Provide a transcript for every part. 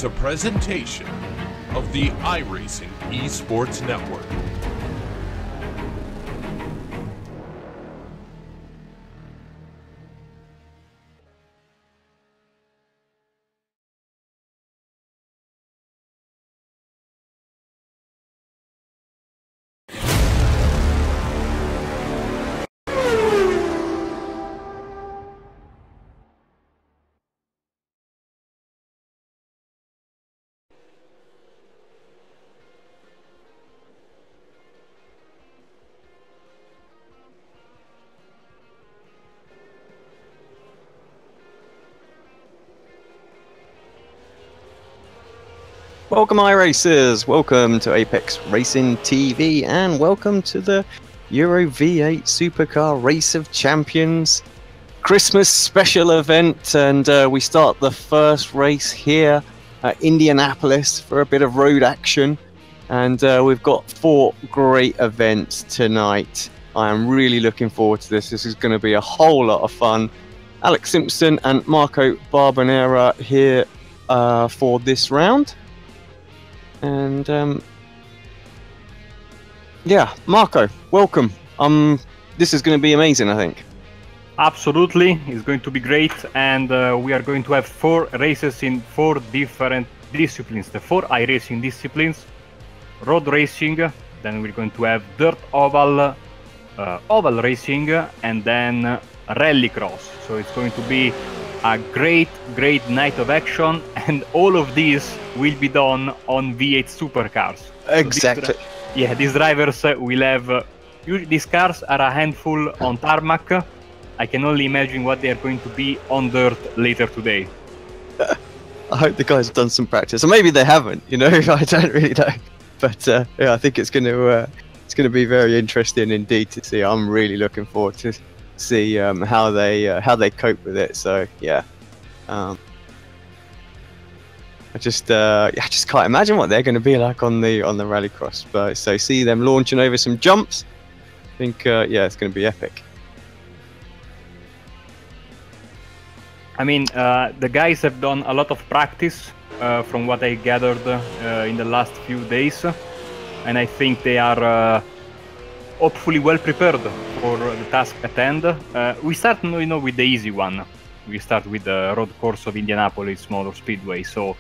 is a presentation of the iRacing Esports Network. Welcome iRacers, welcome to Apex Racing TV, and welcome to the Euro V8 Supercar Race of Champions Christmas special event. And we start the first race here at Indianapolis for a bit of road action. And we've got 4 great events tonight. I am really looking forward to this. This is going to be a whole lot of fun. Alex Simpson and Marco Barbanera here for this round. And yeah, Marco, welcome. This is going to be amazing, I think. Absolutely, it's going to be great, and we are going to have 4 races in 4 different disciplines. The 4 iRacing disciplines: road racing, then we're going to have dirt oval, oval racing, and then rallycross. So it's going to be a great night of action, and all of these will be done on V8 Supercars. Exactly. So these drivers will have... these cars are a handful on tarmac. I can only imagine what they are going to be on dirt later today. I hope the guys have done some practice, or maybe they haven't. You know, I don't really know. But yeah, I think it's going to be very interesting indeed to see. I'm really looking forward to see how they cope with it. So yeah, I just can't imagine what they're going to be like on the rallycross. But so see them launching over some jumps. I think yeah, it's going to be epic. I mean, the guys have done a lot of practice from what I gathered in the last few days, and I think they are hopefully well prepared for the task at hand. We start, with the easy one. We start with the road course of Indianapolis Motor Speedway, so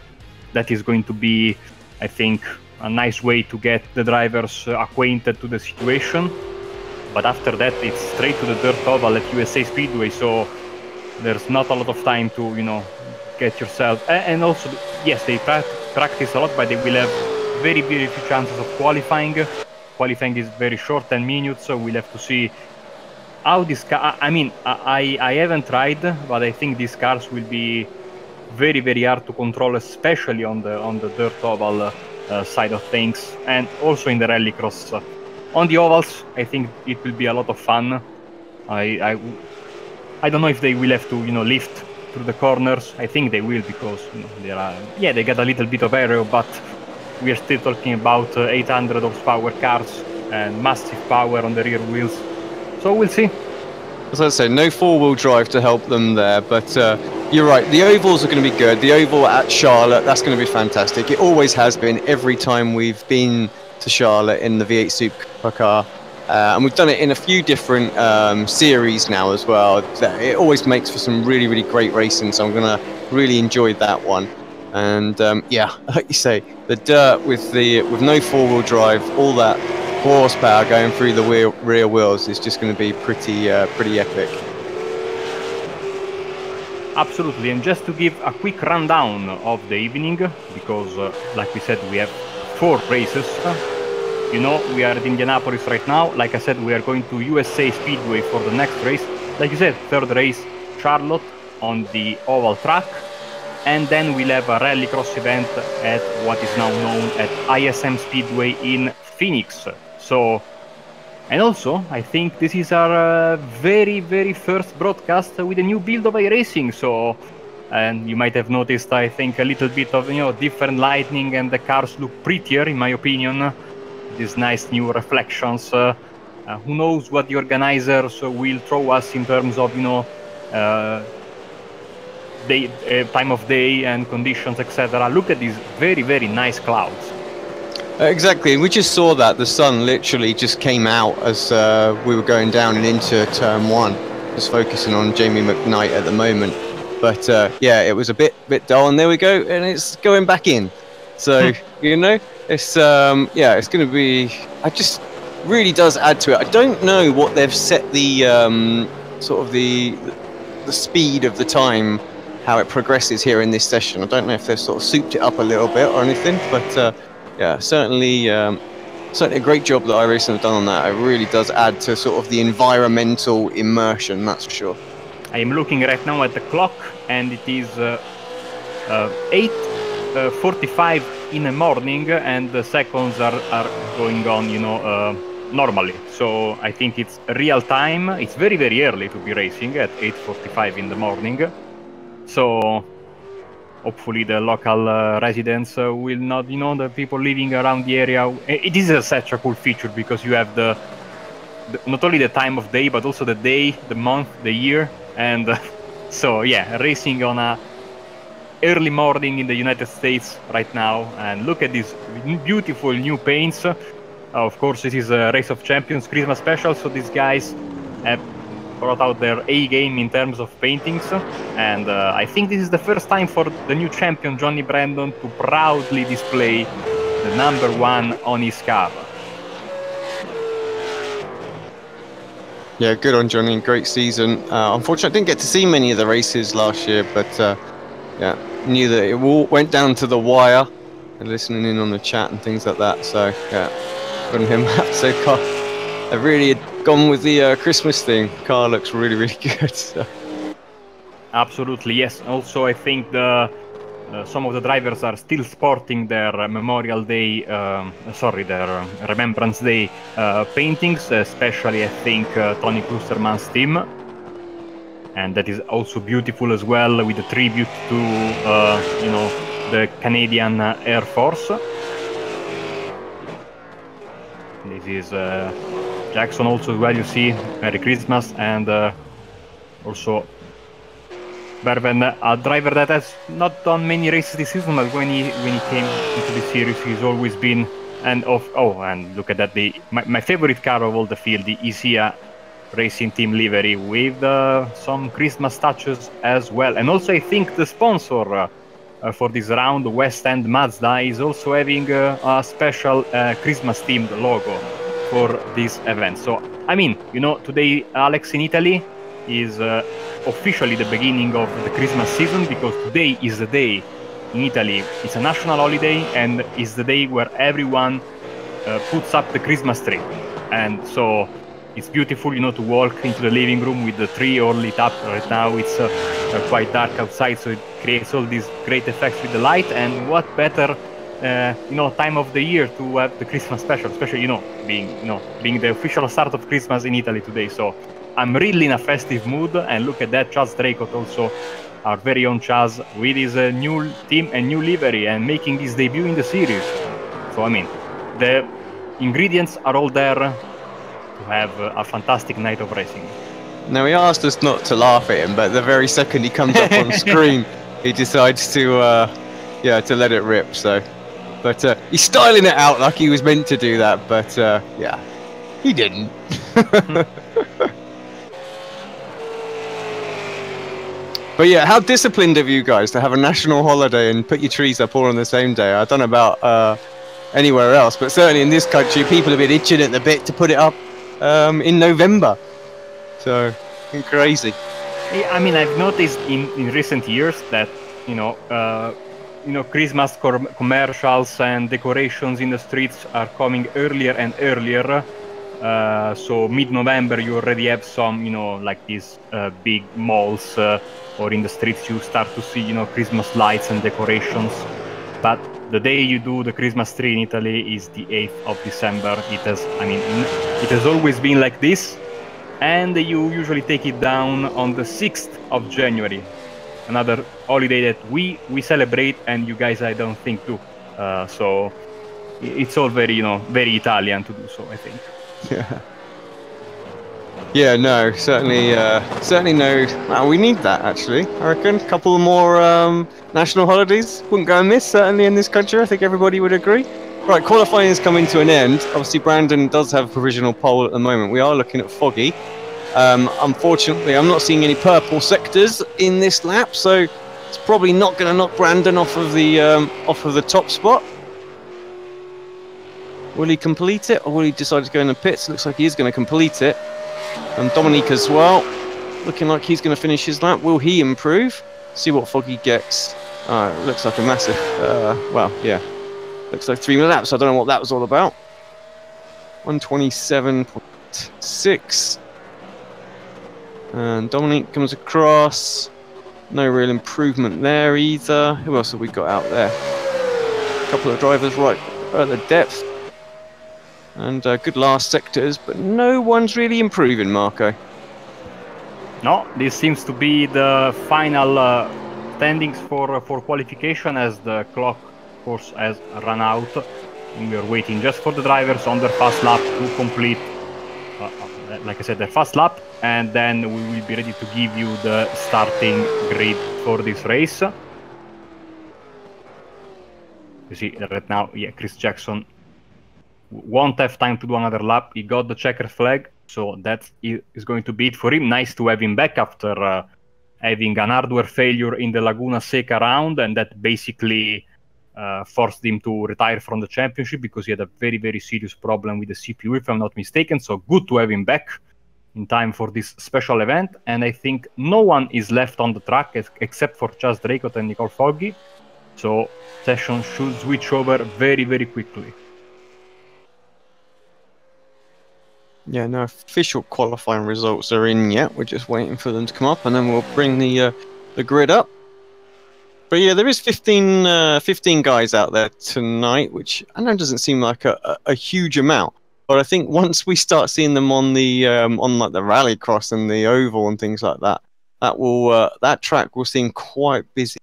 that is going to be, I think, a nice way to get the drivers acquainted to the situation. But after that, it's straight to the dirt oval at USA Speedway, so there's not a lot of time to, get yourself... And also, yes, they practice a lot, but they will have very few chances of qualifying. Qualifying is very short, 10 minutes, so we'll have to see how this car... I mean, I haven't tried, but I think these cars will be very hard to control, especially on the dirt oval side of things, and also in the rallycross. On the ovals, I think it will be a lot of fun. I don't know if they will have to, lift through the corners. I think they will, because they got a little bit of aero, but we are still talking about 800 horsepower cars and massive power on the rear wheels. So we'll see. As I say, no 4-wheel drive to help them there, but you're right. The ovals are going to be good. The oval at Charlotte, that's going to be fantastic. It always has been. Every time we've been to Charlotte in the V8 Supercar. And we've done it in a few different series now as well. It always makes for some really great racing, so I'm going to really enjoy that one. And yeah, like you say, the dirt with no 4-wheel drive, all that horsepower going through the rear wheels is just going to be pretty epic. Absolutely, and just to give a quick rundown of the evening, because like we said, we have 4 races. We are at Indianapolis right now. Like I said, we are going to USA Speedway for the next race. Like you said, 3rd race, Charlotte on the oval track. And then we'll have a rallycross event at what is now known as ISM Speedway in Phoenix. So, and also, I think this is our very first broadcast with a new build of iRacing. So, and you might have noticed, I think, a little bit of, different lighting, and the cars look prettier, in my opinion. These nice new reflections. Who knows what the organizers will throw us in terms of, time of day and conditions, etc. Look at these very, very nice clouds. Exactly, and we just saw that the sun literally just came out as we were going down and into turn one. Just focusing on Jamie McKnight at the moment, but yeah, it was a bit dull, and there we go, and it's going back in. So you know, it's yeah, it's going to be. It just really does add to it. I don't know what they've set the sort of the speed of the time, how it progresses here in this session. I don't know if they've sort of souped it up a little bit or anything, but yeah, certainly a great job that iRacing have done on that. It really does add to sort of the environmental immersion, that's for sure. I am looking right now at the clock, and it is 8:45 in the morning, and the seconds are going on, you know, normally. So I think it's real time. It's very, very early to be racing at 8:45 in the morning. So hopefully the local residents will not, you know, the people living around the area. It is such a cool feature because you have the not only the time of day, but also the day, the month, the year. And so yeah, racing on a early morning in the United States right now. And look at these beautiful new paints. Of course, this is a Race of Champions Christmas special, so these guys have brought out their A game in terms of paintings, and I think this is the first time for the new champion Johnny Brandon to proudly display the #1 on his car. Yeah, good on Johnny, great season. Unfortunately, I didn't get to see many of the races last year, but yeah, knew that it all went down to the wire, and listening in on the chat and things like that, so yeah, good on him. So I really gone with the Christmas thing. Car looks really, really good. So. Absolutely, yes. Also, I think some of the drivers are still sporting their Memorial Day, their Remembrance Day paintings, especially I think Tony Klusterman's team. And that is also beautiful as well, with a tribute to, you know, the Canadian Air Force. This is Jackson also as well, you see, Merry Christmas, and also Berven, a driver that has not done many races this season, but when he came into the series, he's always been, and look at that, my favorite car of all the field, the ISIA Racing Team livery with some Christmas touches as well. And also I think the sponsor for this round, West End Mazda, is also having a special Christmas themed logo for this event. So I mean, you know, today, Alex, in Italy is officially the beginning of the Christmas season, because today is the day in Italy, it's a national holiday, and it's the day where everyone puts up the Christmas tree. And so it's beautiful, you know, to walk into the living room with the tree all lit up. Right now it's quite dark outside, so it creates all these great effects with the light. And what better you know, time of the year to have the Christmas special, especially, you know, being the official start of Christmas in Italy today. So I'm really in a festive mood. And look at that, Chaz Draycott, also our very own Chaz, with his new team and new livery, and making his debut in the series. So I mean, the ingredients are all there to have a fantastic night of racing. Now, he asked us not to laugh at him, but the very second he comes up on screen, he decides to let it rip. So, but he's styling it out like he was meant to do that. But yeah, he didn't. But yeah, how disciplined of you guys to have a national holiday and put your trees up all on the same day. I don't know about anywhere else, but certainly in this country, people have been itching at the bit to put it up in November. So, crazy. I mean, I've noticed in recent years that, you know, Christmas commercials and decorations in the streets are coming earlier and earlier. So mid-November, you already have some, you know, like these big malls, or in the streets you start to see, you know, Christmas lights and decorations. But the day you do the Christmas tree in Italy is the 8th of December. It has always been like this. And you usually take it down on the 6th of January. Another holiday that we celebrate, and you guys, I don't think, do. So it's all very, you know, very Italian to do so, I think. Yeah. Yeah, no, certainly, certainly no. Well, we need that actually. I reckon a couple more national holidays wouldn't go amiss. Certainly in this country, I think everybody would agree. Right, qualifying is coming to an end. Obviously, Brandon does have a provisional pole at the moment. We are looking at Foggy. Unfortunately, I'm not seeing any purple sectors in this lap, so it's probably not going to knock Brandon off of the top spot. Will he complete it, or will he decide to go in the pits? Looks like he is going to complete it. And Dominique as well, looking like he's going to finish his lap. Will he improve? See what Foggy gets. Looks like a massive, well, yeah. Looks like 3 laps. I don't know what that was all about. 127.6. And Dominique comes across. No real improvement there either. Who else have we got out there? A couple of drivers right at the depth. And good last sectors, but no one's really improving, Marco. No, this seems to be the final standings for qualification, as the clock, of course, has run out. And we are waiting just for the drivers on their fast lap to complete, like I said, their fast lap, and then we will be ready to give you the starting grid for this race. You see right now, yeah, Chris Jackson won't have time to do another lap. He got the checkered flag, so that is going to be it for him. Nice to have him back after having an hardware failure in the Laguna Seca round, and that basically forced him to retire from the championship because he had a very, very serious problem with the CPU, if I'm not mistaken. So good to have him back in time for this special event. And I think no one is left on the track except for Chas Draycott and Nicole Foggy. So session should switch over very, very quickly. Yeah, no official qualifying results are in yet. We're just waiting for them to come up, and then we'll bring the grid up. But yeah, there is 15 guys out there tonight, which I know doesn't seem like a huge amount. But I think once we start seeing them on the on like the rallycross and the oval and things like that, that track will seem quite busy.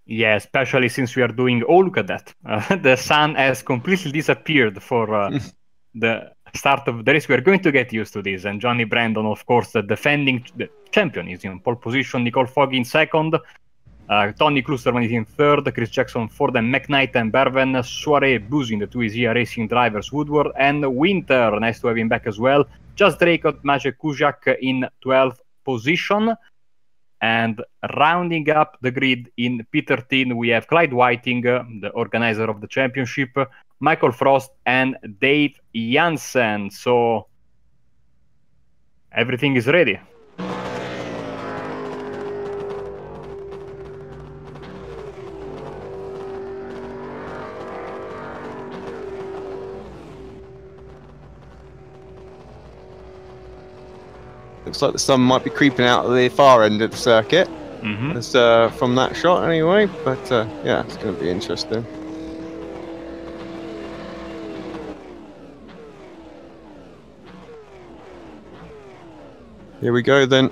Yeah, especially since we are doing. Oh, look at that! The sun has completely disappeared for the start of the race. We are going to get used to this. And Johnny Brandon, of course, the defending champion, is in pole position. Nicole Foggy in second. Tony Klusterman is in third. Chris Jackson fourth. And McKnight and Berven Soiree boozing the two Isia Racing drivers, Woodward and Winter. Nice to have him back as well. Just Draycott, Maciej Kuziak in 12th position. And rounding up the grid in P13, we have Clyde Whiting, the organizer of the championship, Michael Frost, and Dave Jansen. So everything is ready. Looks like the sun might be creeping out of the far end of the circuit. As, from that shot anyway, but yeah, it's going to be interesting. Here we go then.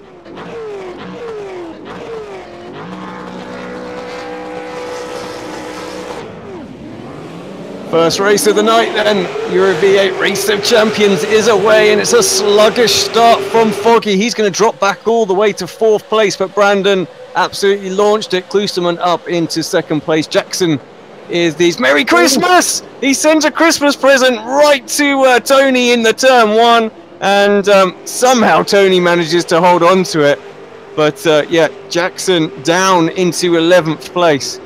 First race of the night then, Euro V8 Race of Champions is away, and it's a sluggish start from Foggy. He's going to drop back all the way to 4th place, but Brandon absolutely launched it. Klusterman up into 2nd place. Jackson is these. Merry Christmas! He sends a Christmas present right to Tony in the turn 1, and somehow Tony manages to hold on to it. But yeah, Jackson down into 11th place.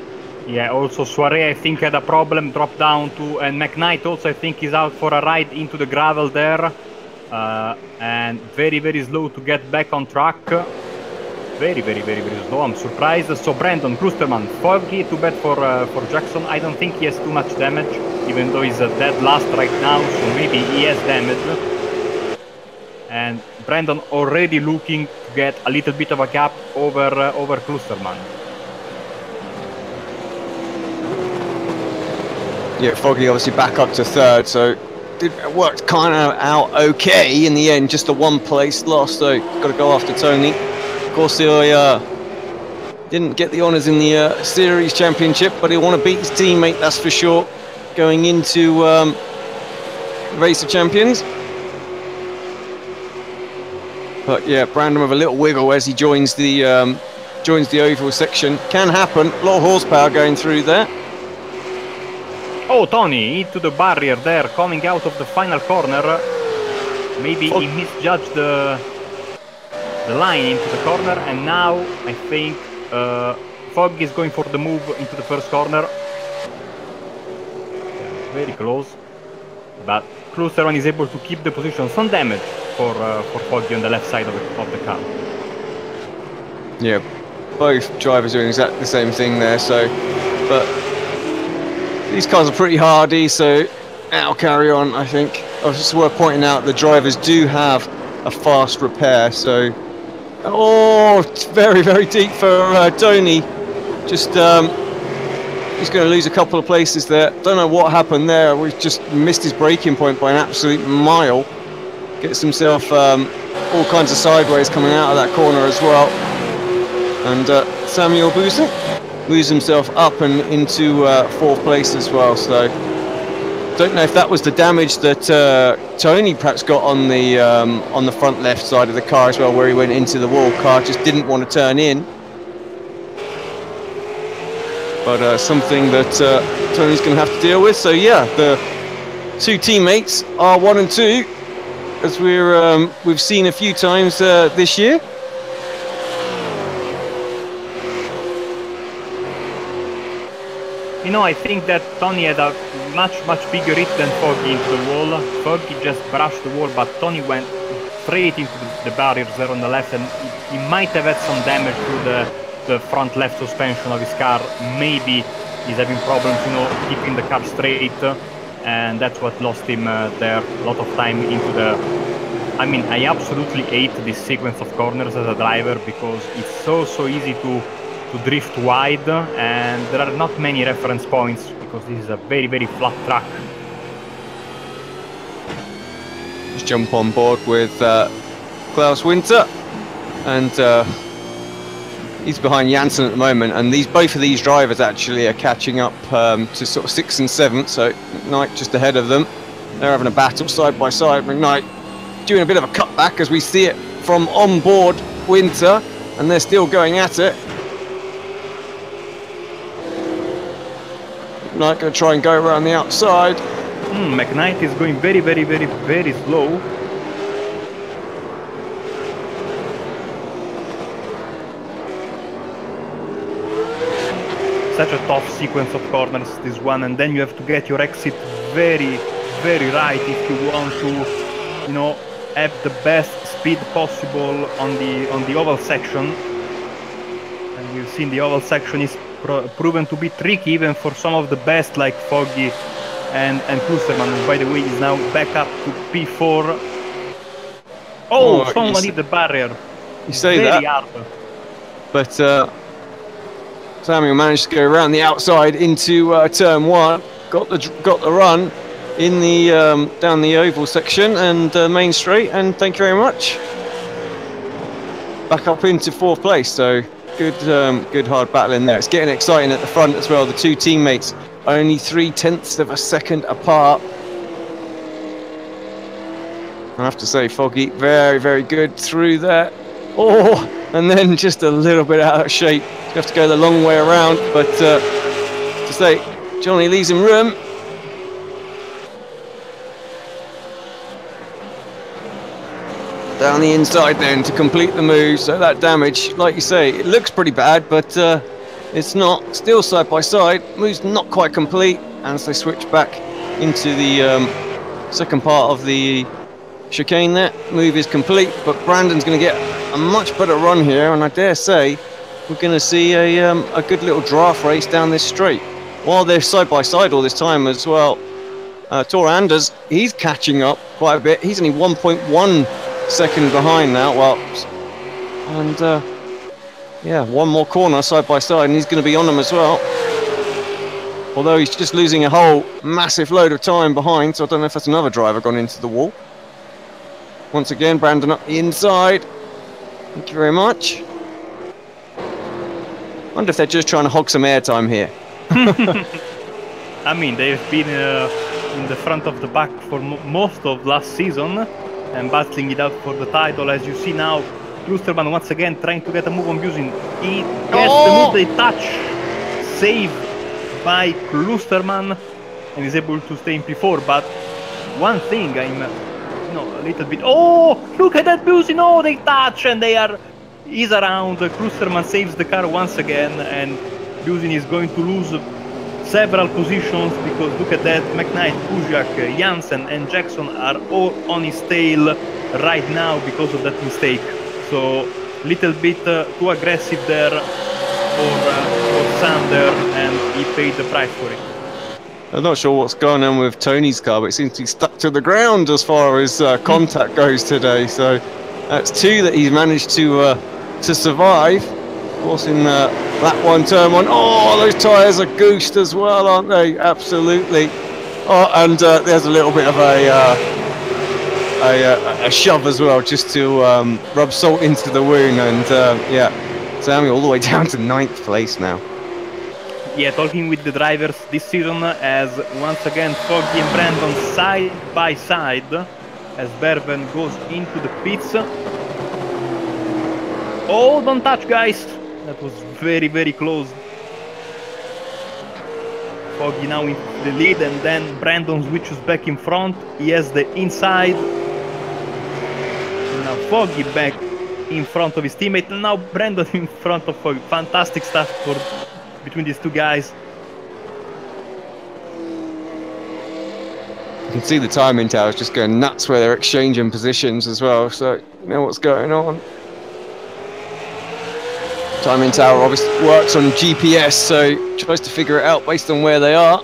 Yeah, also Soiree, I think, had a problem, dropped down to, and McKnight also, I think, is out for a ride into the gravel there. And very, very slow to get back on track. Very, very, very, very slow. I'm surprised. So Brandon Klusterman, Foggy, too bad for Jackson. I don't think he has too much damage, even though he's dead last right now, so maybe he has damage. And Brandon already looking to get a little bit of a gap over Klusterman. Yeah, Foggy obviously back up to 3rd, so it worked kind of out okay in the end. Just a 1-place loss, so got to go after Tony. Of course, he didn't get the honours in the Series Championship, but he'll want to beat his teammate, that's for sure, going into Race of Champions. But yeah, Brandon with a little wiggle as he joins the oval section. Can happen. A lot of horsepower going through there. Oh, Tony into the barrier there, coming out of the final corner. Maybe he misjudged the line into the corner, and now I think Foggy is going for the move into the first corner. Very close, but Klusterman is able to keep the position. Some damage for Foggy on the left side of the car. Yeah, both drivers doing exactly the same thing there. So, but these cars are pretty hardy, so I'll carry on. I think it's just worth pointing out the drivers do have a fast repair. So, it's very, very deep for Tony. Just he's going to lose a couple of places there. Don't know what happened there. We've just missed his braking point by an absolute mile. Gets himself all kinds of sideways coming out of that corner as well. And Samuel Busen moves himself up and into 4th place as well. So don't know if that was the damage that Tony perhaps got on the front left side of the car as well, where he went into the wall. Car just didn't want to turn in. But something that Tony's going to have to deal with. So yeah, the 2 teammates are 1 and 2, as we've seen a few times this year. You know, I think that Tony had a much bigger hit than Foggy into the wall. Foggy just brushed the wall, but Tony went straight into the barriers there on the left, and he might have had some damage to the front left suspension of his car. Maybe he's having problems, you know, keeping the car straight, and that's what lost him there a lot of time into the... I mean, I absolutely hate this sequence of corners as a driver, because it's so easy to drift wide, and there are not many reference points because this is a very flat track. Just jump on board with Klaus Winter, and he's behind Janssen at the moment, and both of these drivers actually are catching up to sort of 6th and 7th, so McKnight just ahead of them. They're having a battle side by side. McKnight doing a bit of a cutback as we see it from on board Winter, and they're still going at it. McKnight going to try and go around the outside. McKnight is going very slow. Such a tough sequence of corners, this one, and then you have to get your exit very right if you want to, you know, have the best speed possible on the oval section. And we've seen the oval section is proven to be tricky even for some of the best, like Foggy and Klusterman, who by the way is now back up to P4. Someone hit the barrier. You say very that, hard. but Samuel managed to go around the outside into turn 1. Got the run in the down the oval section and main straight, and thank you very much. Back up into 4th place. So good hard battle in there. It's getting exciting at the front as well. The 2 teammates only 0.3 of a second apart. I have to say, Foggy very good through there. And then just a little bit out of shape. You have to go the long way around, but to say, Johnny leaves him room. Down the inside then to complete the move. So that damage, like you say, it looks pretty bad, but it's not. Still side by side. Move's not quite complete, and as they switch back into the second part of the chicane there, move is complete, but Brandon's going to get a much better run here, and I dare say we're going to see a good little draft race down this straight. While they're side by side all this time as well, Tor Anders, he's catching up quite a bit. He's only 1.1 second behind now. Yeah, one more corner side by side, and he's going to be on them as well. Although he's just losing a whole massive load of time behind, so I don't know if that's another driver gone into the wall. Once again, Brandon up the inside. Thank you very much. Wonder if they're just trying to hog some airtime here. I mean, they've been in the front of the pack for most of last season, and battling it out for the title. As you see now, Klusterman once again trying to get a move on Busin. He gets the move, they touch. Save by Klusterman, and is able to stay in P4. But one thing I'm a little bit... Oh, look at that Busin! Oh, they touch and he's around. Klusterman saves the car once again, and Busin is going to lose several positions because look at that, McKnight, Kuzak, Jansen and Jackson are all on his tail right now because of that mistake. So little bit too aggressive there for Sander, and he paid the price for it. I'm not sure what's going on with Tony's car, but it seems to be stuck to the ground as far as contact goes today. So that's two that he's managed to survive. Of course, in that one, turn one. Oh, those tyres are goosed as well, aren't they? Absolutely. Oh, and there's a little bit of a shove as well, just to rub salt into the wound. And yeah, Samuel all the way down to 9th place now. Yeah, talking with the drivers this season, as once again Foggy and Brandon side by side, as Berben goes into the pits. Oh, don't touch, guys! That was very, very close. Foggy now in the lead, and then Brandon switches back in front. He has the inside. Now Foggy back in front of his teammate, and now Brandon in front of Foggy. Fantastic stuff between these two guys. You can see the timing towers just going nuts where they're exchanging positions as well, so you know what's going on. Timing tower obviously works on GPS, so tries to figure it out based on where they are.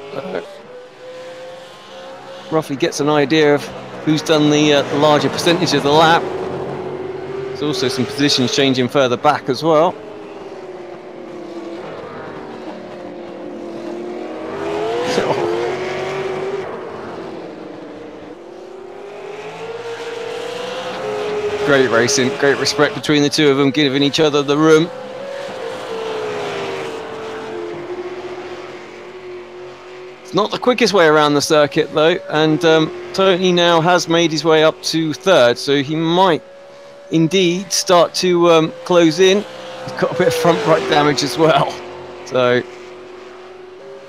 Roughly gets an idea of who's done the larger percentage of the lap. There's also some positions changing further back as well. Great racing, great respect between the two of them, giving each other the room. It's not the quickest way around the circuit though, and Tony now has made his way up to 3rd, so he might indeed start to close in. He's got a bit of front right damage as well, so of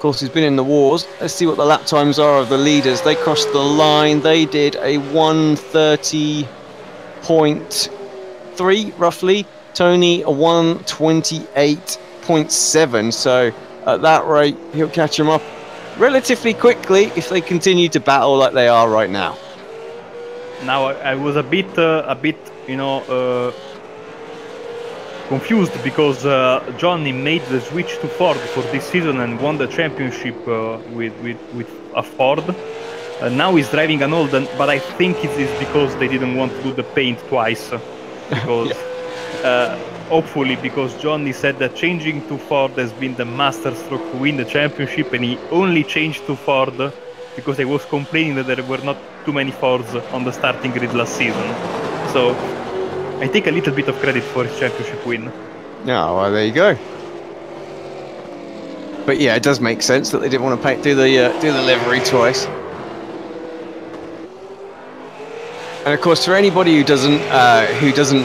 course he's been in the wars. Let's see what the lap times are of the leaders. They crossed the line, they did a 1:30.3 roughly. Tony a 1:28.7, so at that rate he'll catch him up relatively quickly if they continue to battle like they are right now. Now I was a bit confused because Johnny made the switch to Ford for this season and won the championship with a Ford. Now he's driving an Holden, but I think it is because they didn't want to do the paint twice. Because hopefully, because Johnny said that changing to Ford has been the master stroke to win the championship, and he only changed to Ford because he was complaining that there were not too many Fords on the starting grid last season. So I take a little bit of credit for his championship win. Yeah, well, there you go. But yeah, it does make sense that they didn't want to do the livery twice. And of course, for anybody who doesn't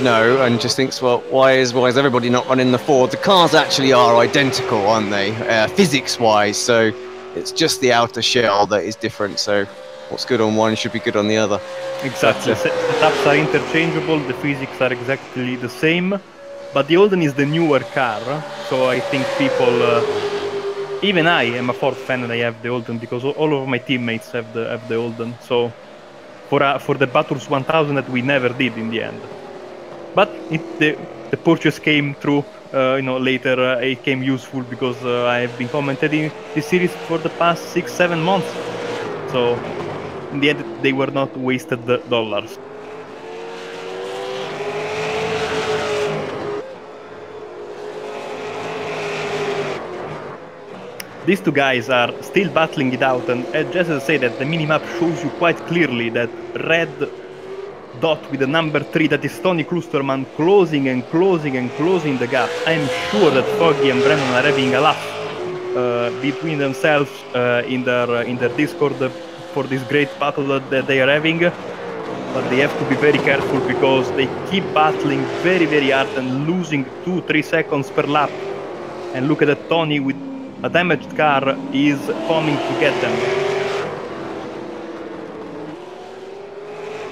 know and just thinks, well, why is everybody not running the Ford? The cars actually are identical, aren't they? Physics-wise, so it's just the outer shell that is different. So what's good on one should be good on the other. Exactly. Setups are interchangeable. The physics are exactly the same. But the Holden is the newer car, so I think people, even I am a Ford fan and I have the Holden because all of my teammates have the Holden. So. For the Bathurst 1000 that we never did in the end, but the purchase came through. Later it came useful because I have been commentating this series for the past 6-7 months. So in the end, they were not wasted dollars. These two guys are still battling it out, and just as I say that the minimap shows you quite clearly that red dot with the number 3, that is Tony Klusterman closing and closing and closing the gap. I'm sure that Foggy and Brennan are having a laugh between themselves in their Discord for this great battle that they are having. but they have to be very careful because they keep battling very, very hard and losing 2-3 seconds per lap. And look at that, Tony with a damaged car is coming to get them.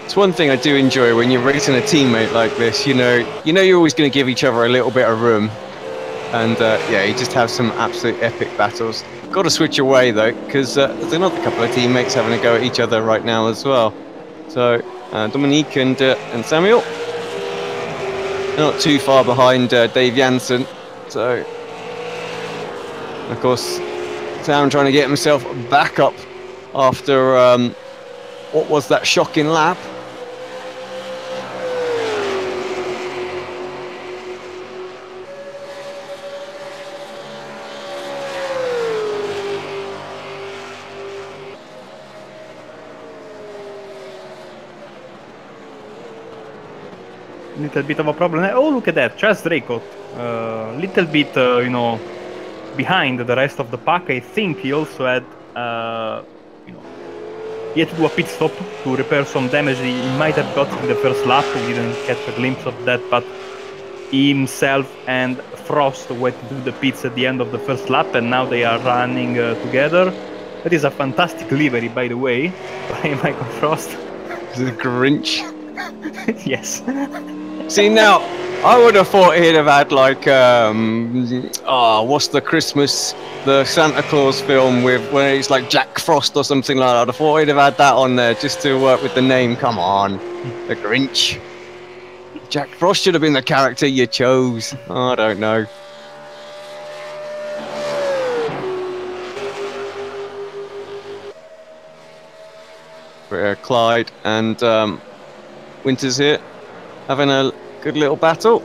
It's one thing I do enjoy when you're racing a teammate like this. You know you're always going to give each other a little bit of room, and yeah, you just have some absolute epic battles. Got to switch away though, because there's another couple of teammates having a go at each other right now as well. So Dominique and Samuel, they're not too far behind Dave Jansen. So of course, Sam trying to get himself back up after what was that shocking lap. Little bit of a problem. Oh, look at that, Charles Draycott. Little bit, you know, behind the rest of the pack. I think he also had, you know, he had to do a pit stop to repair some damage he might have got in the first lap. We didn't catch a glimpse of that, but he himself and Frost went to do the pits at the end of the first lap, and now they are running together. That is a fantastic livery, by the way, by Michael Frost. The Grinch. Yes. See, now, I would have thought he'd have had like, what's the Santa Claus film where it's like Jack Frost or something like that. I'd have thought he'd have had that on there just to work with the name. Come on, the Grinch. Jack Frost should have been the character you chose. Oh, I don't know. Clyde and Winters here, having a good little battle.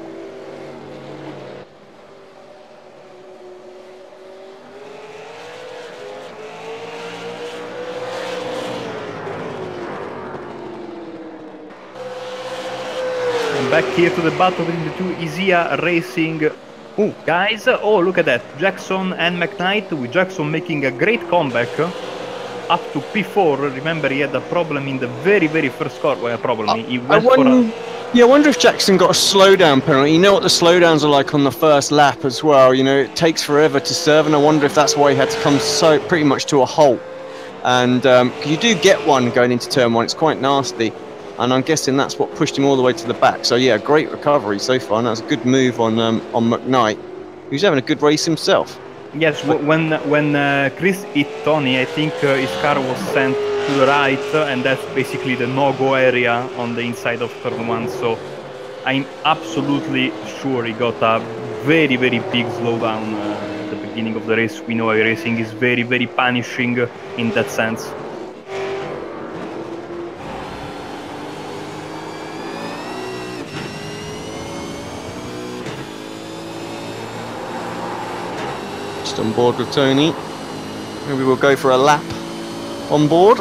And back here to the battle between the two Isia Racing guys. Oh, look at that, Jackson and McKnight, with Jackson making a great comeback up to P4. Remember, he had a problem in the very, very first car. Well, problem. He went for a... Yeah, I wonder if Jackson got a slowdown penalty. You know what the slowdowns are like on the first lap as well. You know, it takes forever to serve, and I wonder if that's why he had to come so pretty much to a halt. And you do get one going into turn one. It's quite nasty, and I'm guessing that's what pushed him all the way to the back. So yeah, great recovery so far, and that's a good move on McKnight, who's having a good race himself. Yes, when Chris hit Tony, I think his car was sent to the right, and that's basically the no-go area on the inside of turn one. So I'm absolutely sure he got a very, very big slowdown at the beginning of the race. We know iRacing is very, very punishing in that sense. On board with Tony. Maybe we'll go for a lap on board.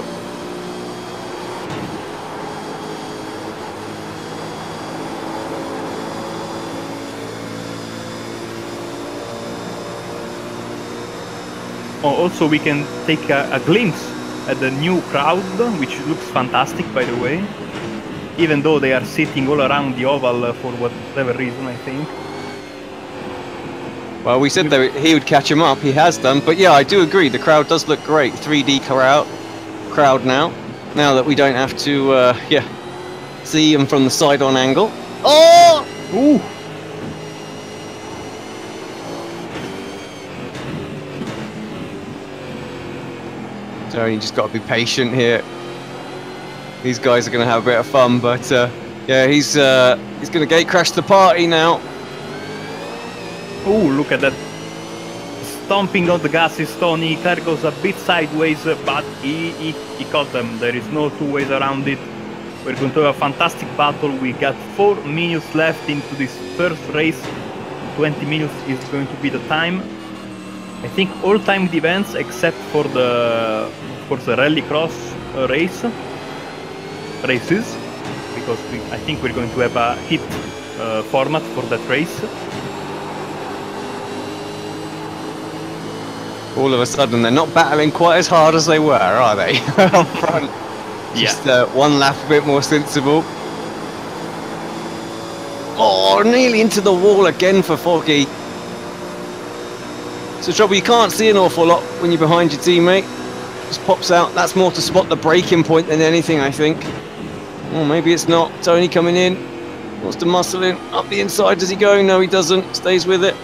Also, we can take a glimpse at the new crowd, which looks fantastic, by the way. Even though they are sitting all around the oval for whatever reason, I think. Well, we said that he would catch him up. He has done, but yeah, I do agree. The crowd does look great. 3D crowd now that we don't have to, see him from the side-on angle. Oh! Ooh! So you just got to be patient here. These guys are going to have a bit of fun, but yeah, he's going to gate crash the party now. Oh, look at that. Stomping on the gas is Tony. Car goes a bit sideways, but he caught them. There is no two ways around it. We're going to have a fantastic battle. We got 4 minutes left into this first race. 20 minutes is going to be the time. I think all timed events except for the, of course, the rallycross races, because I think we're going to have a hit format for that race. All of a sudden, they're not battling quite as hard as they were, are they? Up front. Just one lap a bit more sensible. Oh, nearly into the wall again for Foggy. So trouble, you can't see an awful lot when you're behind your teammate. Just pops out. That's more to spot the braking point than anything, I think. Or maybe it's not. Tony coming in. Wants to muscle in. Up the inside, does he go? No, he doesn't. Stays with it.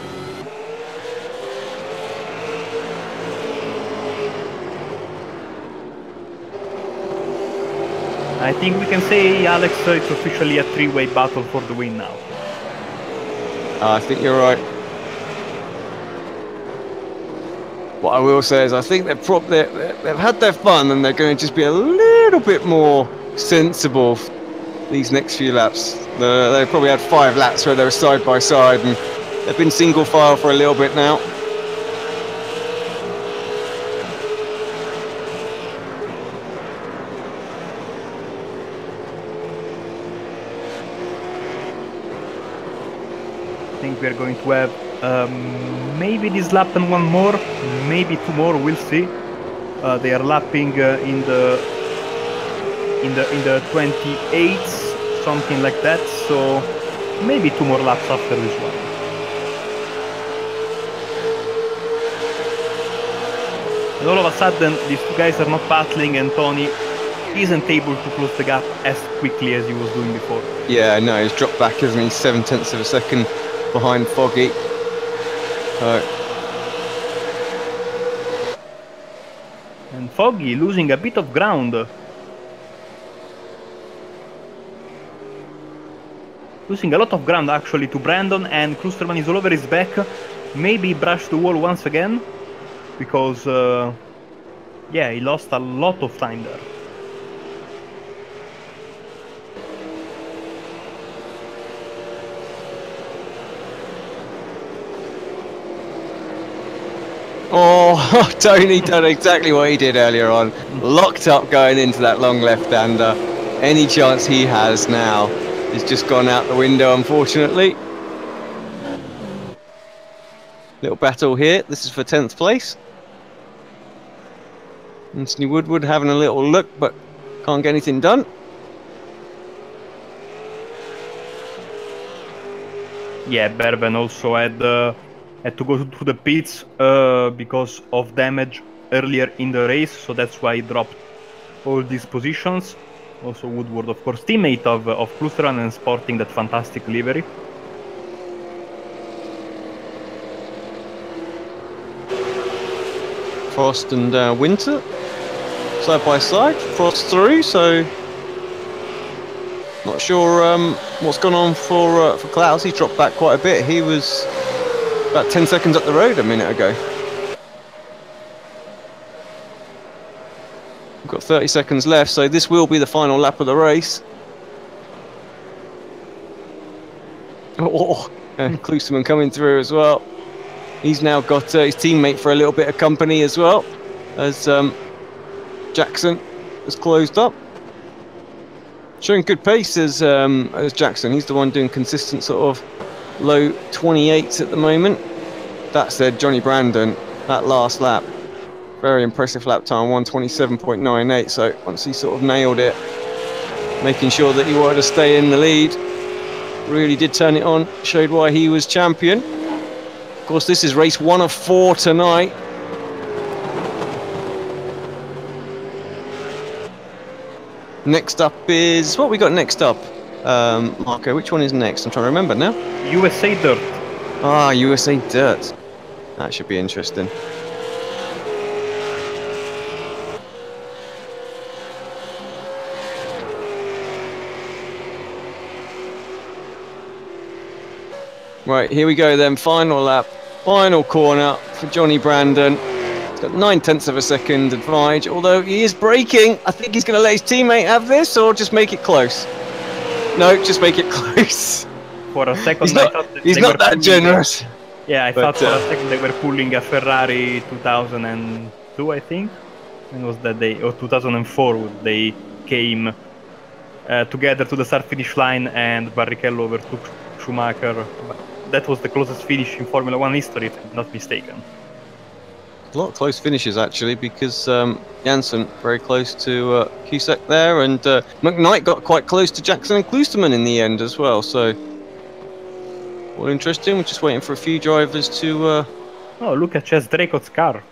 I think we can say, Alex, it's officially a three-way battle for the win now. I think you're right. What I will say is I think they've had their fun and they're going to just be a little bit more sensible these next few laps. They've probably had 5 laps where they were side by side and they've been single file for a little bit now. I think we're going to have maybe this lap and one more, maybe 2 more. We'll see. They are lapping in the 28s, something like that. So maybe 2 more laps after this one. And all of a sudden, these 2 guys are not battling, and Tony isn't able to close the gap as quickly as he was doing before. Yeah, no, he's dropped back, isn't he? 0.7 of a second behind Foggy. And Foggy losing a bit of ground. Losing a lot of ground actually to Brandon, and Klusterman is all over his back. Maybe brushed the wall once again, because yeah, he lost a lot of time there. Oh, Tony done exactly what he did earlier on. Locked up going into that long left-hander. Any chance he has now has just gone out the window, unfortunately. Little battle here. This is for 10th place. Anthony Woodward having a little look, but can't get anything done. Yeah, Berben also had to go to the pits because of damage earlier in the race, so that's why he dropped all these positions. Also Woodward, of course, teammate of Klusterman and sporting that fantastic livery. Frost and Winter side by side. Frost through, so not sure what's gone on for Klaus. He dropped back quite a bit. He was about 10 seconds up the road a minute ago. We've got 30 seconds left, so this will be the final lap of the race. Oh, Klusterman coming through as well. He's now got his teammate for a little bit of company as well, as Jackson has closed up. Showing good pace as Jackson. He's the one doing consistent sort of low 28s at the moment. That said, Johnny Brandon, that last lap, very impressive lap time, 1:27.98. So once he sort of nailed it, making sure that he wanted to stay in the lead, really did turn it on, showed why he was champion. Of course, this is race 1 of 4 tonight. Next up is... what we got next up? Marco, which one is next? I'm trying to remember now. USA Dirt. Ah, USA Dirt. That should be interesting. Right, here we go then, final lap, final corner for Johnny Brandon. He's got 0.9 of a second advantage, although he is braking. I think he's going to let his teammate have this, or just make it close. No, just make it close. For a second, he's not that generous. Yeah, I thought for a second they were pulling a Ferrari 2002, I think. When was that day? Or 2004, they came together to the start-finish line, and Barrichello overtook Schumacher. That was the closest finish in Formula 1 history, if I'm not mistaken. A lot of close finishes actually, because Janssen very close to Cusack there, and McKnight got quite close to Jackson and Klusterman in the end as well. So, all interesting. We're just waiting for a few drivers to. Oh, look at Chess Dracot's car,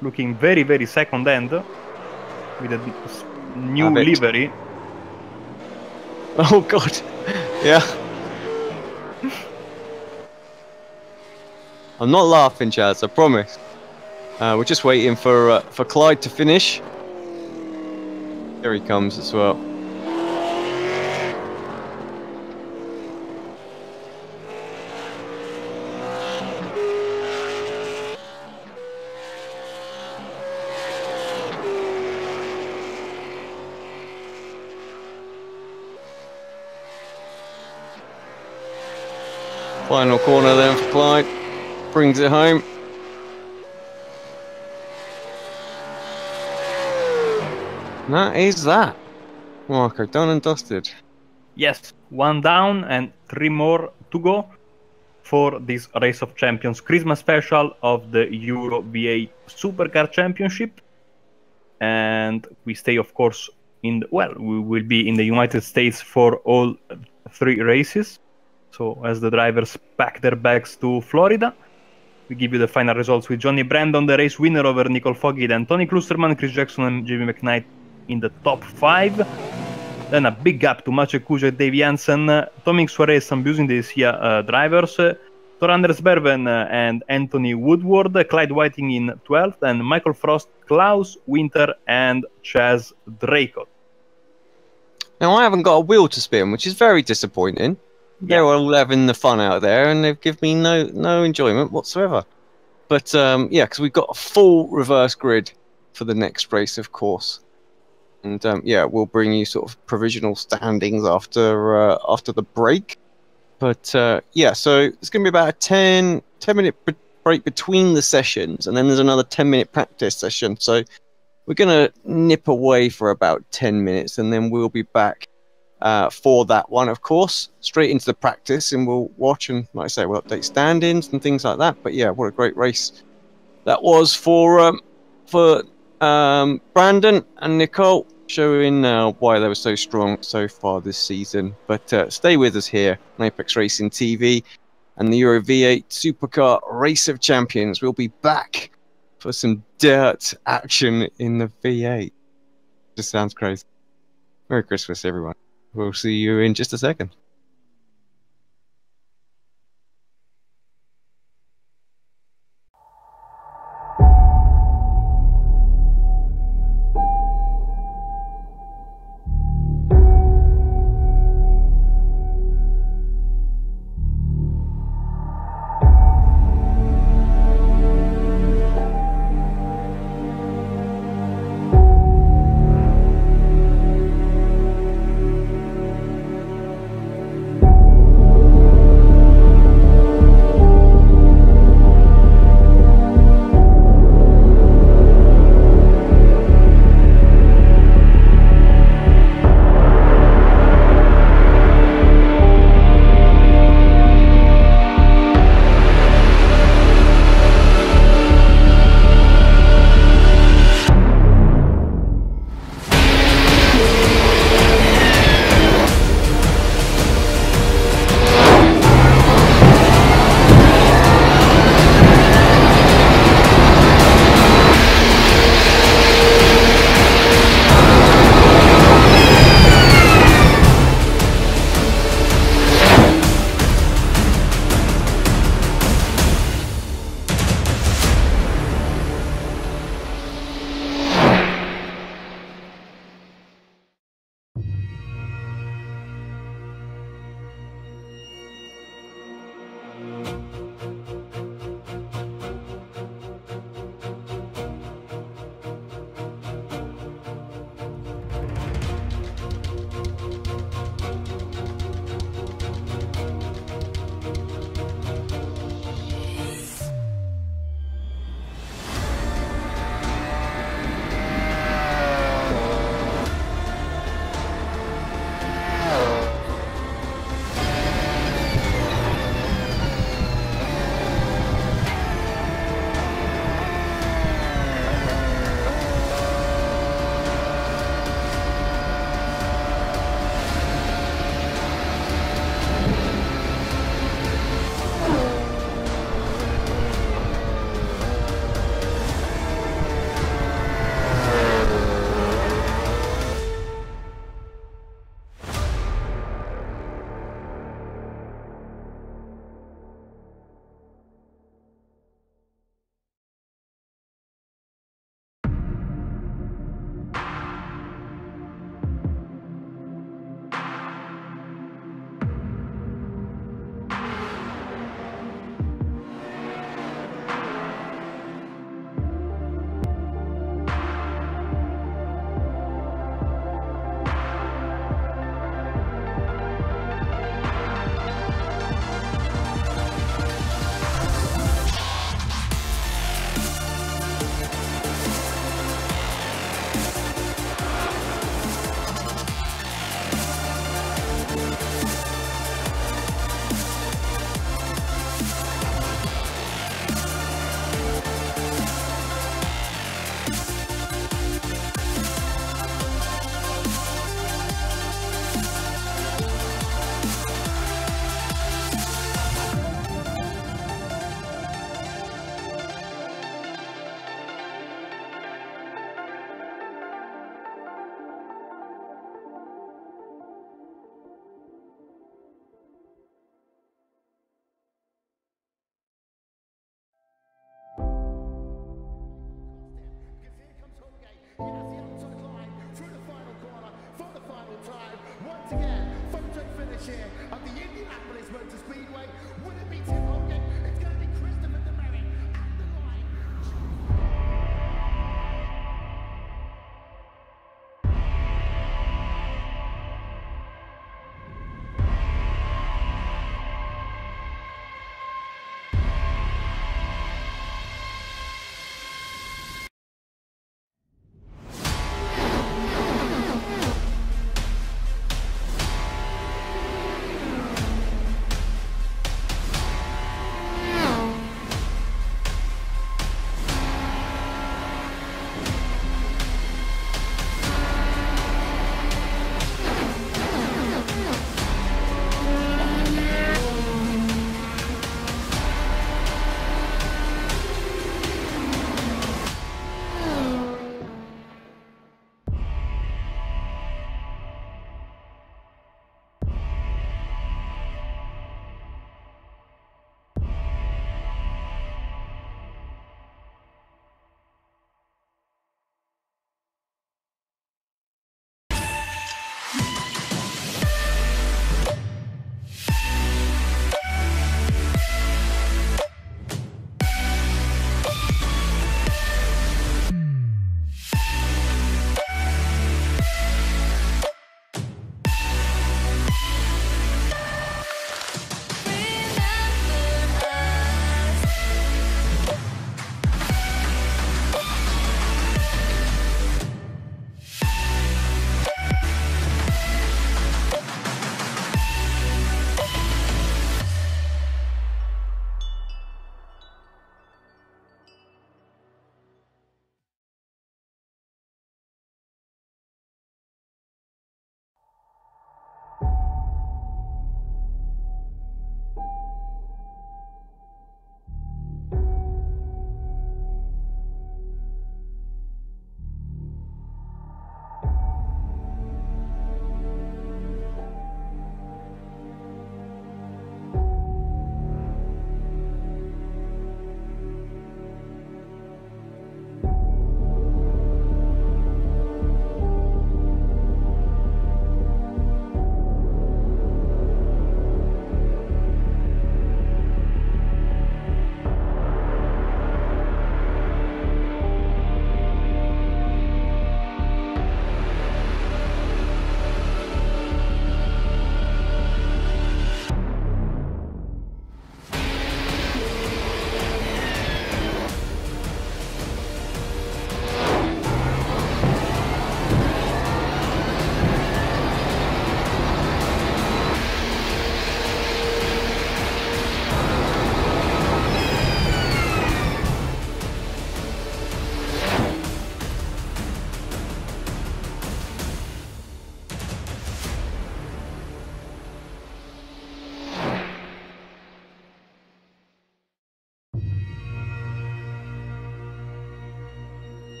looking very, very second end with a new livery. Oh God, yeah. I'm not laughing, Chaz, I promise. We're just waiting for Clyde to finish. There he comes as well. Final corner then for Clyde. Brings it home. And that is that. Marco, done and dusted. Yes, 1 down and 3 more to go for this Race of Champions Christmas special of the Euro V8 Supercar Championship. And we stay, of course, we will be in the United States for all 3 races. So as the drivers pack their bags to Florida, we give you the final results with Johnny Brandon, the race winner over Nicole Foggy, then Tony Klusterman, Chris Jackson, and JB McKnight in the top 5. Then a big gap to Maciej Kuziak, Dave Jansen, Tomic Suarez, some Busin Desia drivers, Tor Anders Berven and Anthony Woodward, Clyde Whiting in 12th, and Michael Frost, Klaus Winter, and Chaz Dracot. Now, I haven't got a wheel to spin, which is very disappointing. They're all having the fun out there, and they've given me no enjoyment whatsoever. But yeah, because we've got a full reverse grid for the next race, of course. And yeah, we'll bring you sort of provisional standings after the break. But yeah, so it's going to be about a 10-minute break between the sessions, and then there's another 10-minute practice session. So we're going to nip away for about 10 minutes, and then we'll be back for that one, of course, straight into the practice, and we'll watch and, like I say, we'll update standings and things like that. But yeah, what a great race that was for Brandon and Nicole, showing why they were so strong so far this season. But stay with us here on Apex Racing TV and the Euro V8 Supercar Race of Champions. We'll be back for some dirt action in the V8. Just sounds crazy. Merry Christmas, everyone. We'll see you in just a second. chair of the Indianapolis Motor Speedway. Will it be Tim Hogan? It's going to be Christopher DeMary at the line.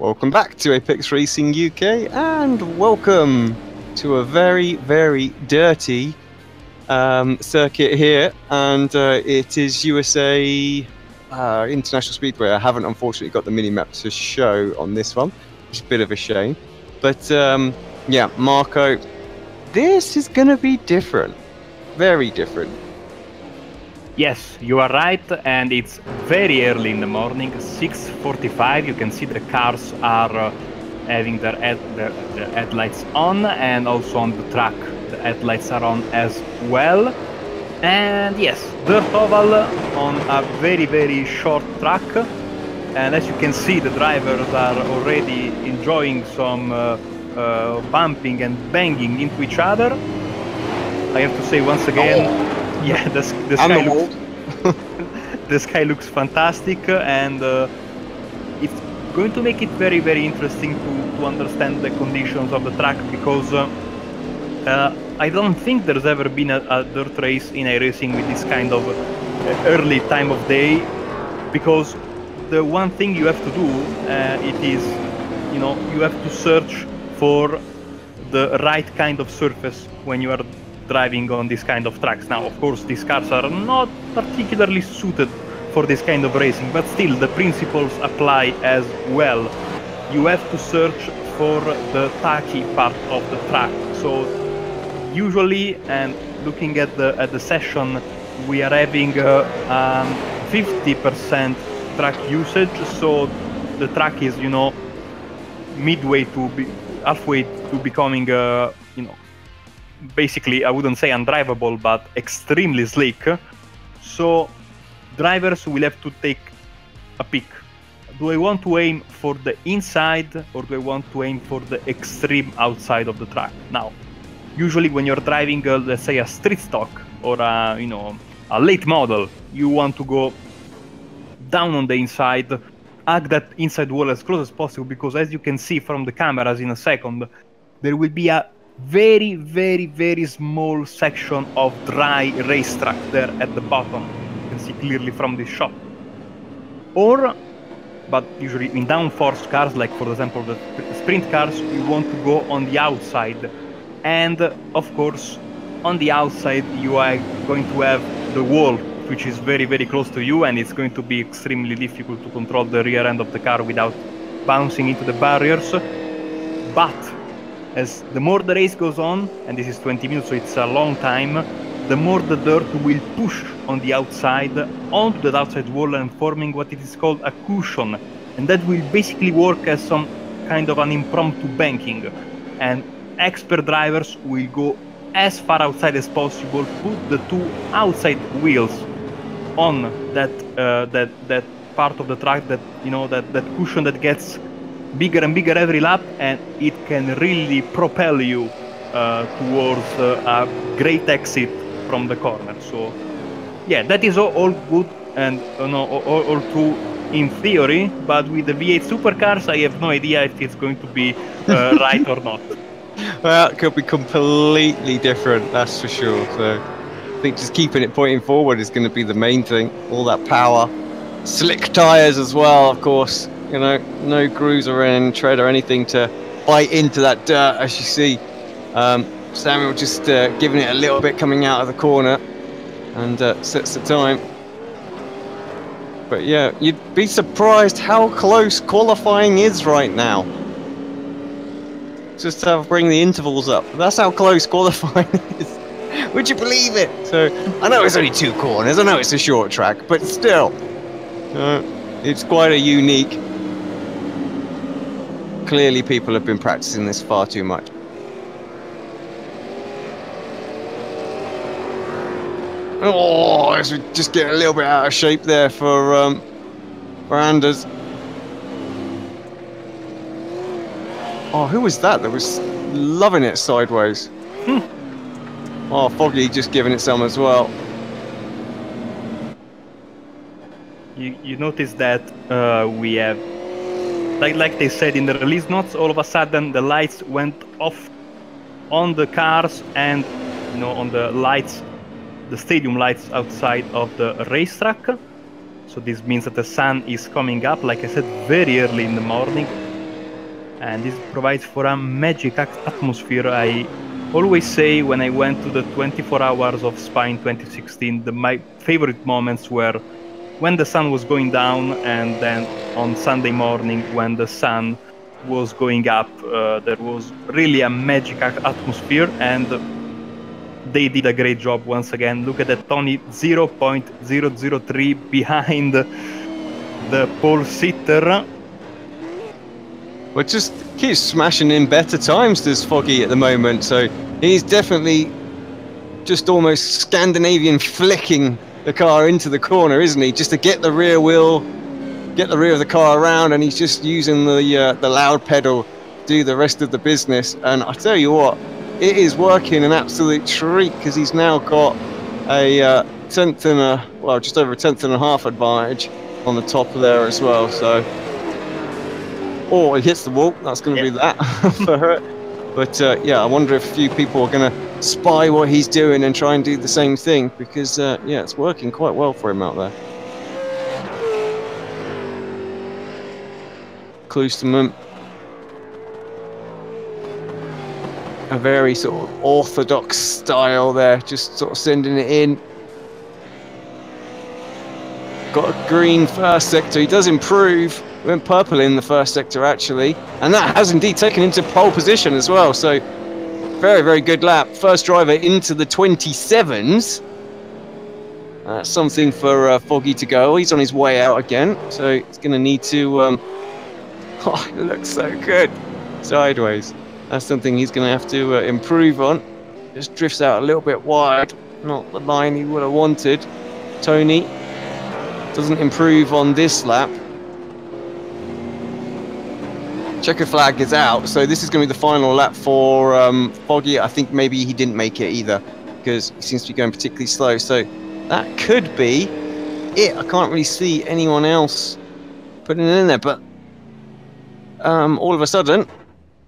Welcome back to Apex Racing UK, and welcome to a very, very dirty circuit here, and it is USA International Speedway. I haven't unfortunately got the mini-map to show on this one, which is a bit of a shame. But yeah, Marco, this is going to be different. Very different. Yes, you are right, and it's very early in the morning, 6:45. You can see the cars are having their headlights on, and also on the track the headlights are on as well. And yes, dirt oval on a very, very short track, and as you can see, the drivers are already enjoying some bumping and banging into each other. I have to say once again, yeah, the sky looks fantastic, and it's going to make it very, very interesting to understand the conditions of the track, because I don't think there's ever been a dirt race in iRacing with this kind of early time of day, because the one thing you have to do it is, you know, you have to search for the right kind of surface when you are driving on this kind of tracks. Now, of course, these cars are not particularly suited for this kind of racing, but still the principles apply as well. You have to search for the tacky part of the track. So usually, and looking at the session, we are having 50% track usage, so the track is, you know, halfway to becoming you know, basically, I wouldn't say undrivable, but extremely slick. So drivers will have to take a pick. Do I want to aim for the inside, or do I want to aim for the extreme outside of the track? Now, usually when you're driving, let's say a street stock or a, you know, a late model, you want to go down on the inside, hug that inside wall as close as possible, because as you can see from the cameras in a second, there will be a very, very, very small section of dry racetrack there at the bottom. You can see clearly from this shot. Or, but usually in downforce cars, like for example the sprint cars, we want to go on the outside. And of course, on the outside you are going to have the wall, which is very, very close to you, and it's going to be extremely difficult to control the rear end of the car without bouncing into the barriers. But as the more the race goes on, and this is 20 minutes, so it's a long time, the more the dirt will push on the outside onto the outside wall and forming what it is called a cushion, and that will basically work as some kind of an impromptu banking. And expert drivers will go as far outside as possible, put the two outside wheels on that part of the track, that, you know, that cushion that gets bigger and bigger every lap, and it can really propel you towards a great exit from the corner. So yeah, that is all good and all true in theory, but with the V8 Supercars, I have no idea if it's going to be right or not. Well, it could be completely different, that's for sure. So I think just keeping it pointing forward is going to be the main thing. All that power, slick tires as well, of course. You know, no grooves or any tread or anything to bite into that dirt, as you see. Samuel just giving it a little bit coming out of the corner, and sets the time. But yeah, you'd be surprised how close qualifying is right now. Just to bring the intervals up. That's how close qualifying is. Would you believe it? So I know it's only 2 corners, I know it's a short track, but still, it's quite a unique. Clearly people have been practicing this far too much. Oh, as we just get a little bit out of shape there for Anders. Oh, who was that was loving it sideways? Oh, Foggy just giving it some as well. You notice that we have, like they said in the release notes, all of a sudden the lights went off on the cars and, you know, on the lights, the stadium lights outside of the racetrack. So this means that the sun is coming up, like I said, very early in the morning. and this provides for a magic atmosphere. I always say when I went to the 24 hours of Spa in 2016, my favorite moments were when the sun was going down, and then on Sunday morning when the sun was going up. There was really a magic atmosphere, and they did a great job once again. Look at that, Tony, 0.003 behind the pole sitter. Well, just keeps smashing in better times, does Foggy at the moment. So he's definitely just almost Scandinavian flicking the car into the corner, isn't he? Just to get the rear wheel, get the rear of the car around, and he's just using the loud pedal to do the rest of the business. And I tell you what, it is working an absolute treat, because he's now got a tenth and just over a tenth and a half advantage on the top there as well. So, he hits the wall. That's going to be that for her. But yeah, I wonder if a few people are going to spy what he's doing and try and do the same thing, because yeah, it's working quite well for him out there. Klosterman, a very sort of orthodox style there, just sort of sending it in. Got a green first sector. He does improve. Went purple in the first sector actually, and that has indeed taken him to pole position as well. So very, very good lap. First driver into the 27s. That's something for Foggy to go. He's on his way out again, so he's going to need to. Oh, it looks so good sideways. That's something he's going to have to improve on. Just drifts out a little bit wide, not the line he would have wanted. Tony doesn't improve on this lap. Checker flag is out, so this is going to be the final lap for Foggy. I think maybe he didn't make it either, because he seems to be going particularly slow. So that could be it. I can't really see anyone else putting it in there, but all of a sudden,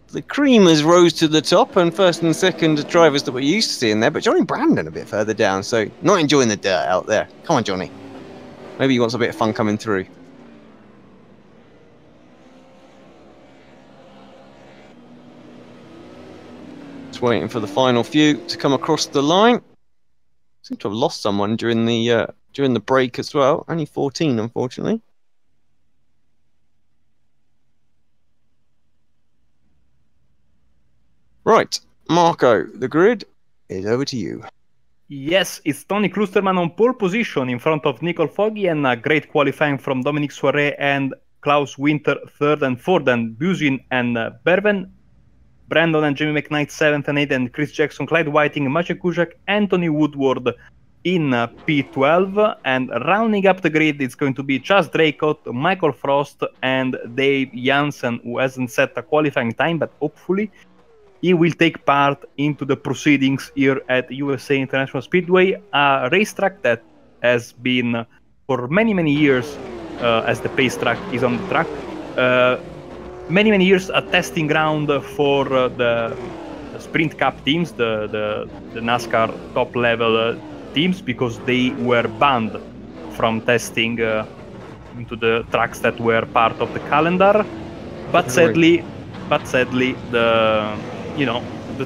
the cream has rose to the top, and first and second drivers that we're used to seeing there, but Johnny Brandon a bit further down, so not enjoying the dirt out there. Come on, Johnny. Maybe he wants a bit of fun coming through. Just waiting for the final few to come across the line. Seem to have lost someone during the break as well. Only 14, unfortunately. Right, Marco, the grid is over to you. Yes, it's Tony Klosterman on pole position in front of Nicole Foggy, and a great qualifying from Dominic Soirée and Klaus Winter, third and fourth, and Buzyn and Berven. Brandon and Jamie McKnight, 7th and 8th, and Chris Jackson, Clyde Whiting, Maciej Kusiak, Anthony Woodward in P12. And rounding up the grid, it's going to be Chas Draycott, Michael Frost, and Dave Jansen, who hasn't set a qualifying time, but hopefully he will take part into the proceedings here at USA International Speedway, a racetrack that has been for many, many years, as the pace track is on the track, many years a testing ground for the Sprint Cup teams, the NASCAR top level teams, because they were banned from testing into the tracks that were part of the calendar. But sadly, the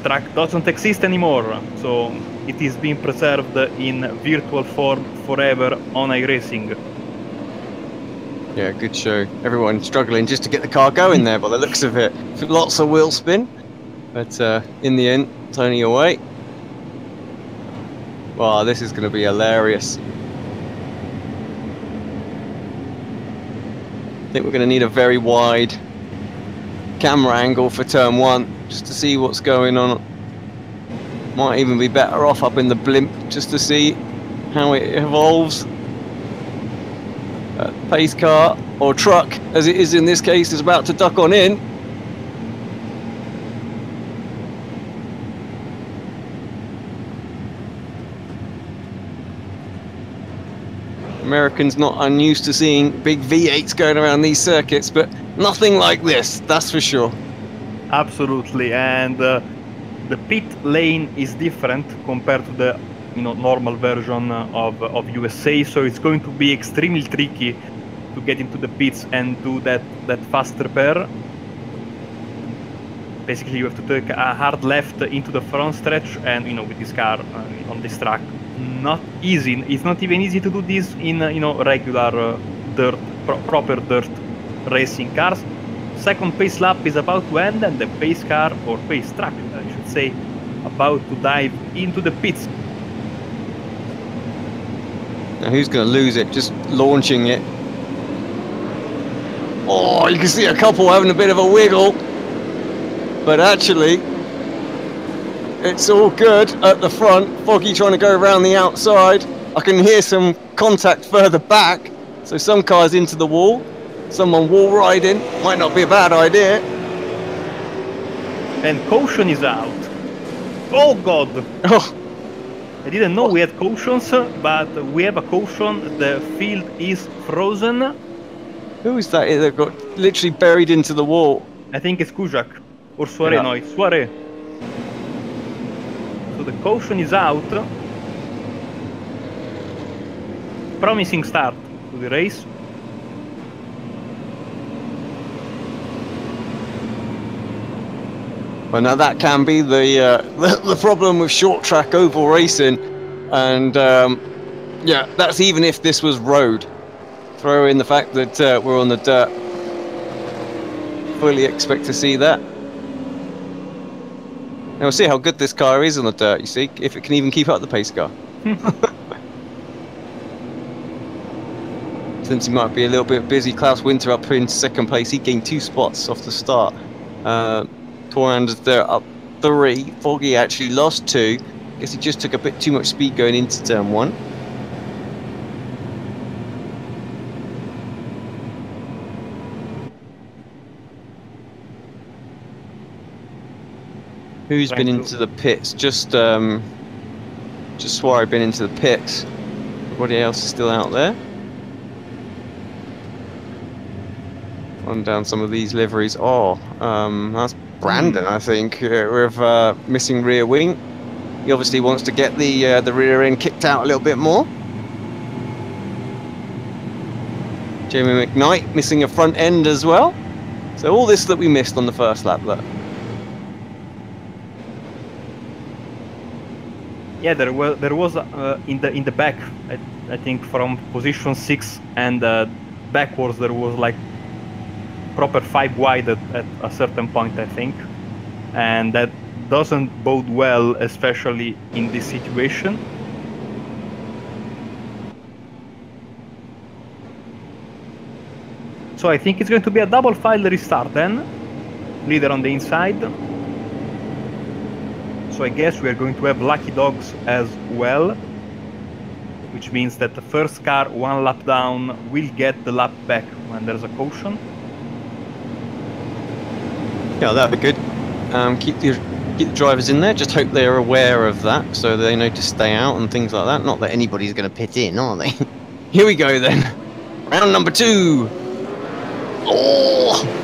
track doesn't exist anymore, so it is being preserved in virtual form forever on iRacing. Yeah, good show. Everyone struggling just to get the car going there by the looks of it. Lots of wheel spin, but in the end, Tony away. Wow, this is going to be hilarious. I think we're going to need a very wide camera angle for turn one, just to see what's going on. Might even be better off up in the blimp, just to see how it evolves. Pace car, or truck, as it is in this case, is about to duck on in. Americans not unused to seeing big V8s going around these circuits, but nothing like this, that's for sure. Absolutely, and the pit lane is different compared to the normal version of USA, so it's going to be extremely tricky to get into the pits and do that fast repair. basically you have to take a hard left into the front stretch, and with this car on this track, not easy. It's not even easy to do this in regular dirt, proper dirt racing cars. Second pace lap is about to end, and the pace car, or pace track, I should say, about to dive into the pits. Now who's going to lose it? Just launching it. Oh, you can see a couple having a bit of a wiggle. But actually, it's all good at the front. Foggy trying to go around the outside. I can hear some contact further back. So some cars into the wall. Someone wall riding. Might not be a bad idea. And caution is out. Oh God! Oh. I didn't know we had cautions, but we have a caution. The field is frozen. Who is that that got literally buried into the wall? I think it's Kujak. Or Soare, Yeah. no, it's Soare. So the caution is out. Promising start to the race. Well, now that can be the problem with short track oval racing, and yeah, that's even if this was road. Throw in the fact that we're on the dirt. Fully expect to see that. Now we'll see how good this car is on the dirt. You see, if it can even keep up the pace car. Since he might be a little bit busy, Klaus Winter up in second place. He gained 2 spots off the start. Torand there up 3. Foggy actually lost 2. Guess he just took a bit too much speed going into turn 1. Who's been into the pits? Just Suarez been into the pits. Everybody else is still out there. On down some of these liveries. Oh, that's Brandon, I think, with missing rear wing. He obviously wants to get the rear end kicked out a little bit more. Jamie McKnight missing a front end as well. So all this that we missed on the first lap, look. Yeah, there was in the back. I think from position 6 and backwards there was like proper 5 wide at a certain point, I think, and that doesn't bode well, especially in this situation. So I think it's going to be a double file restart then. Leader on the inside. So I guess we are going to have lucky dogs as well, which means that the first car 1 lap down will get the lap back when there's a caution. Yeah, that'd be good. Keep the drivers in there. Just hope they're aware of that, so they know to stay out and things like that. Not that anybody's going to pit in, are they? Here we go then. Round number 2. Oh!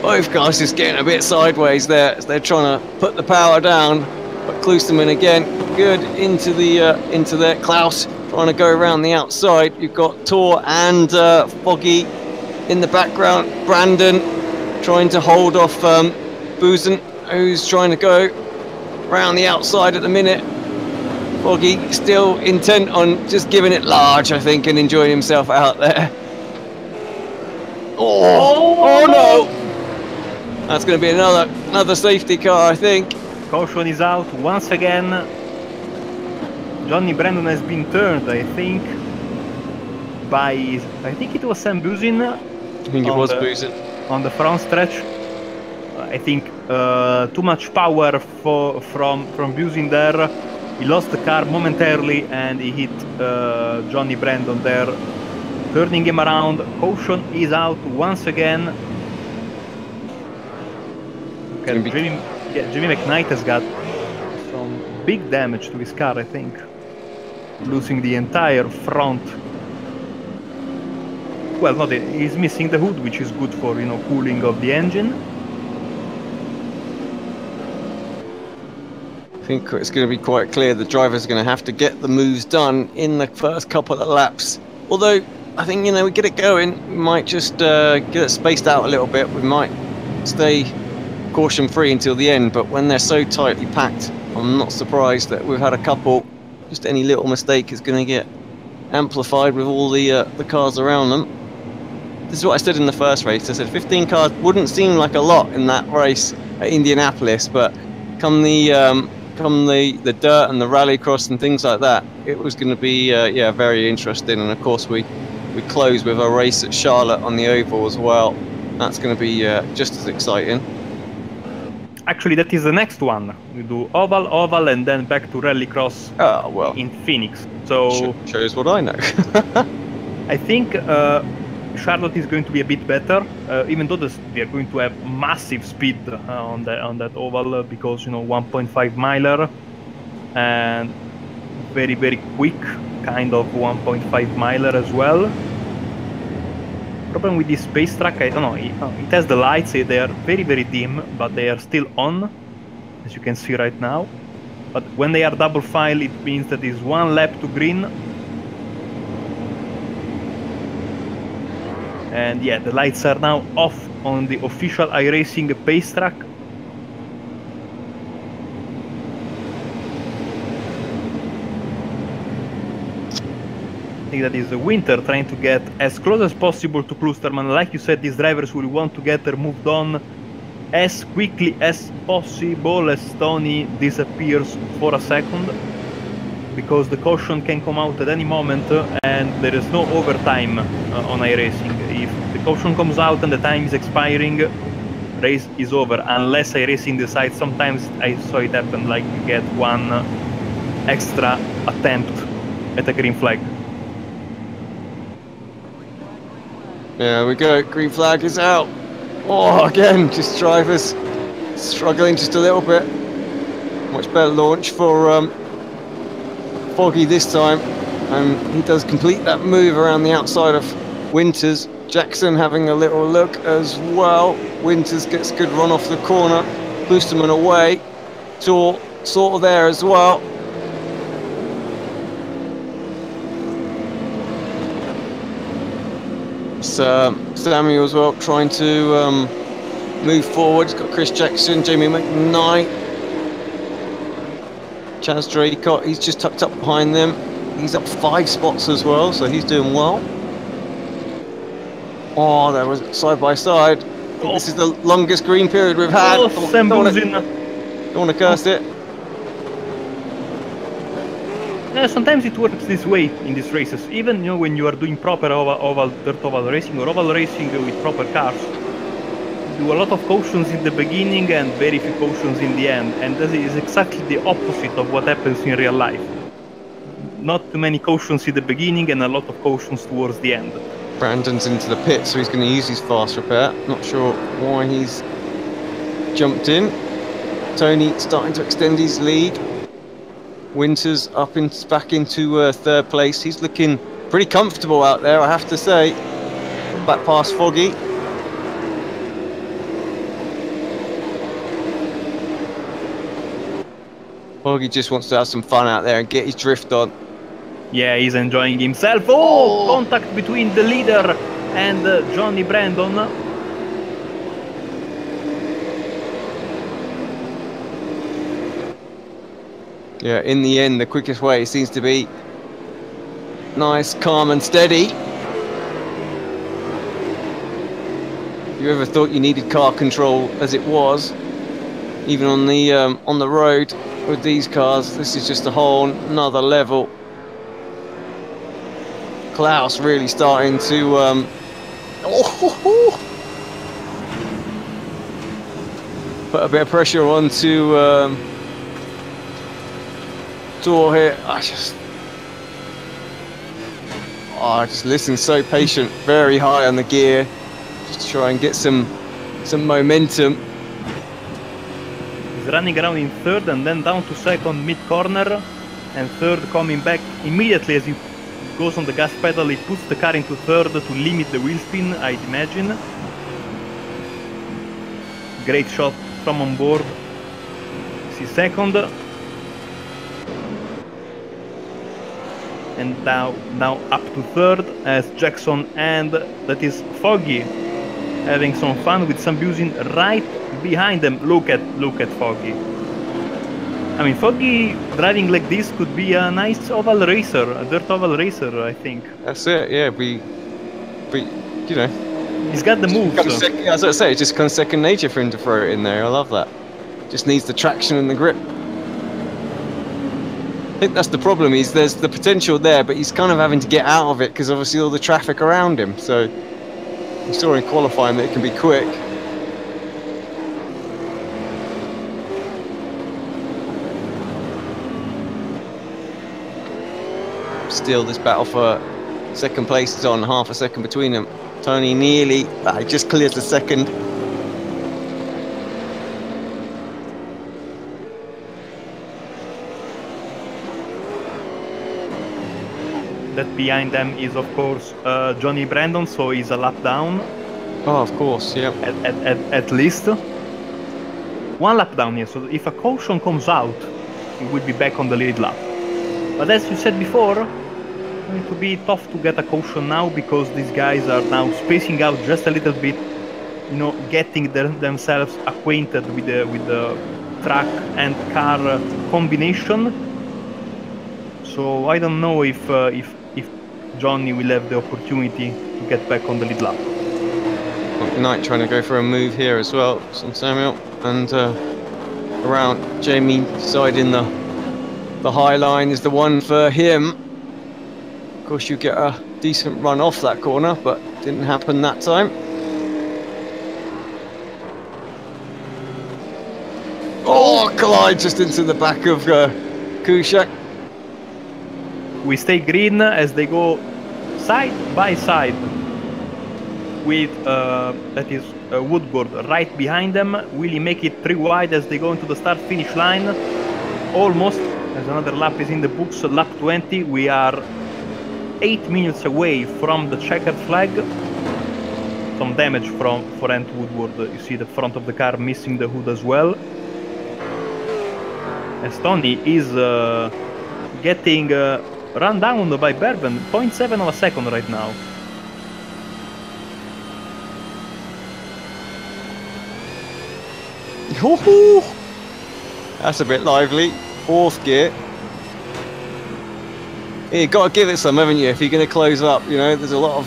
Both cars just getting a bit sideways there as they're trying to put the power down. But Klosterman again, good into there. Klaus trying to go around the outside. You've got Tor and Foggy in the background. Brandon trying to hold off Buzen, who's trying to go around the outside at the minute. Foggy still intent on just giving it large, I think, and enjoying himself out there. Oh no! That's going to be another safety car, I think. Caution is out once again. Johnny Brandon has been turned, I think, by... I think it was Sam Buzin. I think it was Buzin. On the front stretch. I think too much power from Buzin there. He lost the car momentarily and he hit Johnny Brandon there, turning him around. Caution is out once again. Jimmy McKnight has got some big damage to his car, I think. Losing the entire front. Well, no, he's missing the hood, which is good for, cooling of the engine. I think it's going to be quite clear the drivers are going to have to get the moves done in the first couple of laps. Although, I think, we get it going. We might just get it spaced out a little bit. We might stay caution free until the end, but when they're so tightly packed, I'm not surprised that we've had a couple. Just any little mistake is going to get amplified with all the cars around them. This is what I said in the first race. I said 15 cars wouldn't seem like a lot in that race at Indianapolis, but come the dirt and the rallycross and things like that, it was going to be yeah, very interesting. And of course we close with a race at Charlotte on the oval as well. That's going to be just as exciting. Actually, that is the next one. We do oval, and then back to rallycross in Phoenix. So shows what I know. I think Charlotte is going to be a bit better, even though we are going to have massive speed on that oval because 1.5 miler and very quick kind of 1.5 miler as well. Problem with this space track, I don't know. It has the lights; they are very dim, but they are still on, as you can see right now. But when they are double file, it means that is 1 lap to green. And yeah, the lights are now off on the official iRacing pace track. I think that is the Winter trying to get as close as possible to Klusterman. Like you said, these drivers will want to get moved on as quickly as possible as Tony disappears for a second, because the caution can come out at any moment and there is no overtime on iRacing. If the caution comes out and the time is expiring, race is over, unless iRacing decides. Sometimes I saw it happen, like you get 1 extra attempt at a green flag. There we go, green flag is out. Oh, again, just drivers struggling just a little bit. Much better launch for Foggy this time, and he does complete that move around the outside of Winters. Jackson having a little look as well. Winters gets a good run off the corner. Boosterman away. Sort of there as well. Samuel as well, trying to move forward. He's got Chris Jackson, Jamie McKnight, Chaz Draycott. He's just tucked up behind them. He's up 5 spots as well, so he's doing well. Oh, there was side by side. This is the longest green period we've had. Don't want to curse it. Sometimes it works this way in these races. Even when you are doing proper dirt oval racing or oval racing with proper cars, you do a lot of cautions in the beginning and very few cautions in the end. And this is exactly the opposite of what happens in real life. Not too many cautions in the beginning and a lot of cautions towards the end. Brandon's into the pit, so he's going to use his fast repair. Not sure why he's jumped in. Tony starting to extend his lead. Winters back into 3rd place. He's looking pretty comfortable out there, I have to say. Back past Foggy. Foggy just wants to have some fun out there and get his drift on. Yeah, he's enjoying himself. Oh! Contact between the leader and Johnny Brandon. Yeah, in the end, the quickest way seems to be nice, calm and steady. If you ever thought you needed car control as it was, even on the road with these cars, this is just a whole another level. Klaus really starting to put a bit of pressure onto Door here. I just listen, so patient, very high on the gear, just to try and get some momentum. He's running around in 3rd and then down to 2nd mid corner, and 3rd coming back immediately as he goes on the gas pedal. He puts the car into 3rd to limit the wheel spin, I'd imagine. Great shot from on board. See 2nd. And now up to 3rd as Jackson and that is Foggy having some fun with some using right behind them. Look at Foggy. I mean, Foggy driving like this could be a nice oval racer, a dirt oval racer, I think. That's it. Yeah, we you know. He's got the moves. As I say, it's just kind of second nature for him to throw it in there. I love that. Just needs the traction and the grip. I think that's the problem. There's the potential there, but he's kind of having to get out of it because obviously all the traffic around him. So we saw in qualifying that it can be quick. Still, this battle for second place is on, half a second between them. Tony nearly, he just clears the second. That behind them is, of course, Johnny Brandon, so he's a lap down. Oh, of course, yeah. At least. One lap down here, so if a caution comes out, he will be back on the lead lap. But as you said before, it's going to be tough to get a caution now because these guys are now spacing out just a little bit, you know, getting themselves acquainted with the track and car combination. So I don't know if Johnny will have the opportunity to get back on the lead lap. Knight trying to go for a move here as well, from Samuel, and around Jamie deciding the high line is the one for him. Of course, you get a decent run off that corner, but didn't happen that time. Oh, collide just into the back of Kushak. We stay green as they go side by side with that is Woodward right behind them. Will he make it 3 wide as they go into the start-finish line? Almost, as another lap is in the books, lap 20. We are 8 minutes away from the checkered flag. Some damage for Ant Woodward. You see the front of the car missing the hood as well. As Tony is getting run down by Berben, 0.7 of a second right now. That's a bit lively. 4th gear. You got to give it some, haven't you? If you're going to close up, you know, there's a lot of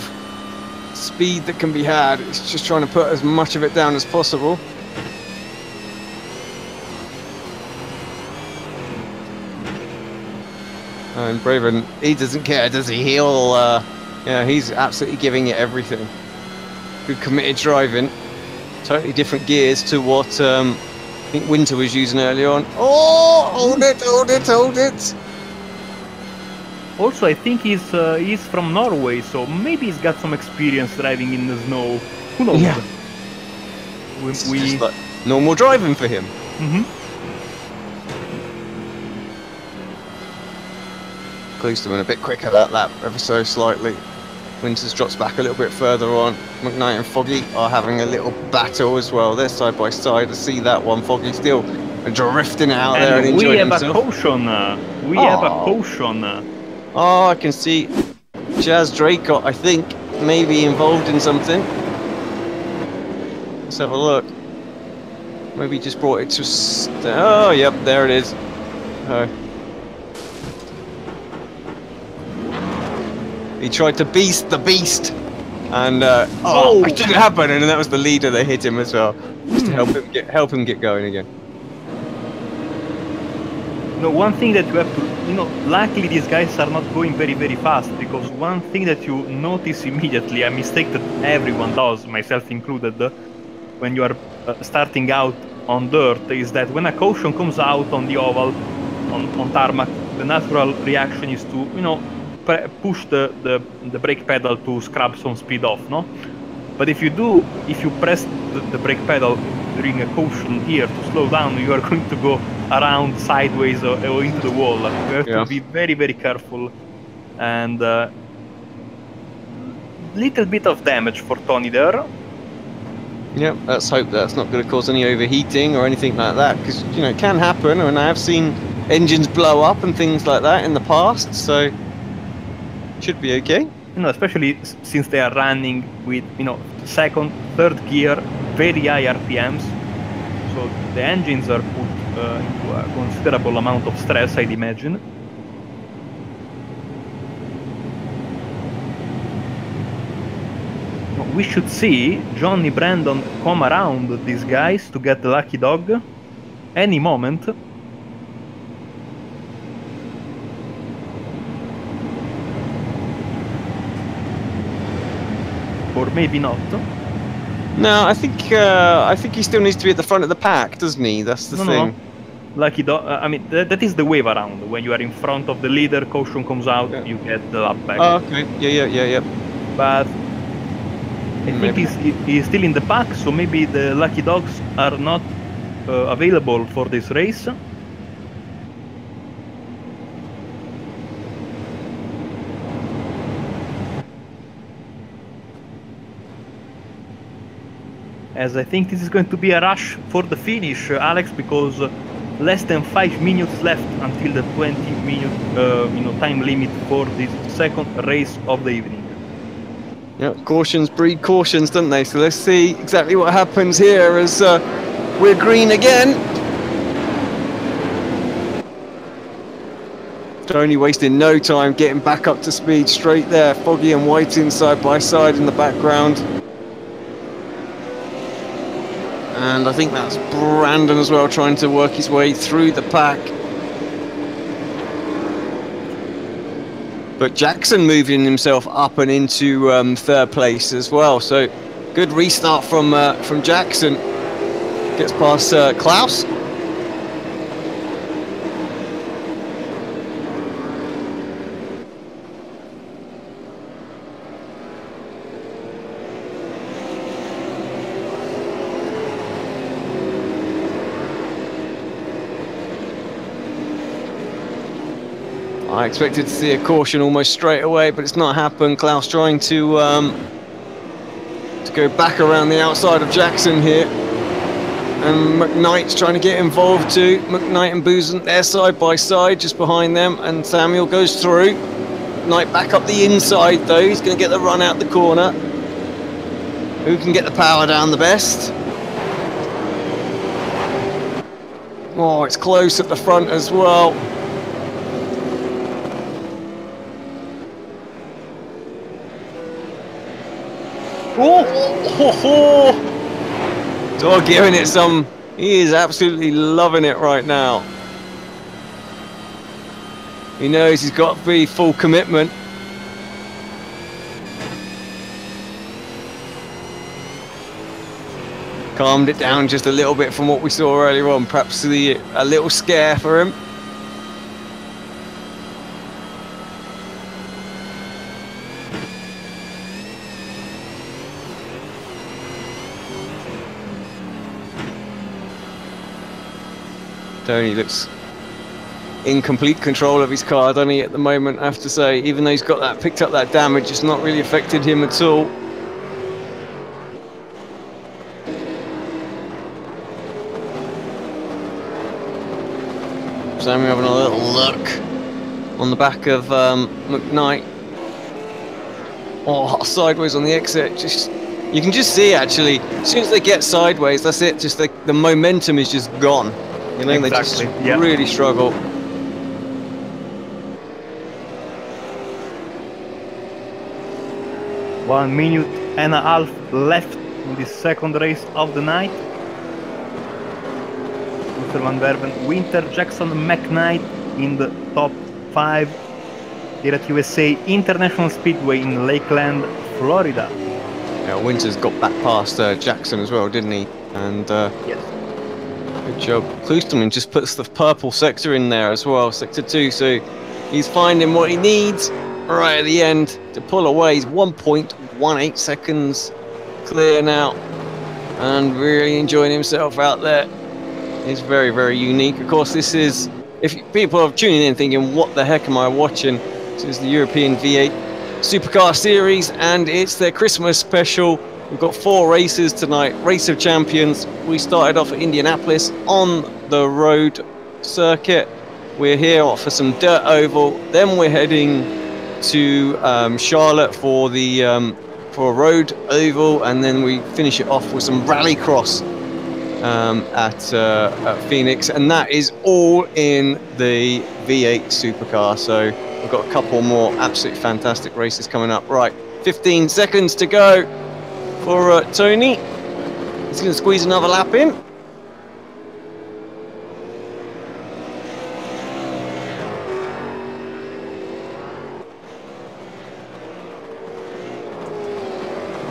speed that can be had. It's just trying to put as much of it down as possible. And Braven, he doesn't care, does he? Yeah, he's absolutely giving it everything. Good committed driving. Totally different gears to what I think Winter was using earlier on. Oh, hold it, hold it, hold it. Also, I think he's from Norway, so maybe he's got some experience driving in the snow. Who knows? Yeah. It's just like normal driving for him. Close to him a bit quicker that lap, ever so slightly. Winters drops back a little bit further on. McKnight and Foggy are having a little battle as well. They're side by side. I see that one. Foggy still drifting out there and enjoying himself. We have a caution. Oh, I can see Jazz Draycott, I think, maybe involved in something. Let's have a look. Maybe just brought it to... Oh, yep, there it is. He tried to beast the beast, and it didn't happen, and that was the leader that hit him as well, just to help him get going again. No, one thing that you have to, you know, luckily these guys are not going very, very fast, because one thing that you notice immediately, a mistake that everyone does, myself included, when you are starting out on dirt, is that when a caution comes out on the oval, on tarmac, the natural reaction is to, you know, push the brake pedal to scrub some speed off, no? But if you press the brake pedal during a caution here to slow down, you are going to go around sideways or into the wall. You have to be very, very careful. And little bit of damage for Tony there. Yeah, let's hope that's not going to cause any overheating or anything like that, because, you know, it can happen, and I have seen engines blow up and things like that in the past, so should be okay. You know, especially since they are running with, you know, second, third gear, very high RPMs. so the engines are put into a considerable amount of stress, I'd imagine. We should see Johnny Brandon come around these guys to get the lucky dog any moment. Or maybe not. No, I think he still needs to be at the front of the pack, doesn't he? That's the thing. No. Lucky dog. I mean, that is the wave around. When you are in front of the leader, caution comes out, you get the lap back. Oh, okay. Yeah. But I think he's still in the pack, so maybe the lucky dogs are not available for this race. As I think this is going to be a rush for the finish, Alex, because less than 5 minutes left until the 20-minute time limit for this second race of the evening. Yeah, cautions breed cautions, don't they? So let's see exactly what happens here as we're green again. Tony wasting no time getting back up to speed straight there. Foggy and Whiting side by side in the background. And I think that's Brandon as well, trying to work his way through the pack. But Jackson moving himself up and into third place as well. So good restart from Jackson. Gets past Klaus. I expected to see a caution almost straight away, but it's not happened. Klaus trying to go back around the outside of Jackson here. And McKnight's trying to get involved too. McKnight and Boozant, they're side by side, just behind them, and Samuel goes through. McKnight back up the inside though, he's going to get the run out the corner. Who can get the power down the best? Oh, it's close at the front as well. Oh, Dog giving it some. He is absolutely loving it right now. He knows he's got to be full commitment. Calmed it down just a little bit from what we saw earlier on. Perhaps a little scare for him. Tony looks in complete control of his car, doesn't he, at the moment, I have to say. Even though he's got that, picked up that damage, it's not really affected him at all. Samuel having a little look on the back of McKnight. Oh, sideways on the exit. You can just see, actually, as soon as they get sideways, that's it. Just the momentum is just gone. You know, exactly. They just really struggle. One minute and a half left in the second race of the night. Mr. Van Werven, Winter, Jackson, McKnight in the top 5 here at USA International Speedway in Lakeland, Florida. Yeah, Winter's got back past Jackson as well, didn't he? And yes. Good job. Klosterman just puts the purple sector in there as well, sector 2, so he's finding what he needs right at the end to pull away. He's 1.18 seconds clear now and really enjoying himself out there. It's very, very unique. Of course, this is, if people are tuning in thinking, what the heck am I watching? This is the European V8 Supercar Series and it's their Christmas special. We've got 4 races tonight, Race of Champions. We started off at Indianapolis on the road circuit. We're here for some dirt oval. Then we're heading to Charlotte for the for a road oval, and then we finish it off with some rallycross. at Phoenix, and that is all in the V8 Supercar. So we've got a couple more absolutely fantastic races coming up. Right, 15 seconds to go for Tony. He's going to squeeze another lap in.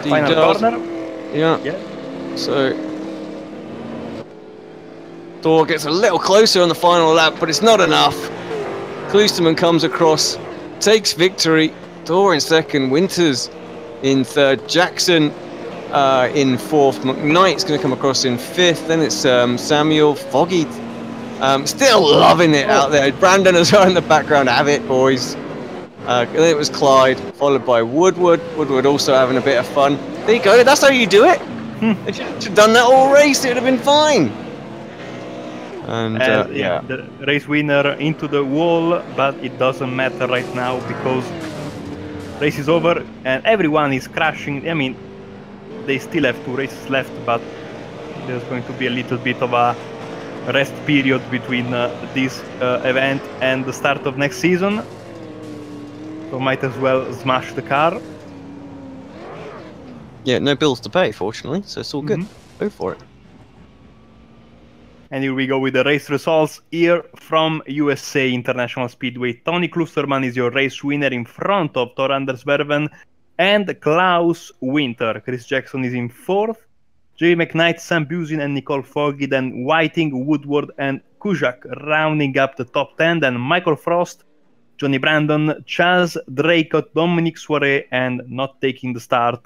Final corner. Yeah. So Thor gets a little closer on the final lap, but it's not enough. Kloosterman comes across, takes victory. Thor in second, Winters in third, Jackson in fourth, McKnight's going to come across in fifth. Then it's Samuel, Foggy, still loving it out there. Brandon as well in the background. Have it, boys. Then it was Clyde, followed by Woodward. Woodward also having a bit of fun. There you go. That's how you do it. They should have done that all race. It would have been fine. And the race winner into the wall, but it doesn't matter right now because race is over and everyone is crashing. I mean, they still have 2 races left, but there's going to be a little bit of a rest period between this event and the start of next season. So might as well smash the car. Yeah, no bills to pay, fortunately, so it's all good. Go for it. And here we go with the race results. Here from USA International Speedway, Tony Kloosterman is your race winner in front of Thor Anders Verven and Klaus Winter. Chris Jackson is in 4th. Jay McKnight, Sam Busin and Nicole Foggy, then Whiting, Woodward and Kujak rounding up the top 10. Then Michael Frost, Johnny Brandon, Chaz Draycott, Dominic Soiree, and not taking the start,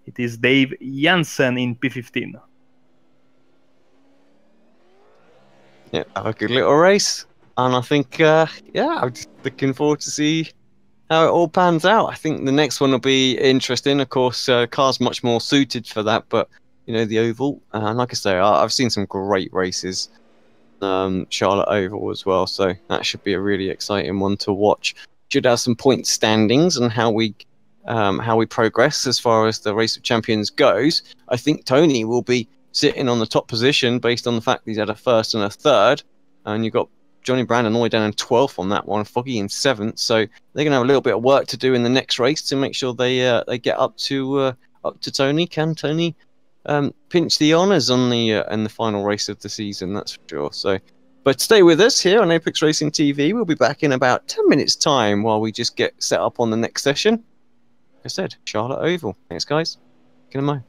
it is Dave Jansen in P15. Yeah, have a good little race. And I think, I'm just looking forward to see how it all pans out. I think the next one will be interesting. Of course, car's much more suited for that, but, you know, the Oval. And like I say, I've seen some great races. Charlotte Oval as well, so that should be a really exciting one to watch. Should have some point standings and how we progress as far as the Race of Champions goes. I think Tony will be sitting on the top position based on the fact that he's had a first and a third, and you've got Johnny Brandon all the way down in 12th on that one, Foggy in 7th, so they're going to have a little bit of work to do in the next race to make sure they get up to Tony. Can Tony pinch the honours on the in the final race of the season? That's for sure. So, but stay with us here on Apex Racing TV. We'll be back in about 10 minutes time while we just get set up on the next session. Like I said, Charlotte Oval. Thanks, guys. Get 'em out.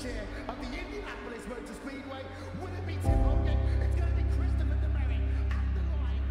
chair of the Indianapolis Motor Speedway. Would it be Tim Hogan? It's going to be Christopher DeMary at the line.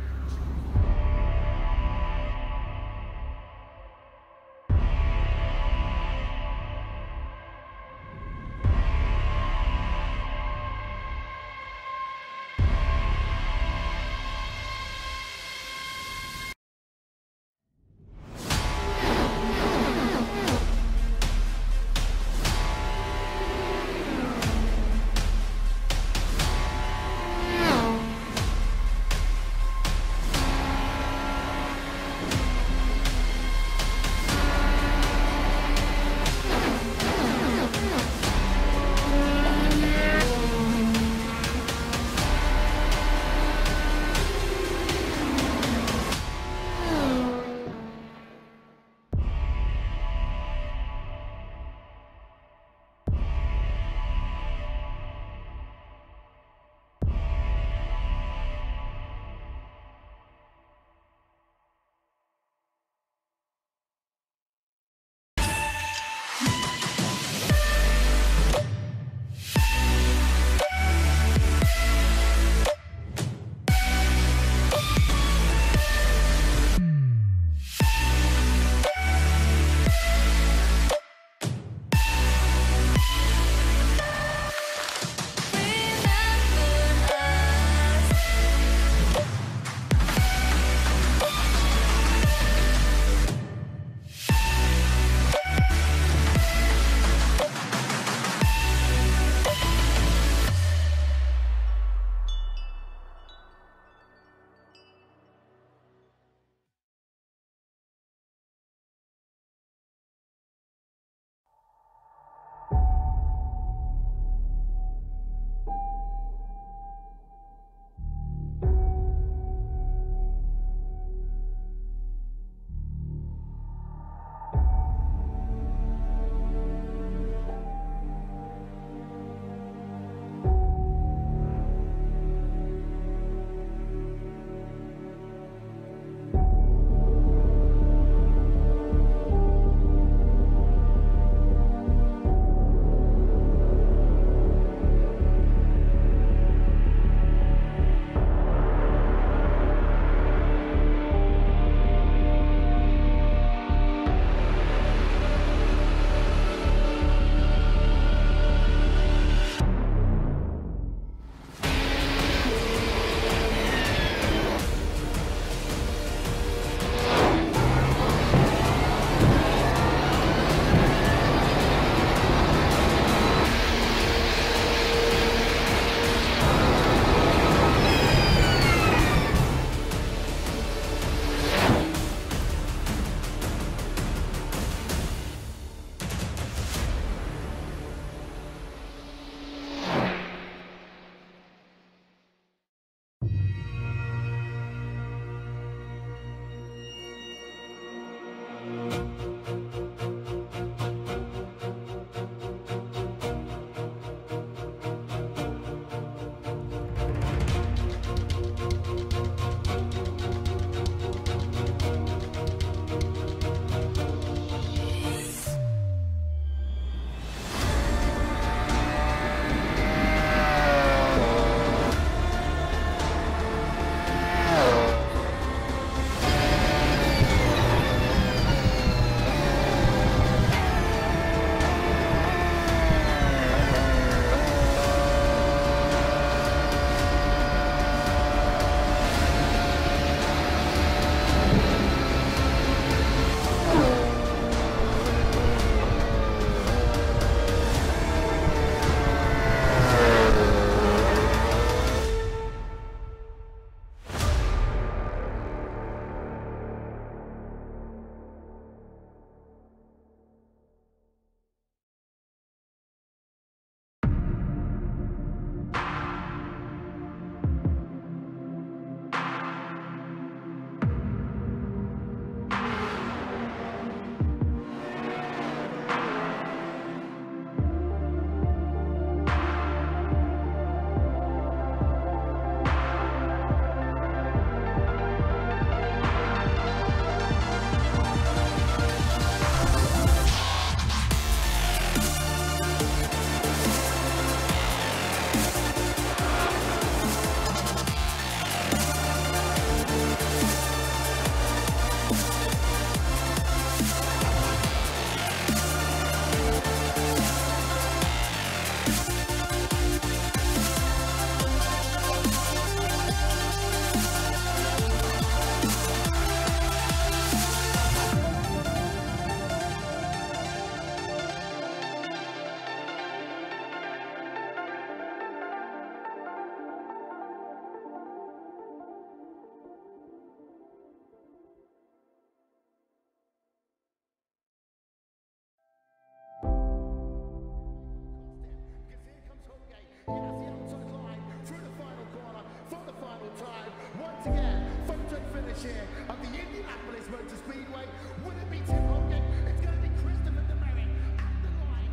chair of the Indianapolis Motor Speedway. Would it be Tim Hogan? It's going to be Christopher DeMary at the line.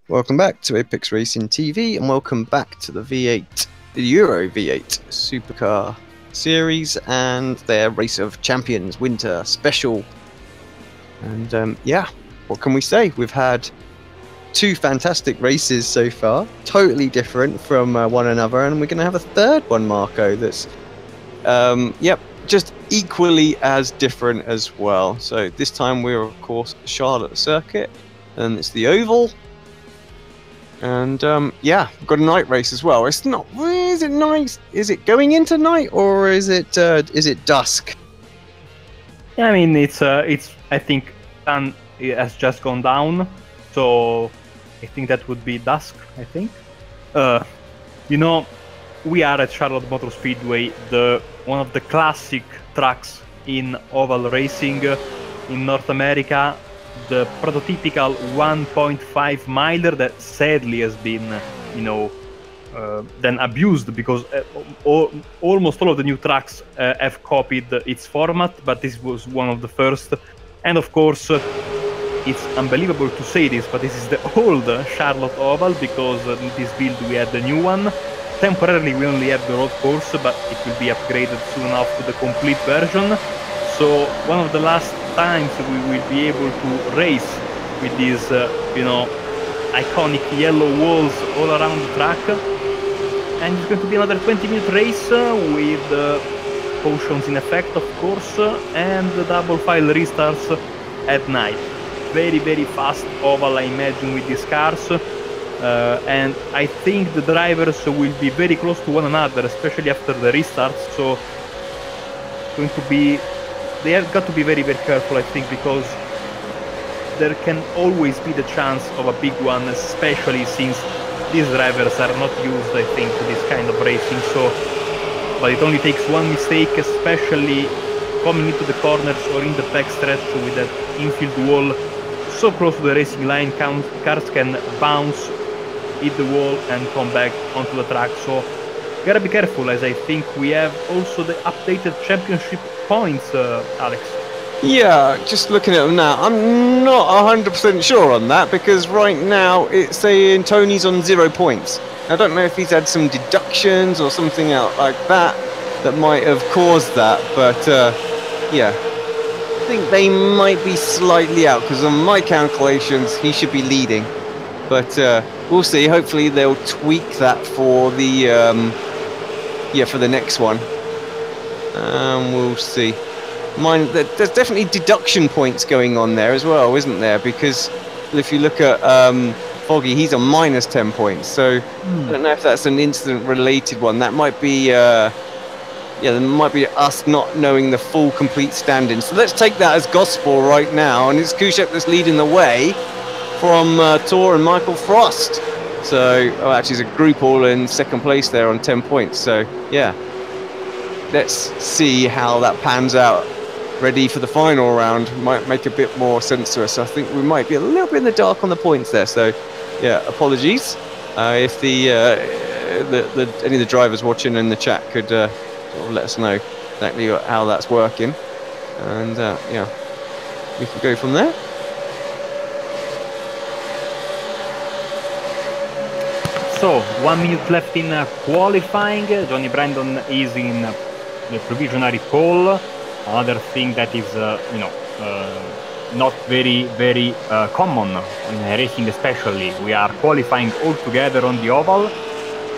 Welcome back to Apex Racing TV, and welcome back to the V8, the Euro V8 Supercar Series and their Race of Champions Winter Special. And yeah, what can we say? We've had two fantastic races so far, totally different from one another, and we're going to have a third one, Marco, that's yep, just equally as different as well. So this time we're of course Charlotte Circuit, and it's the Oval. And yeah, we've got a night race as well. It's not. Is it night? Is it going into night, or is it dusk? Yeah, I mean it's I think sun has just gone down, so I think that would be dusk. I think. You know, we are at Charlotte Motor Speedway, one of the classic tracks in oval racing in North America. The prototypical 1.5 miler that sadly has been, you know, then abused because almost all of the new tracks have copied its format, but this was one of the first. And of course, it's unbelievable to say this, but this is the old Charlotte Oval, because in this build we had the new one. Temporarily we only have the road course, but it will be upgraded soon enough to the complete version. So one of the last times we will be able to race with these, you know, iconic yellow walls all around the track. And it's going to be another 20-minute race with potions in effect, of course, and the double file restarts at night. Very, very fast oval, I imagine, with these cars. And I think the drivers will be very close to one another, especially after the restarts. So it's going to be... They have got to be very, very careful, I think, because there can always be the chance of a big one, especially since these drivers are not used, I think, to this kind of racing. So, but it only takes one mistake, especially coming into the corners or in the backstretch with that infield wall so close to the racing line. Cars can bounce, hit the wall, and come back onto the track. So, gotta be careful, as I think we have also the updated championship points, Alex. Yeah, just looking at them now, I'm not 100% sure on that, because right now it's saying Tony's on 0 points. I don't know if he's had some deductions or something out like that that might have caused that, but yeah, I think they might be slightly out, because on my calculations he should be leading. But we'll see. Hopefully they'll tweak that for the yeah, for the next one. We'll see. There's definitely deduction points going on there as well, isn't there? Because if you look at Foggy, he's on minus 10 points. So I don't know if that's an incident-related one. That might be, yeah, there might be us not knowing the full complete standing. So let's take that as gospel right now. And it's Kushek that's leading the way from Tor and Michael Frost. So, oh, actually, it's a group all in second place there on 10 points. So, yeah. Let's see how that pans out. Ready for the final round. Might make a bit more sense to us. I think we might be a little bit in the dark on the points there. So, yeah, apologies. If any of the drivers watching in the chat could sort of let us know exactly how that's working. And, yeah, we can go from there. So, 1 minute left in qualifying. Johnny Brandon is in the provisionary pole. Another thing that is, you know, not very, very common in racing, especially. We are qualifying all together on the oval,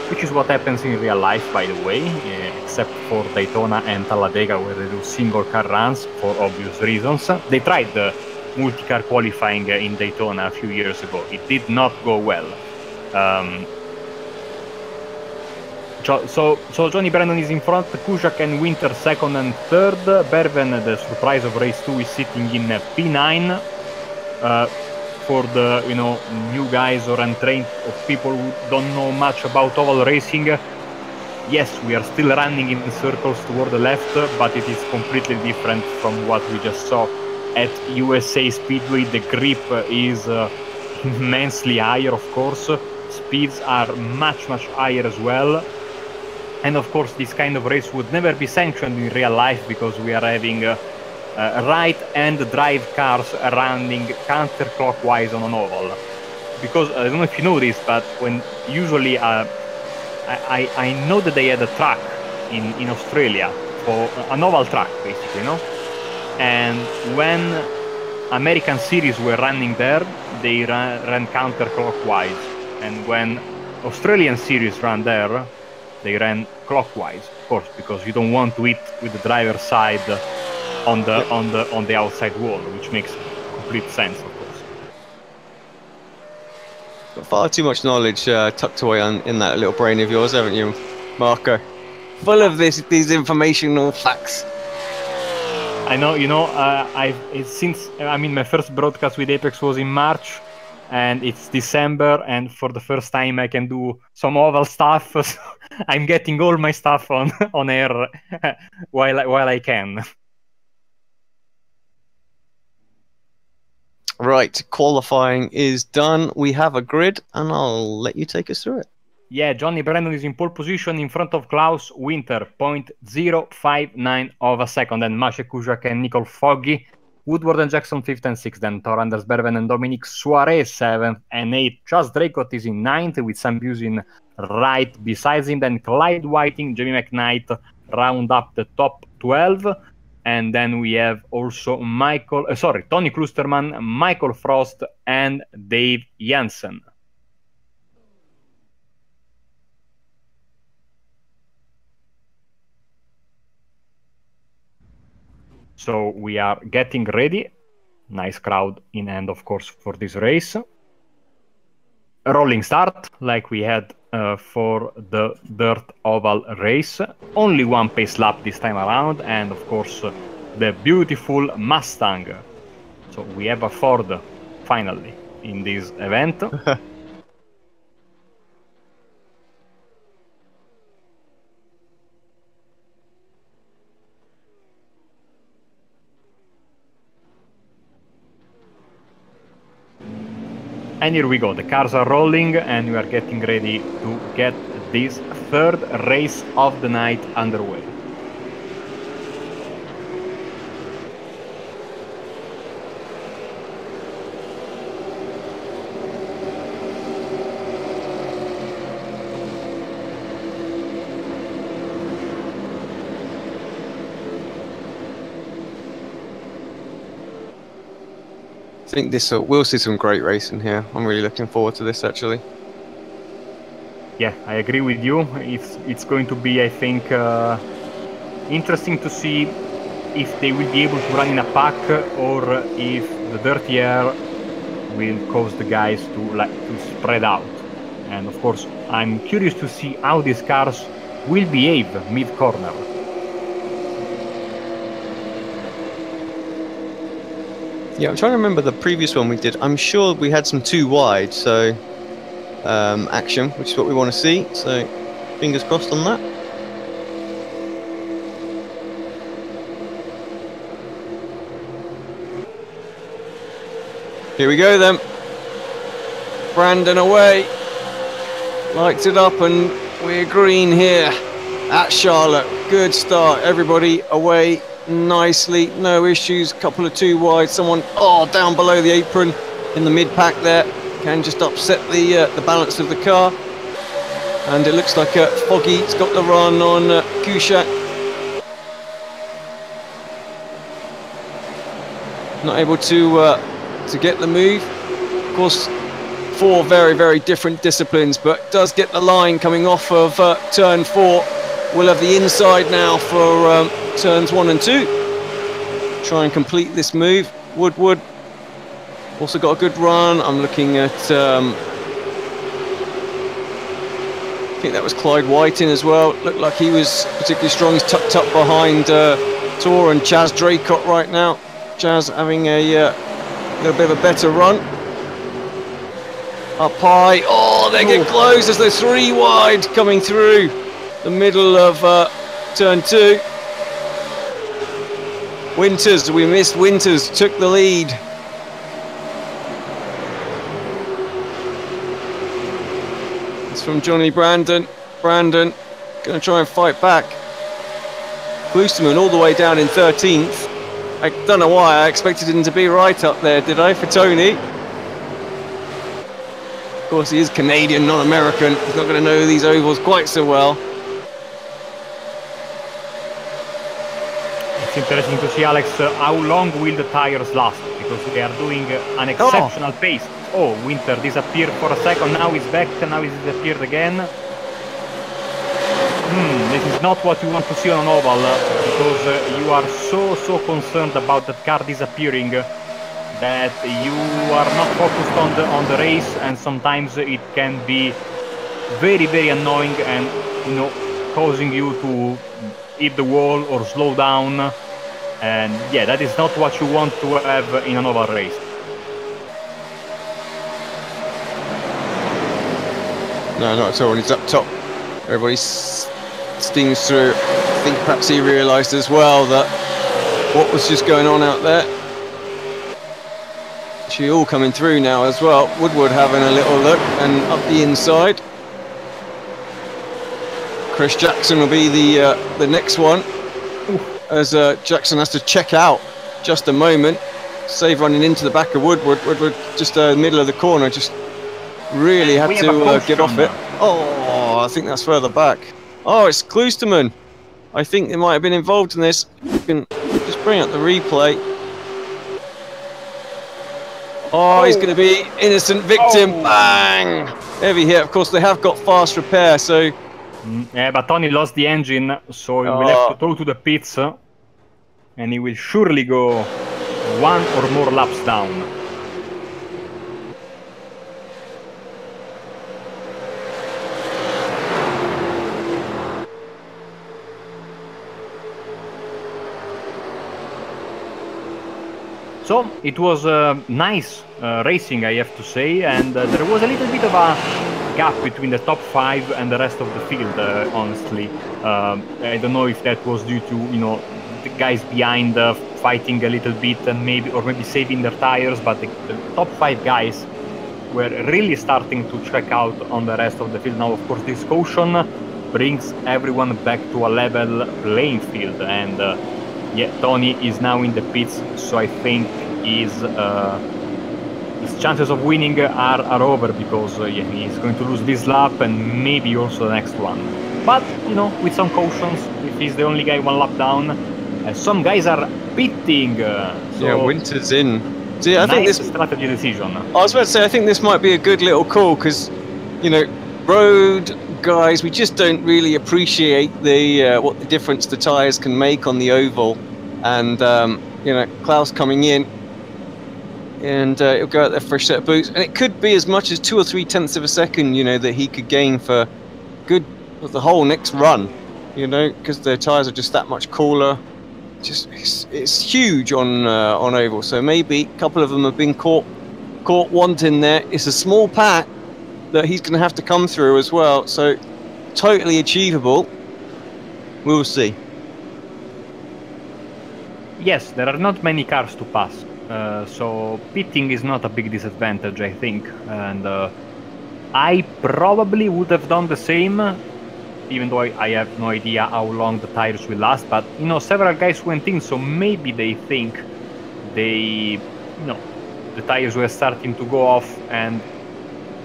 which is what happens in real life, by the way, except for Daytona and Talladega, where they do single car runs for obvious reasons. They tried the multi-car qualifying in Daytona a few years ago. It did not go well. So Johnny Brandon is in front, Kushak and Winter second and third. Berven, the surprise of race 2, is sitting in P9. For the new guys or untrained or people who don't know much about oval racing, yes, we are still running in circles toward the left, but it is completely different from what we just saw at USA Speedway. The grip is immensely higher, of course. Speeds are much higher as well. And of course, this kind of race would never be sanctioned in real life because we are having right and drive cars running counterclockwise on an oval. Because I don't know if you know this, but when usually I know that they had a track in Australia for an oval track, basically, and when American series were running there, they ran counterclockwise, and when Australian series ran there, they ran clockwise, of course, because you don't want to hit with the driver's side on the outside wall, which makes complete sense, of course. Got far too much knowledge tucked away in that little brain of yours, haven't you, Marco? Full of these informational facts. I know, my first broadcast with Apex was in March, and it's December, and for the first time I can do some oval stuff. So I'm getting all my stuff on air while I can. Right, qualifying is done. We have a grid, and I'll let you take us through it. Yeah, Johnny Brandon is in pole position in front of Klaus Winter, 0.059 of a second, and Maciej Kuziak and Nicole Foggy. Woodward and Jackson 5th and 6th, then Thor Anders Berven and Dominic Suarez 7th and 8th. Charles Draycott is in 9th with Sam Busin right besides him. Then Clyde Whiting, Jamie McKnight round up the top 12. And then we have also Tony Klusterman, Michael Frost, and Dave Jansen. So we are getting ready. Nice crowd in hand, of course, for this race. A rolling start, like we had for the Dirt Oval race. Only one pace lap this time around, and of course, the beautiful Mustang. So we have a Ford, finally, in this event. And here we go, the cars are rolling and we are getting ready to get this third race of the night underway. I think we'll see some great racing here. I'm really looking forward to this, actually. Yeah, I agree with you. It's going to be, I think, interesting to see if they will be able to run in a pack or if the dirty air will cause the guys to spread out. And of course, I'm curious to see how these cars will behave mid-corner. Yeah, I'm trying to remember the previous one we did. I'm sure we had some too wide, so action, which is what we want to see. So fingers crossed on that. Here we go then. Brandon away. Lights it up and we're green here at Charlotte. Good start, everybody away nicely, no issues. Couple of too wide, someone down below the apron in the mid pack there can just upset the balance of the car, and it looks like Foggy's got the run on Kushak. Not able to get the move. Of course, 4 very different disciplines, but does get the line coming off of turn 4. We'll have the inside now for turns 1 and 2. Try and complete this move. Woodward also got a good run. I'm looking at I think that was Clyde Whiting as well. Looked like he was particularly strong. He's tucked up behind Tor and Chaz Draycott right now. Chaz having a little bit of a better run. Up high. Oh, they get close as they're 3 wide coming through the middle of turn 2. Winters, we missed Winters, took the lead. It's from Johnny Brandon. Brandon going to try and fight back. Kloosterman all the way down in 13th. I don't know why, I expected him to be right up there, did I, for Tony? Of course, he is Canadian, not American. He's not going to know these ovals quite so well. It's interesting to see, Alex, how long will the tires last, because they are doing an exceptional pace. Oh, Winter disappeared for a second, now he's back, now he's disappeared again. This is not what you want to see on an oval, because you are so concerned about that car disappearing that you are not focused on the race, and sometimes it can be very annoying and, you know, causing you to hit the wall or slow down. And yeah, that is not what you want to have in an oval race. No, not at all. When he's up top, everybody steams through. I think perhaps he realised as well that what was just going on out there. Actually, all coming through now as well. Woodward having a little look and up the inside. Chris Jackson will be the next one, as Jackson has to check out just a moment. Save running into the back of Woodward. Woodward just middle of the corner, just really had to get off it. Oh, I think that's further back. Oh, it's Kloosterman. I think they might have been involved in this. You can just bring up the replay. Oh, he's going to be innocent victim. Bang! Heavy hit. Of course, they have got fast repair, so... Yeah, but Tony lost the engine, so he will have to go to the pits, and he will surely go 1 or more laps down. So it was nice racing, I have to say, and there was a little bit of a gap between the top 5 and the rest of the field, honestly. I don't know if that was due to, you know, the guys behind fighting a little bit and maybe saving their tires, but the top 5 guys were really starting to check out on the rest of the field. Now, of course, this caution brings everyone back to a level playing field, and yeah, Tony is now in the pits, so I think his chances of winning are over, because yeah, he's going to lose this lap and maybe also the next one. But, you know, with some cautions, if he's the only guy 1 lap down, some guys are pitting. So yeah, Winter's in. See, I think this strategy decision. I was about to say, I think this might be a good little call, because, you know, road guys, we just don't really appreciate the what the difference the tyres can make on the oval. And you know, Klaus coming in, and he'll go out there for a set of boots, and it could be as much as 2 or 3 tenths of a second, you know, that he could gain for the whole next run, you know, because the tyres are just that much cooler. Just it's huge on oval, so maybe a couple of them have been caught wanting there. It's a small pack that he's going to have to come through as well, so totally achievable. We'll see. Yes, there are not many cars to pass, so pitting is not a big disadvantage, I think, and I probably would have done the same, even though I have no idea how long the tires will last. But, you know, several guys went in, so maybe they think the tires were starting to go off, and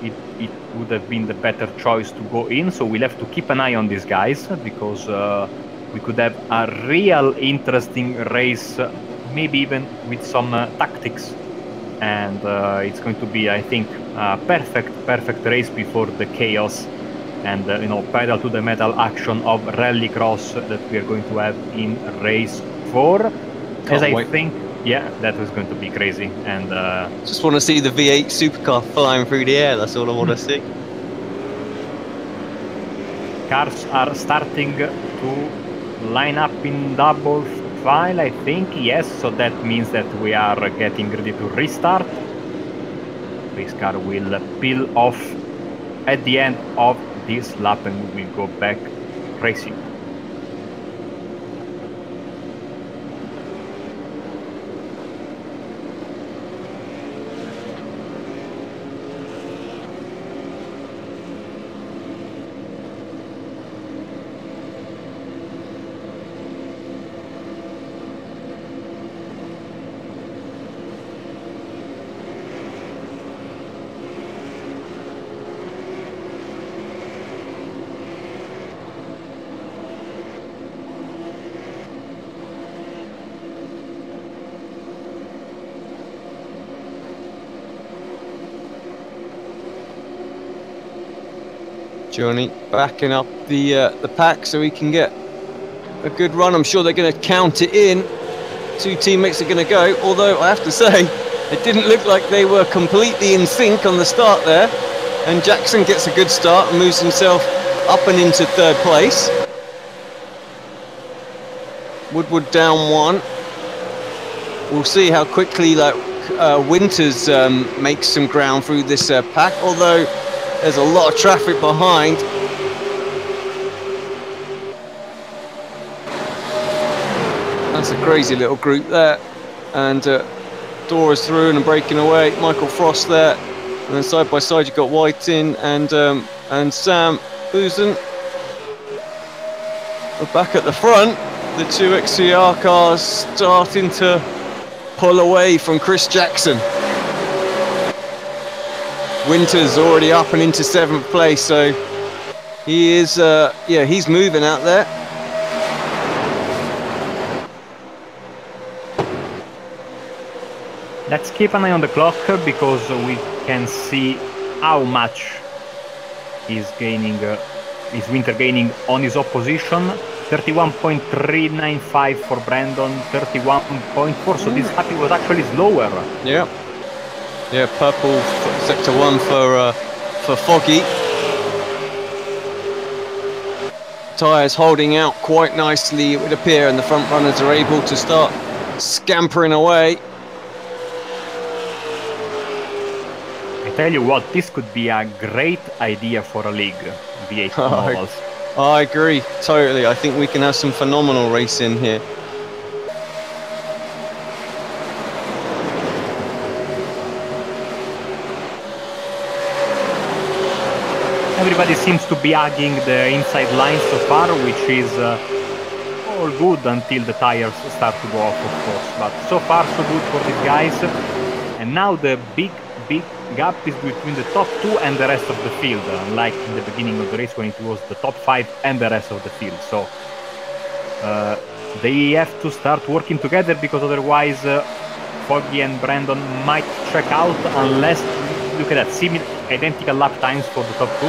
it would have been the better choice to go in. So we'll have to keep an eye on these guys, because we could have a real interesting race, maybe even with some tactics, and it's going to be, I think, a perfect race before the chaos and you know, pedal to the metal action of rallycross that we are going to have in race 4. As I think, yeah, that was going to be crazy, and just want to see the V8 supercar flying through the air. That's all I want to see. cars are starting to line up in double file, I think. Yes, so that means that we are getting ready to restart. This car will peel off at the end of this lap and we will go back racing. Johnny backing up the pack so he can get a good run. I'm sure they're going to count it in. Two teammates are going to go, although I have to say it didn't look like they were completely in sync on the start there. And Jackson gets a good start and moves himself up and into third place. Woodward down one. We'll see how quickly Winters makes some ground through this pack, although there's a lot of traffic behind. That's a crazy little group there. And Dora's through and breaking away. Michael Frost there. And then side by side you've got Whiting and Sam Boozen. But back at the front, the two XCR cars starting to pull away from Chris Jackson. Winters already up and into 7th place, so he is, yeah, he's moving out there. Let's keep an eye on the clock because we can see how much is gaining, is Winter gaining on his opposition. 31.395 for Brandon, 31.4. So this lap was actually slower. Yeah. Yeah, purple sector 1 for Foggy. Tyres holding out quite nicely, it would appear, and the front runners are able to start scampering away. I tell you what, this could be a great idea for a league, V8 Mobiles. I agree, totally. I think we can have some phenomenal racing here. Everybody seems to be hugging the inside line so far, which is all good until the tires start to go off, of course. But so far, so good for these guys. And now the big gap is between the top 2 and the rest of the field, unlike in the beginning of the race when it was the top 5 and the rest of the field. So they have to start working together because otherwise Foggy and Brandon might check out unless, look at that, identical lap times for the top 2,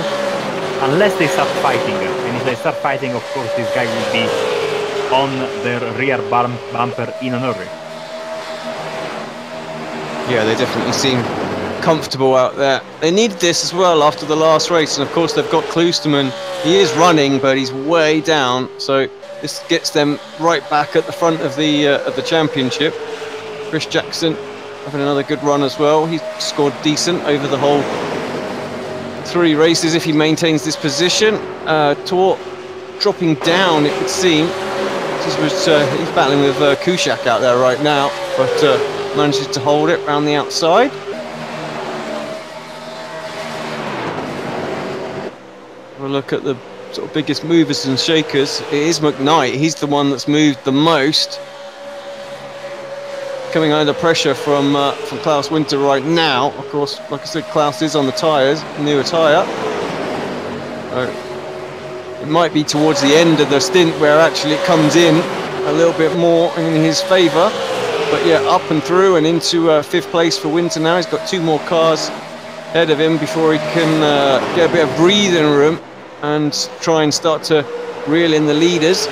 unless they start fighting. And if they start fighting, of course, this guy will be on their rear bumper in a hurry. Yeah, they definitely seem comfortable out there. They needed this as well after the last race, and of course they've got Klosterman. He is running, but he's way down, so this gets them right back at the front of the championship. Chris Jackson having another good run as well. He's scored decent over the whole 3 races if he maintains this position. Tor dropping down, it would seem. He's battling with Kushak out there right now, but manages to hold it round the outside. Have a look at the sort of biggest movers and shakers. It is McKnight. He's the one that's moved the most. Coming under pressure from Klaus Winter right now. Of course, like I said, Klaus is on the tyres, newer tyre. It might be towards the end of the stint where actually it comes in a little bit more in his favour. But yeah, up and through and into 5th place for Winter now. He's got 2 more cars ahead of him before he can get a bit of breathing room and try and start to reel in the leaders.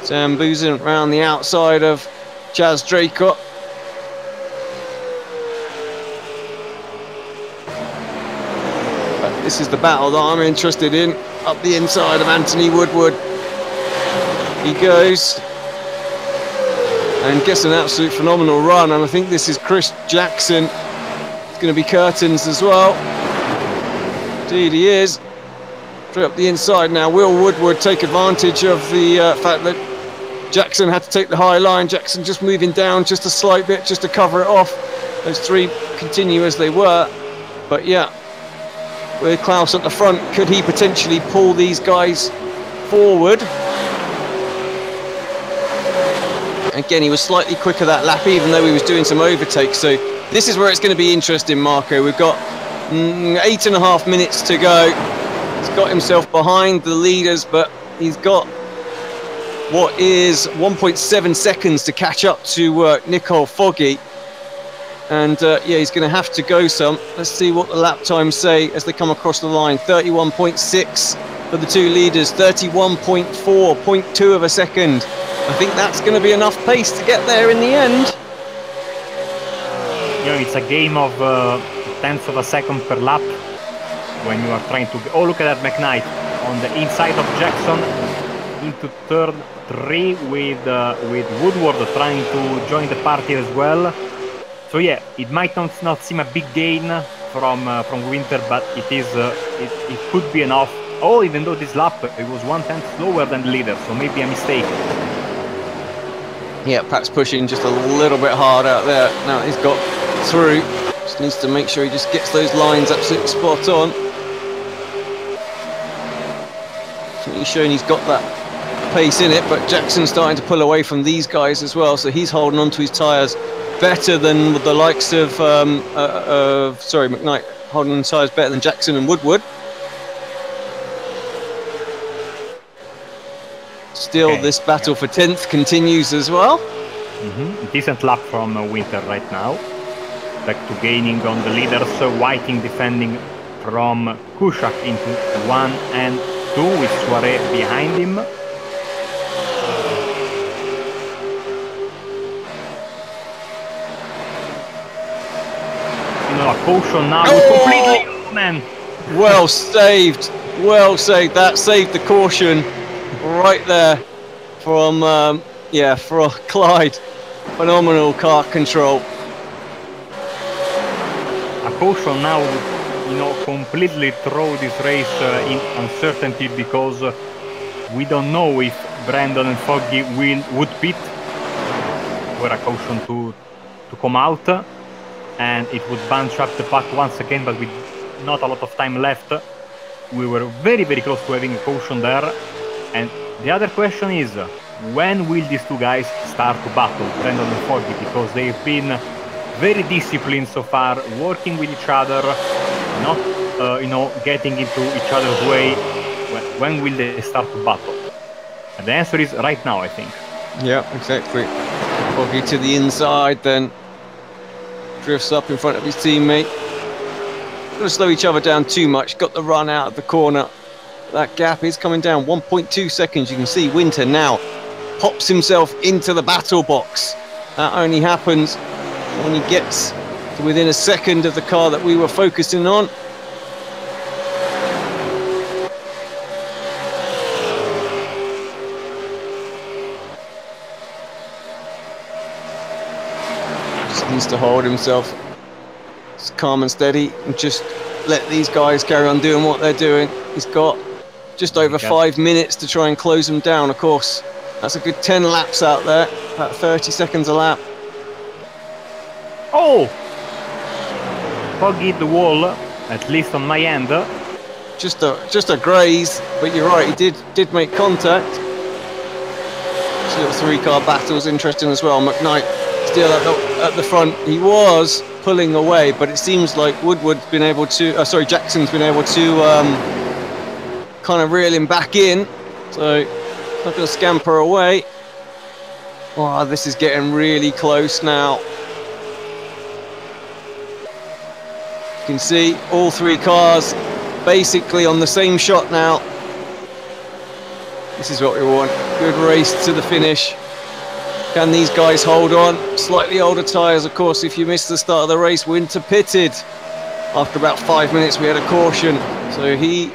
Sam Boozen around the outside of Chaz Draycott. This is the battle that I'm interested in. Up the inside of Anthony Woodward. He goes. And gets an absolute phenomenal run. And I think this is Chris Jackson. It's going to be curtains as well. Indeed he is. Straight up the inside now. Will Woodward take advantage of the fact that Jackson had to take the high line. Jackson just moving down just a slight bit just to cover it off. Those three continue as they were. But yeah, with Klaus at the front, could he potentially pull these guys forward? Again, he was slightly quicker that lap, even though he was doing some overtakes. So this is where it's going to be interesting, Marco. We've got 8.5 minutes to go. He's got himself behind the leaders, but he's got what is 1.7 seconds to catch up to Nicole Foggy. And yeah, he's going to have to go some. Let's see what the lap times say as they come across the line. 31.6 for the two leaders, 31.4, 0.2 of a second. I think that's going to be enough pace to get there in the end. You know, it's a game of tenths of a second per lap when you are trying to... Oh, look at that McKnight on the inside of Jackson into turn 3 with Woodward trying to join the party as well. So yeah, it might not seem a big gain from Winter, but it could be enough. Oh, even though this lap it was 1/10 slower than the leader, so maybe a mistake. Yeah, perhaps pushing just a little bit hard out there. Now he's got through. Just needs to make sure he just gets those lines absolutely spot on. He's showing he's got that pace in it, but Jackson's starting to pull away from these guys as well, so he's holding on to his tyres better than the likes of McKnight holding on to tyres better than Jackson and Woodward. Still, okay. This battle for 10th continues as well. Decent lap from Winter right now. Back to gaining on the leaders. Whiting defending from Kushak into 1 and 2 with Soiree behind him. You know, a caution now. Completely, oh, man. Well saved. Well saved. That saved the caution. Right there from for Clyde. Phenomenal car control. A caution now would, you know, completely throw this race in uncertainty, because we don't know if Brandon and Foggy would pit for a caution to come out, and it would bunch up the pack once again, but with not a lot of time left. We were very, very close to having a caution there. And the other question is, when will these two guys start to battle, Brandon and Foggy? Because they've been very disciplined so far, working with each other, not getting into each other's way. When will they start to battle? And the answer is right now, I think. Yeah, exactly. Foggy to the inside, then drifts up in front of his teammate. Not going to slow each other down too much. Got the run out of the corner. That gap is coming down 1.2 seconds. You can see Winter now pops himself into the battle box. That only happens when he gets to within a second of the car that we were focusing on. Just needs to hold himself calm and steady and just let these guys carry on doing what they're doing. He's got just over 5 minutes to try and close them down. Of course, that's a good 10 laps out there, about 30 seconds a lap. Oh! Foggy hit the wall, at least on my end. Just a graze, but you're right, he did make contact. This little three-car battle is interesting as well. McKnight still at the front. He was pulling away, but it seems like Woodward's been able to, Jackson's been able to kind of reel him back in, so not going to scamper away. Oh, this is getting really close now. You can see all three cars basically on the same shot now. This is what we want. Good race to the finish. Can these guys hold on? Slightly older tyres, of course. If you missed the start of the race, Winter pitted. After about 5 minutes, we had a caution. So he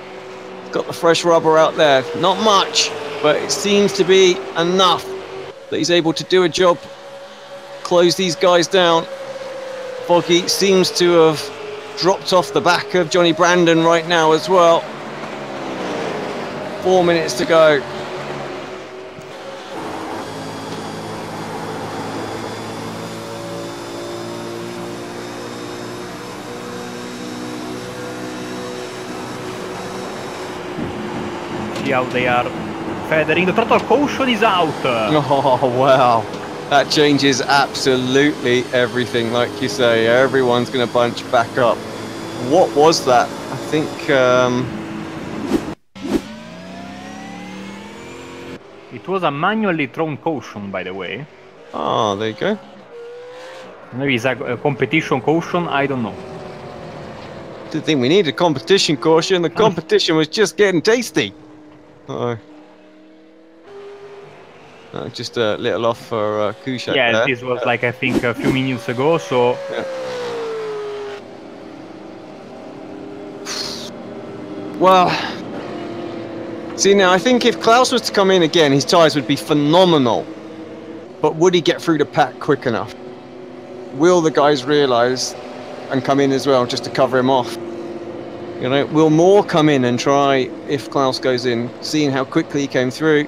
got the fresh rubber out there. Not much, but it seems to be enough that he's able to do a job, close these guys down. Foggy seems to have dropped off the back of Johnny Brandon right now as well. 4 minutes to go. See how they are feathering. The throttle caution is out. Oh, wow. That changes absolutely everything. Like you say, everyone's going to bunch back up. What was that? I think... It was a manually thrown caution, by the way. Oh, there you go. Maybe it's a competition caution, I don't know. Didn't think we needed a competition caution. The competition was just getting tasty. Uh-oh. Just a little off for Kushak Yeah, there. this was like, I think, a few minutes ago, so... Yeah. Well... See, now, I think if Klaus was to come in again, his tyres would be phenomenal. But would he get through the pack quick enough? Will the guys realise and come in as well, just to cover him off? You know, will more come in and try, if Klaus goes in, seeing how quickly he came through?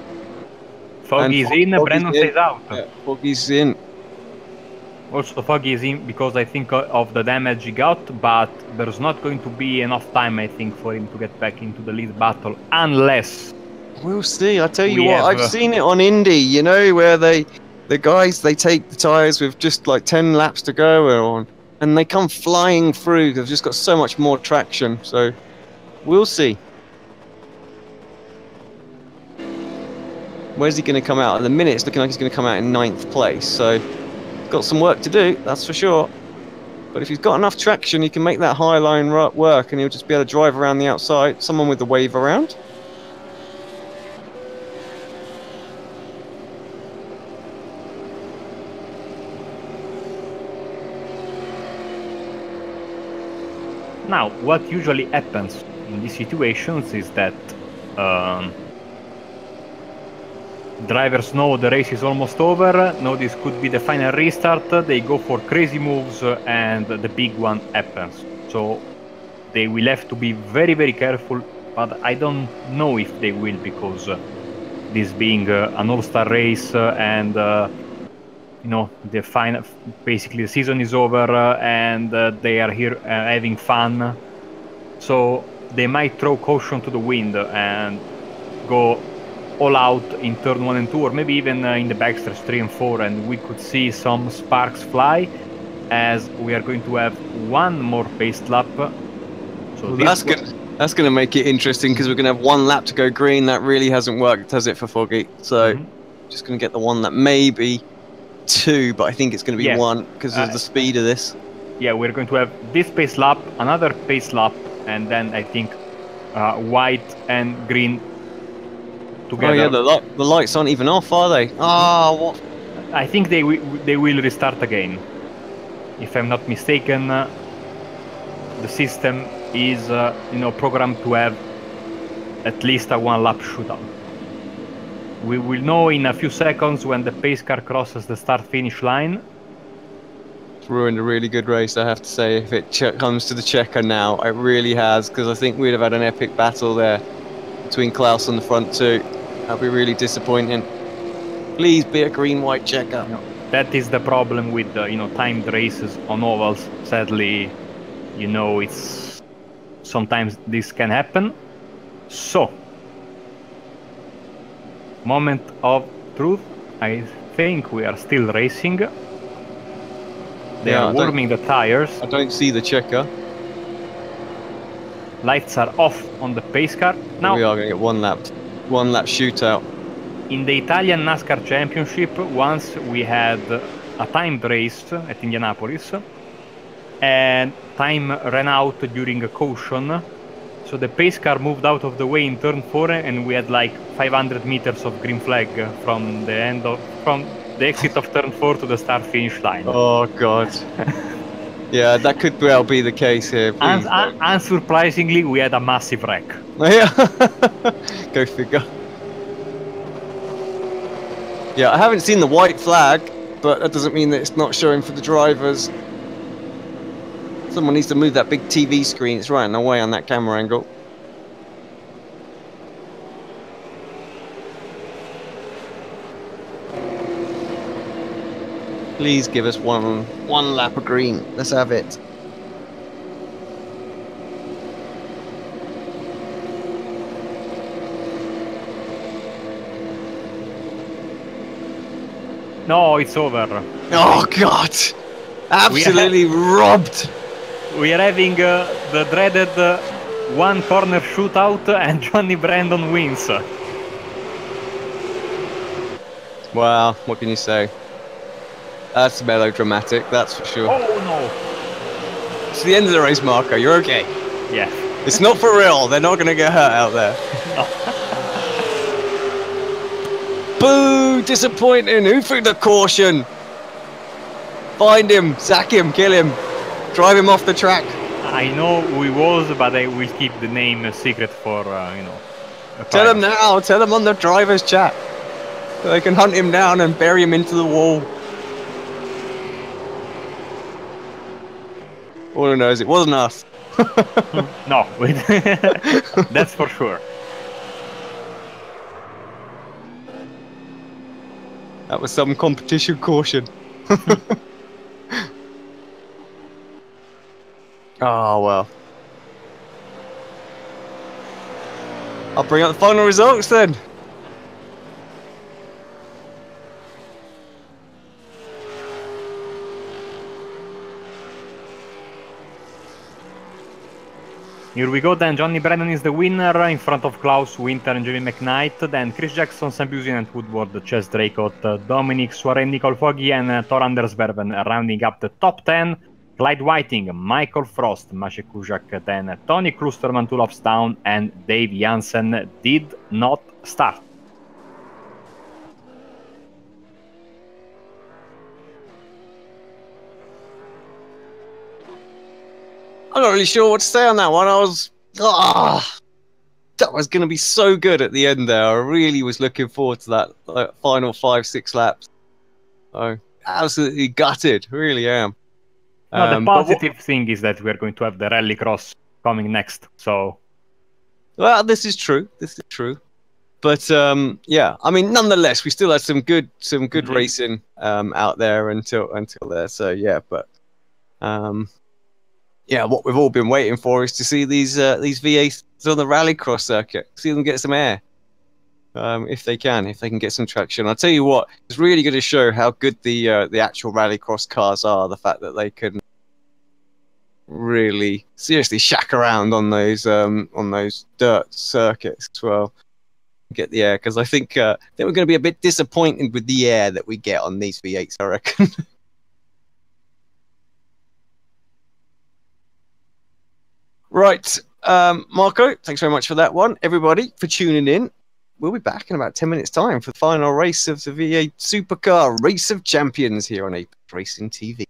Foggy's in, Brandon stays out. Yeah, Foggy's in. Also, Foggy is in because I think of the damage he got, but there's not going to be enough time, I think, for him to get back into the lead battle, unless... We'll see. I tell you We what, have, I've seen it on Indy, you know, where the guys, they take the tyres with just like 10 laps to go, and they come flying through. They've just got so much more traction, so we'll see. Where's he going to come out? At the minute, it's looking like he's going to come out in 9th place, so got some work to do, that's for sure. But if he's got enough traction, he can make that high line work, and he'll just be able to drive around the outside. Someone with the wave around. Now, what usually happens in these situations is that drivers know the race is almost over, know this could be the final restart, they go for crazy moves, and the big one happens. So they will have to be very, very careful, but I don't know if they will, because this being an all-star race and you know, the final, basically the season is over, and they are here having fun. So they might throw caution to the wind and go all out in turn 1 and 2, or maybe even in the backstretch 3 and 4, and we could see some sparks fly, as we are going to have one more pace lap. So that's going to make it interesting, because we're going to have 1 lap to go green. That really hasn't worked, has it, for Foggy? So just going to get the 1 lap, maybe 2, but I think it's going to be 1 because of the speed of this. Yeah, we're going to have this pace lap, another pace lap, and then I think white and green together. Oh yeah, the lights aren't even off, are they? Ah, what? I think they will restart again. If I'm not mistaken, the system is you know, programmed to have at least a 1 lap shootout. We will know in a few seconds when the pace car crosses the start-finish line. It's ruined a really good race, I have to say. If it comes to the checker now, it really has, because I think we'd have had an epic battle there between Klaus and the front 2. That'd be really disappointing. Please be a green-white checker. No, that is the problem with you know, timed races on ovals. Sadly, you know, it's sometimes this can happen. So, moment of truth. I think we are still racing. They are warming the tires. I don't see the checker. Lights are off on the pace car. Now we are going to get 1 lap shootout. In the Italian NASCAR Championship, once we had a timed race at Indianapolis, and time ran out during a caution. So the pace car moved out of the way in turn 4, and we had like 500 meters of green flag from the exit of turn 4 to the start finish line. Oh god. Yeah, that could well be the case here. Please. Unsurprisingly, we had a massive wreck. Yeah. Go figure. Yeah, I haven't seen the white flag, but that doesn't mean that it's not showing for the drivers. Someone needs to move that big TV screen. It's right in the way on that camera angle. Please give us one lap of green. Let's have it. No, it's over. Oh God! Absolutely robbed. We are having the dreaded one corner shootout, and Johnny Brandon wins. Wow, what can you say? That's melodramatic, that's for sure. Oh no! It's the end of the race, Marco. You're okay. Yeah. It's not for real. They're not going to get hurt out there. Boo! Disappointing. Who threw the caution? Find him, sack him, kill him, drive him off the track. I know we was, but I will keep the name a secret for you know. Tell them now. Tell them on the driver's chat. So they can hunt him down and bury him into the wall. All I know is it wasn't us. No, that's for sure. That was some competition caution. Oh well. I'll bring up the final results then. Here we go then. Johnny Brandon is the winner in front of Klaus Winter and Jimmy McKnight. Then Chris Jackson, Sam Busin and Woodward, Ches Draycott, Dominic Soiree, Nicole Foggy and Thor Anders Verven rounding up the top 10. Clyde Whiting, Michael Frost, Maciek Kuziak, then Tony Klusterman, Tulofstown and Dave Jansen did not start. I'm not really sure what to say on that one. That was going to be so good at the end there. I really was looking forward to that final 5-6 laps. Oh, absolutely gutted. Really am. No, the positive thing is that we're going to have the rallycross coming next. So, well, this is true. This is true. But yeah, I mean, nonetheless, we still had some good racing out there until there. So yeah, but yeah, what we've all been waiting for is to see these V8s on the rallycross circuit. See them get some air, if they can get some traction. I'll tell you what, it's really going to show how good the actual rallycross cars are. The fact that they can really seriously shack around on those dirt circuits as well. Get the air, because I think we're going to be a bit disappointed with the air that we get on these V8s, I reckon. Right, Marco, thanks very much for that one. Everybody for tuning in. We'll be back in about 10 minutes' time for the final race of the V8 Supercar Race of Champions here on Apex Racing TV.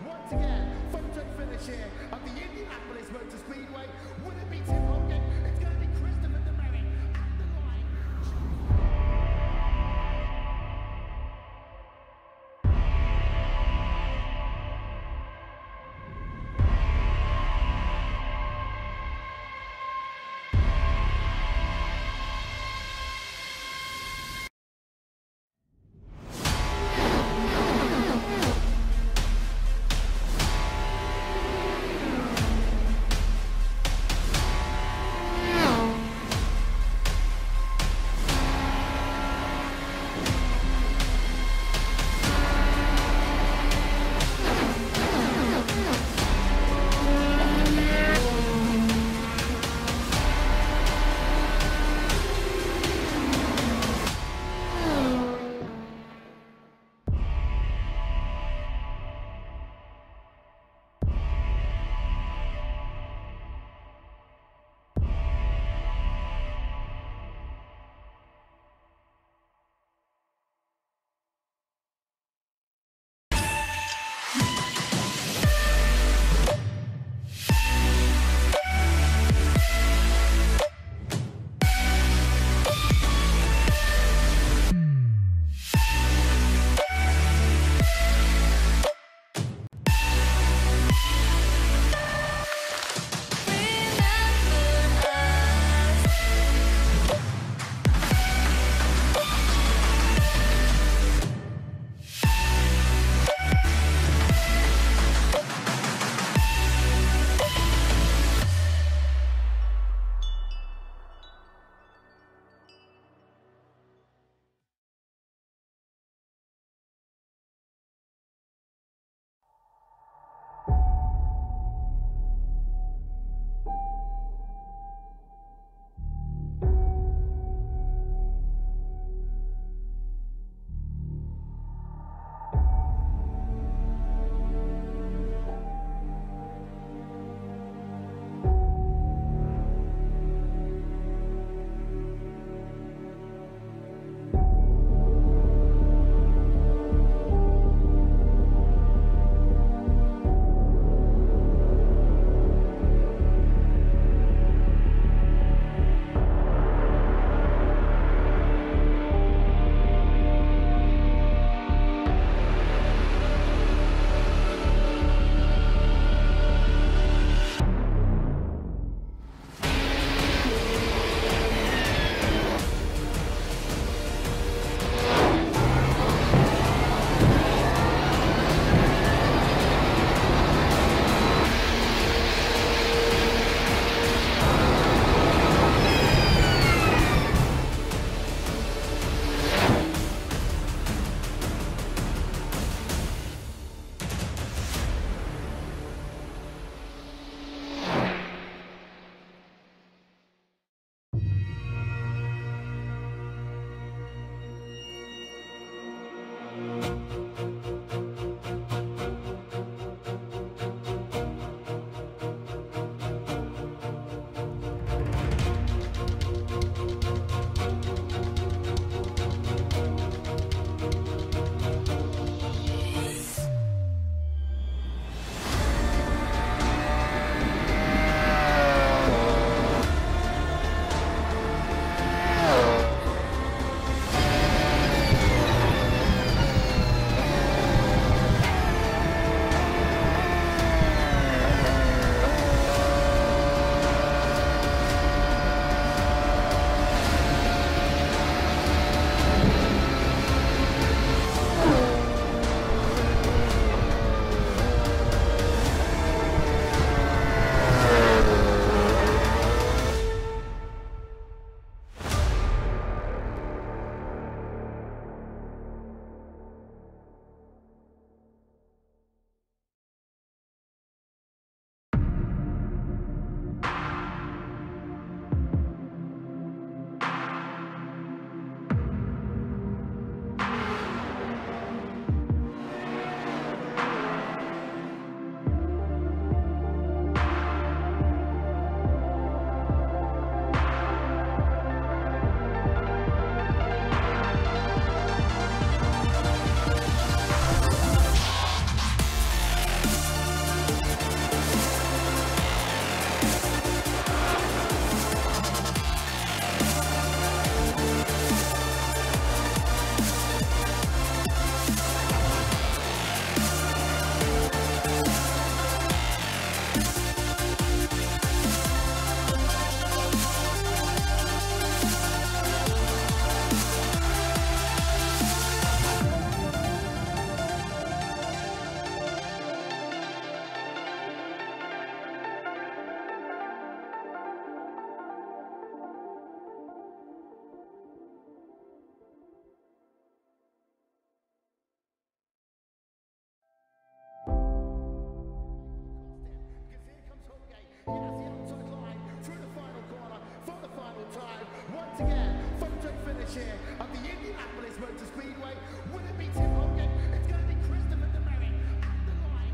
Once again, photo finish here at the Indianapolis Motor Speedway. Would it be Tim Hogan? It's going to be Christopher DeMary at the line. finish here of the Indianapolis Motor Speedway. Would it be Tim Hogan? It's going to be Christopher DeMerrick at the line.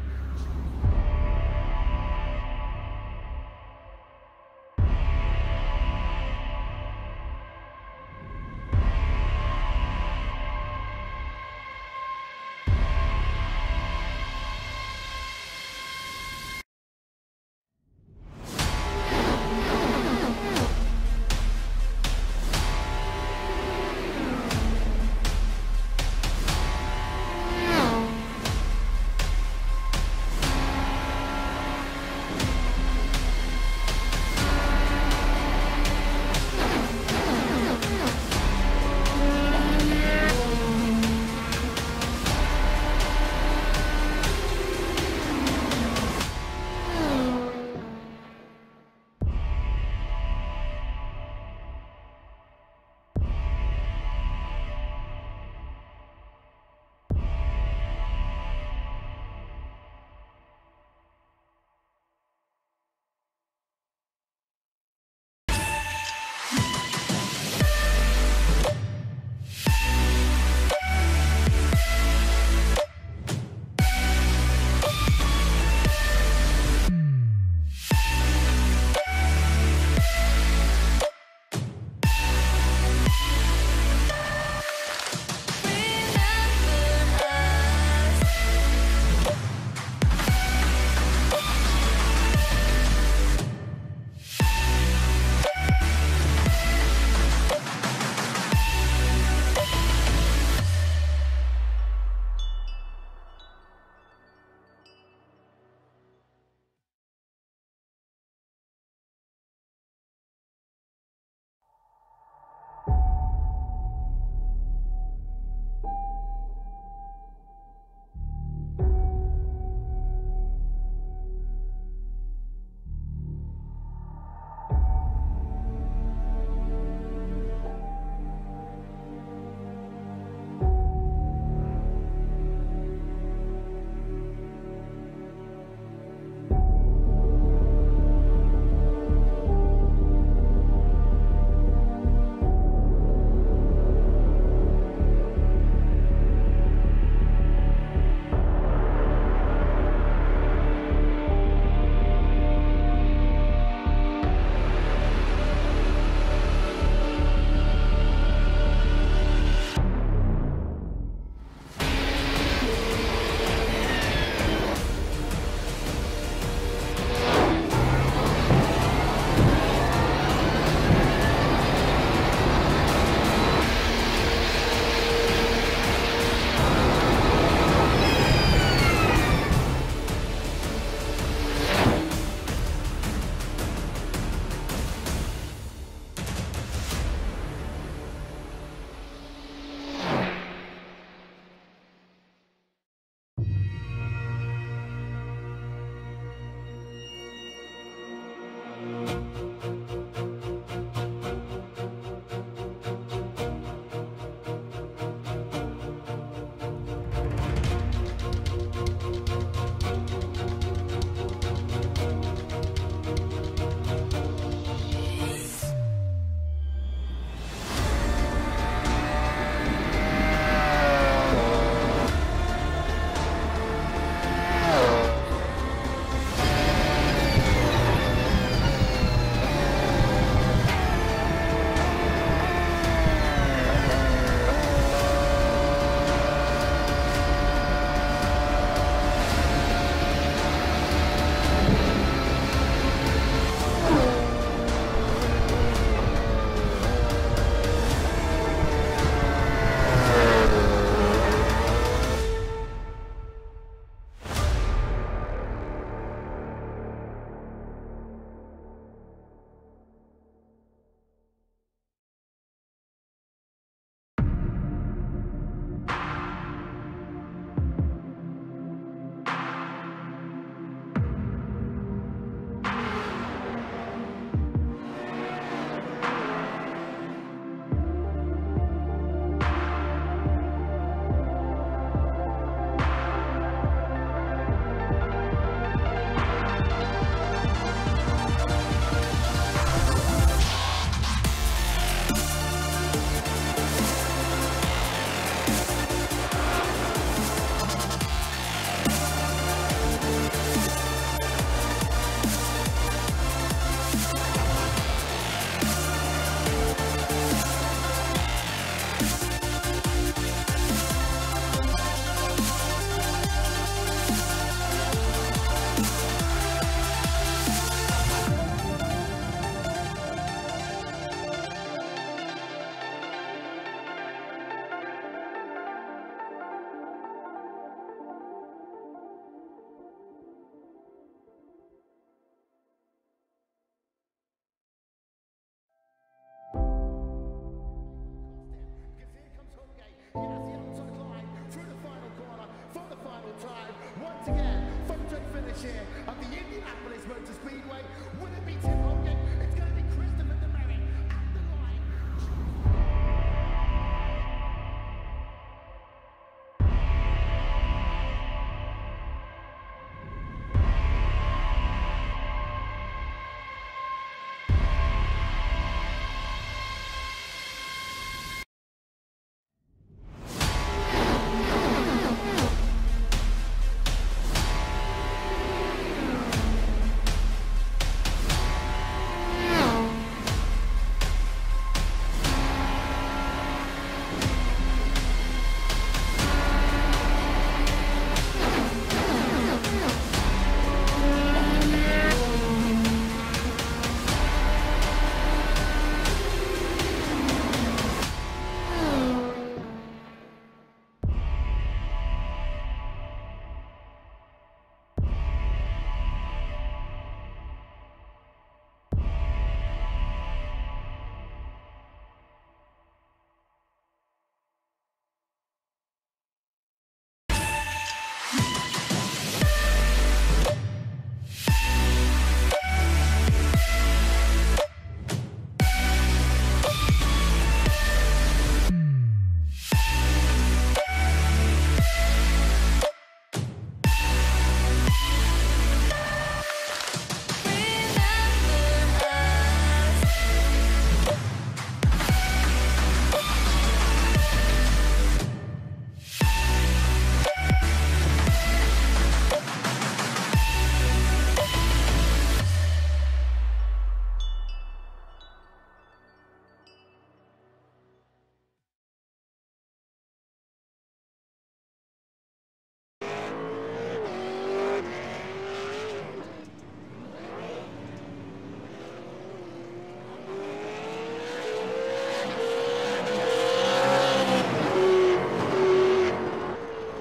finish here at the Indianapolis Motor Speedway. Will it be Tim Hogan? It's going to be Christopher DeMary at the line.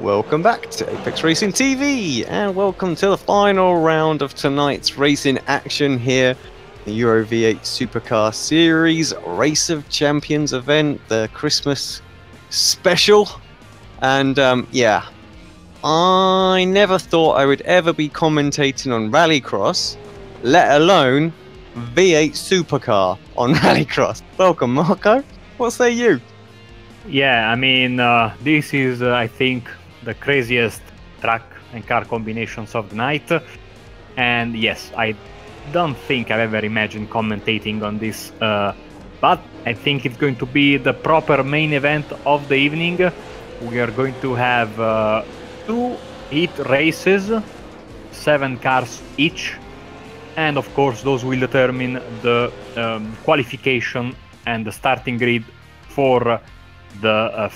Welcome back to Apex Racing TV, and welcome to the final round of tonight's racing action here, the Euro V8 Supercar Series Race of Champions event, the Christmas special. And yeah, I never thought I would ever be commentating on Rallycross, let alone V8 Supercar on Rallycross. Welcome, Marco. What say you? Yeah, I mean, this is, I think, the craziest track and car combinations of the night. And yes, I don't think I've ever imagined commentating on this, but I think it's going to be the proper main event of the evening. We are going to have 2 heat races, 7 cars each, and of course those will determine the qualification and the starting grid for the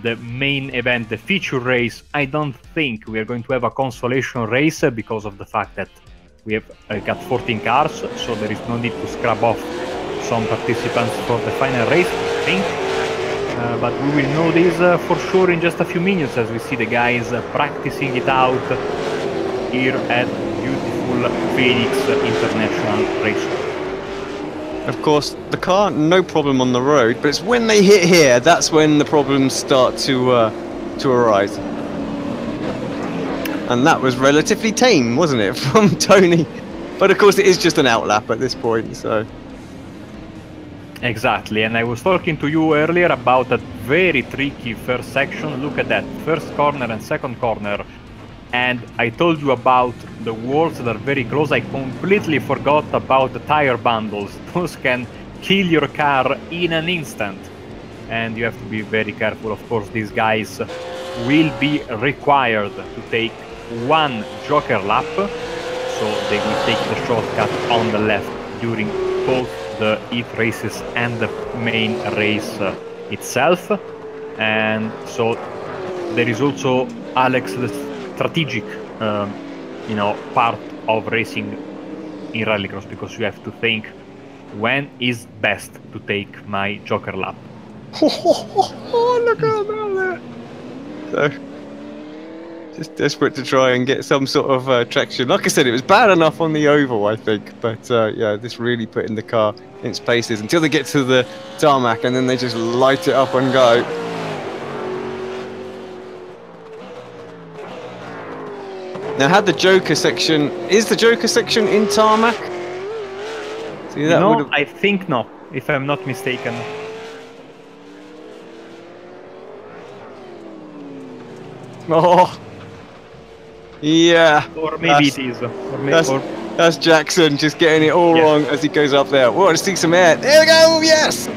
the main event, the feature race. I don't think we are going to have a consolation race because of the fact that we have got 14 cars, so there is no need to scrub off some participants for the final race, I think. But we will know this for sure in just a few minutes as we see the guys practicing it out here at beautiful Phoenix International Raceway. Of course, the car, no problem on the road, but it's when they hit here, that's when the problems start to arise. And that was relatively tame, wasn't it, from Tony? But of course, it is just an outlap at this point, so... Exactly, and I was talking to you earlier about that very tricky first section. Look at that, first corner and second corner. And I told you about the walls that are very close. I completely forgot about the tire bundles. Those can kill your car in an instant. And you have to be very careful. Of course, these guys will be required to take 1 Joker lap. So they will take the shortcut on the left during both the heat races and the main race itself. And so there is also Alex, the strategic part of racing in Rallycross, because you have to think when is best to take my Joker lap. Oh, look at that there. So, just desperate to try and get some sort of traction. Like I said, it was bad enough on the oval, I think, but yeah, this really putting the car in its paces until they get to the tarmac, and then they just light it up and go. Now, had the Joker section... Is the Joker section in tarmac? See, that No, would've- I think no, if I'm not mistaken. Oh. Yeah. Or maybe That's- it is. That's Jackson just getting it all Yeah. wrong as he goes up there. Whoa, let's see some air. There we go, yes!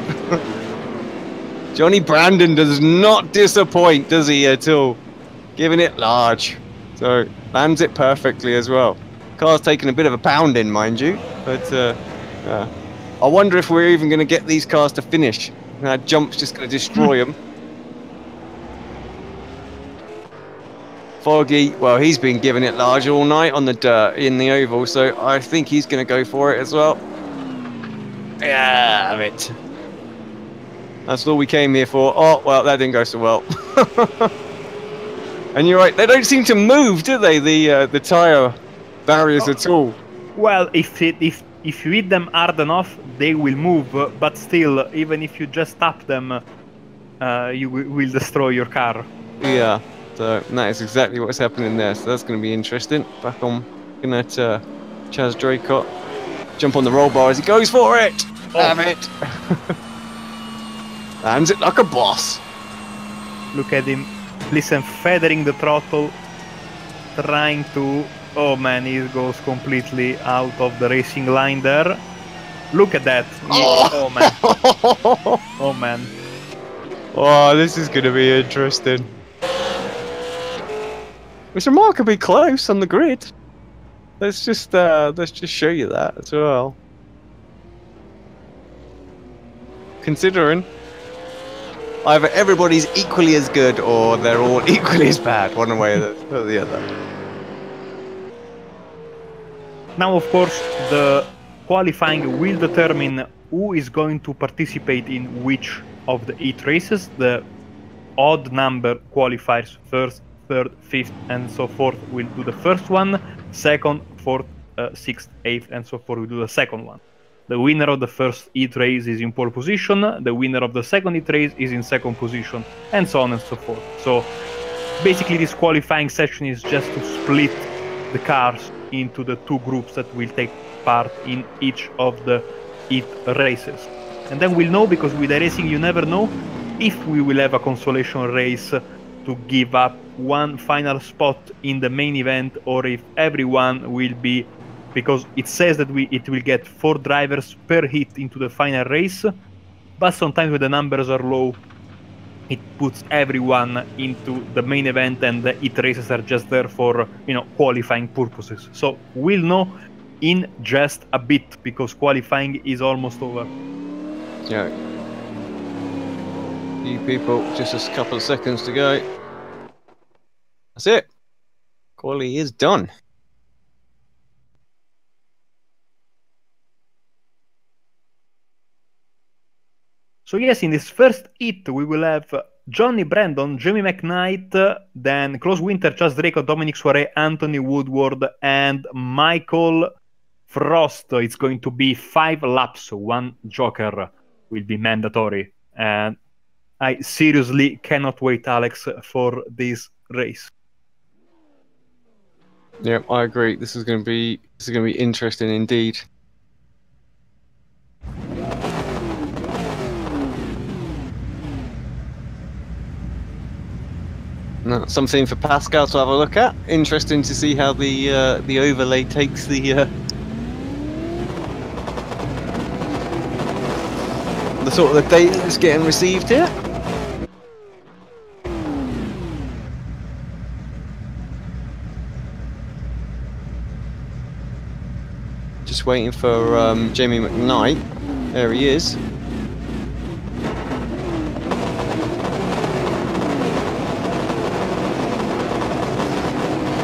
Johnny Brandon does not disappoint, does he, at all? Giving it large. So, lands it perfectly as well. Car's taking a bit of a pounding, mind you. But, I wonder if we're even going to get these cars to finish. That jump's just going to destroy them. Foggy, well, he's been giving it large all night on the dirt in the oval, so I think he's going to go for it as well. Yeah, it. That's all we came here for. Oh, well, that didn't go so well. And you're right, they don't seem to move, do they? The tyre barriers at all. Well, if you hit them hard enough, they will move. But still, even if you just tap them, you will destroy your car. Yeah. So that is exactly what's happening there. So that's going to be interesting. Back on, looking at Chaz Draycott. Jump on the roll bar as he goes for it. Damn it! Lands it like a boss. Look at him. Listen, feathering the throttle, trying to. Oh man, he goes completely out of the racing line there. Look at that. Oh man. Oh man. Oh, this is going to be interesting. It's remarkably close on the grid. Let's just show you that as well. Considering either everybody's equally as good or they're all equally as bad, one way or the other. Now, of course, the qualifying will determine who is going to participate in which of the 8 races. The odd number qualifiers first, third, fifth, and so forth will do the first one. Second, fourth, sixth, eighth, and so forth will do the second one. The winner of the first heat race is in pole position. The winner of the second heat race is in second position, and so on and so forth. So basically, this qualifying session is just to split the cars into the 2 groups that will take part in each of the heat races. And then we'll know, because with the racing you never know, if we will have a consolation race to give up one final spot in the main event, or if everyone will be, because it says that it will get 4 drivers per hit into the final race, but sometimes when the numbers are low, it puts everyone into the main event, and the hit races are just there for, qualifying purposes. So we'll know in just a bit, because qualifying is almost over. Yeah. Few people, just a couple of seconds to go. That's it. Quali is done. So yes, in this first heat, we will have Johnny Brandon, Jamie McKnight, then Klaus Winter, Chaz Draco, Dominic Soiree, Anthony Woodward, and Michael Frost. It's going to be 5 laps. 1 joker will be mandatory. And I seriously cannot wait, Alex, for this race. Yeah, I agree. This is going to be interesting indeed. No, something for Pascal to have a look at. Interesting to see how the overlay takes the sort of the data that's getting received here. Just waiting for Jamie McKnight. There he is.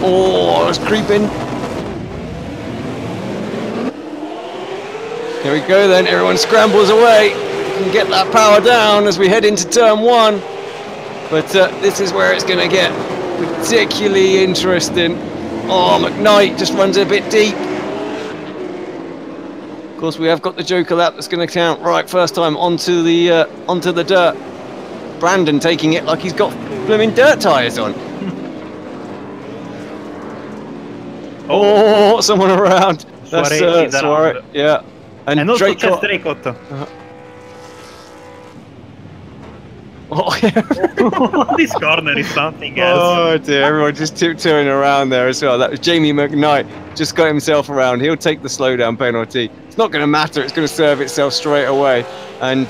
Oh, it's creeping. Here we go then, everyone scrambles away. We can get that power down as we head into turn 1. But this is where it's going to get particularly interesting. Oh, McKnight just runs a bit deep. Of course, we have got the Joker lap that's going to count. Right, first time onto the dirt. Brandon taking it like he's got blooming dirt tyres on. Oh, someone around. That's Soiree is Soiree. around. Yeah. And also Draycott. Draycott. Oh, yeah. This corner is something else. Oh dear, everyone just tiptoeing around there as well. That was Jamie McKnight, just got himself around. He'll take the slowdown penalty. It's not going to matter, it's going to serve itself straight away. And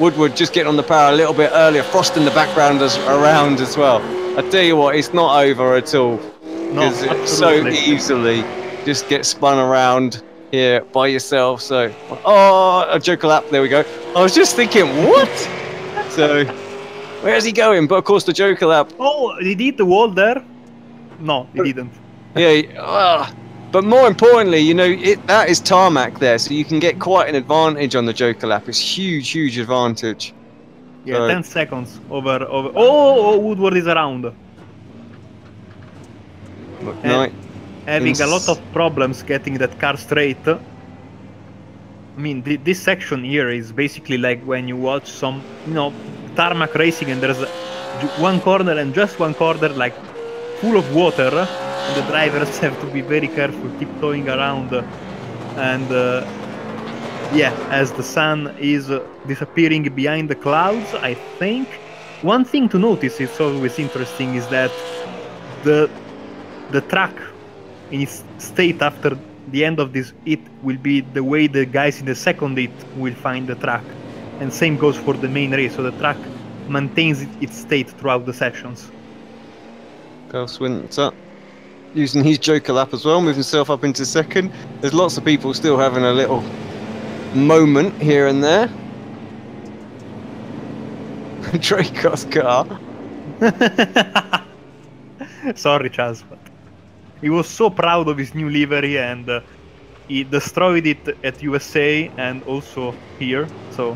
Woodward just getting on the power a little bit earlier. Frost in the background around as well. I tell you what, it's not over at all. Because it so easily just gets spun around here by yourself. So, a Joker lap, there we go. I was just thinking, what? So... where's he going? But of course the Joker lap. Oh, did he hit the wall there? No, he didn't. Yeah, but more importantly, you know, that is tarmac there, so you can get quite an advantage on the Joker lap. It's huge advantage. Yeah, 10 seconds over. Oh, Woodward is around. McKnight. Having a lot of problems getting that car straight. I mean, this section here is basically like when you watch some, tarmac racing and there's one corner and just one corner like full of water and the drivers have to be very careful tiptoeing around and as the sun is disappearing behind the clouds. I think one thing to notice, it's always interesting, is that the track in its state after the end of this hit will be the way the guys in the second hit will find the track. And same goes for the main race, so the track maintains its state throughout the sessions. Carl Swinter using his Joker lap as well, moving himself up into second. There's lots of people still having a little moment here and there. Draycott's car. Sorry, Chaz, but he was so proud of his new livery and he destroyed it at USA and also here, so...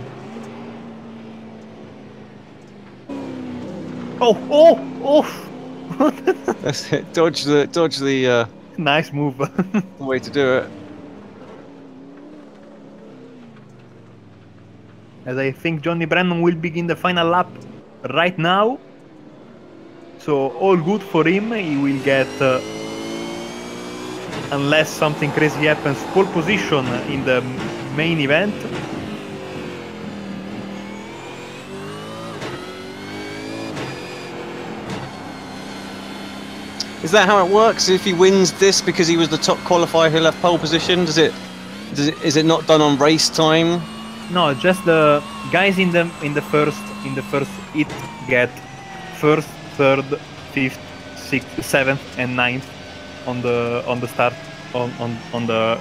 Oh! That's it. Dodge the nice move. way to do it. As I think Johnny Brandon will begin the final lap right now. So all good for him. He will get, unless something crazy happens, pole position in the main event. Is that how it works? If he wins this because he was the top qualifier, he'll have pole position? Is it not done on race time? No, just the guys in the first hit get first, third, fifth, sixth, seventh, and ninth on the start on the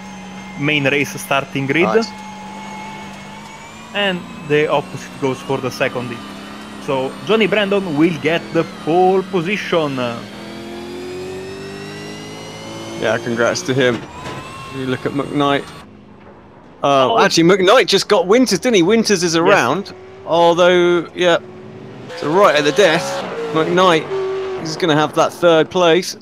main race starting grid. Right. And the opposite goes for the second hit. So Johnny Brandon will get the pole position. Yeah, congrats to him. You look at McKnight. Actually, McKnight just got Winters, didn't he? Winters is around. Yes. Although, yeah, so right at the death, McKnight is going to have that third place.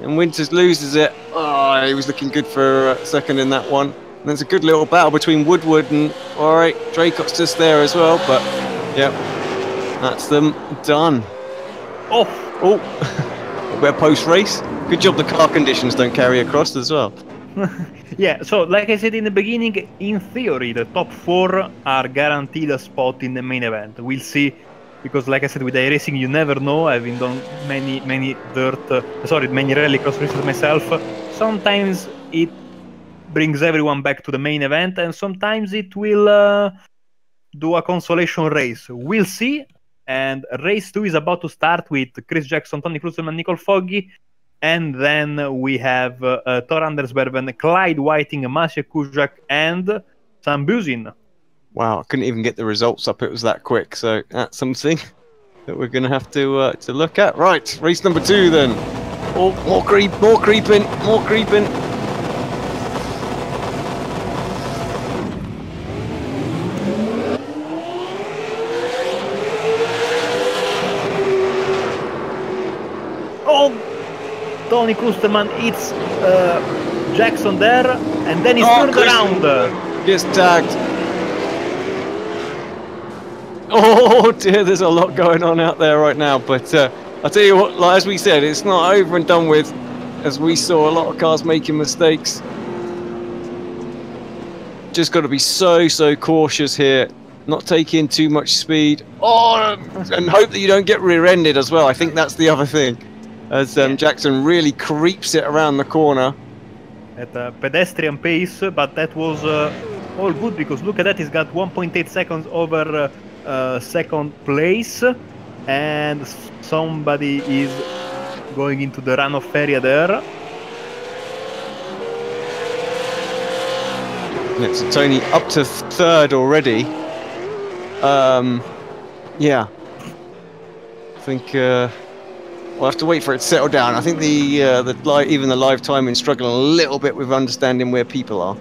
And Winters loses it. Oh, he was looking good for a second in that one. And there's a good little battle between Woodward and, alright, Draycott's just there as well. But, yeah, that's them done. Oh! We're post-race. Good job the car conditions don't carry across as well. Yeah, so like I said in the beginning, in theory, the top 4 are guaranteed a spot in the main event. We'll see, because like I said, with iRacing, you never know. I've been done many many rallycross races myself. Sometimes it brings everyone back to the main event, and sometimes it will do a consolation race. We'll see. And race 2 is about to start with Chris Jackson, Tony Kluselman, Nicole Foggy. And then we have Thor Andersbergen, Clyde Whiting, Maciej Kurzak, and Sam Buzin. Wow, I couldn't even get the results up. It was that quick. So that's something that we're going to have to look at. Right, race number 2 then. Oh, more creeping. Tony Klusterman hits Jackson there, and then he's turned around. Gets tagged. Oh dear, there's a lot going on out there right now. But I'll tell you what, like, as we said, it's not over and done with. as we saw a lot of cars making mistakes. Just got to be so cautious here, not taking too much speed. Oh, and hope that you don't get rear-ended as well. I think that's the other thing, as Jackson really creeps it around the corner. At a pedestrian pace, but that was all good because look at that, he's got 1.8 seconds over second place, and somebody is going into the runoff area there. Yeah, so Tony up to third already. Yeah, I think we'll have to wait for it to settle down. I think even the live timing struggling a little bit with understanding where people are.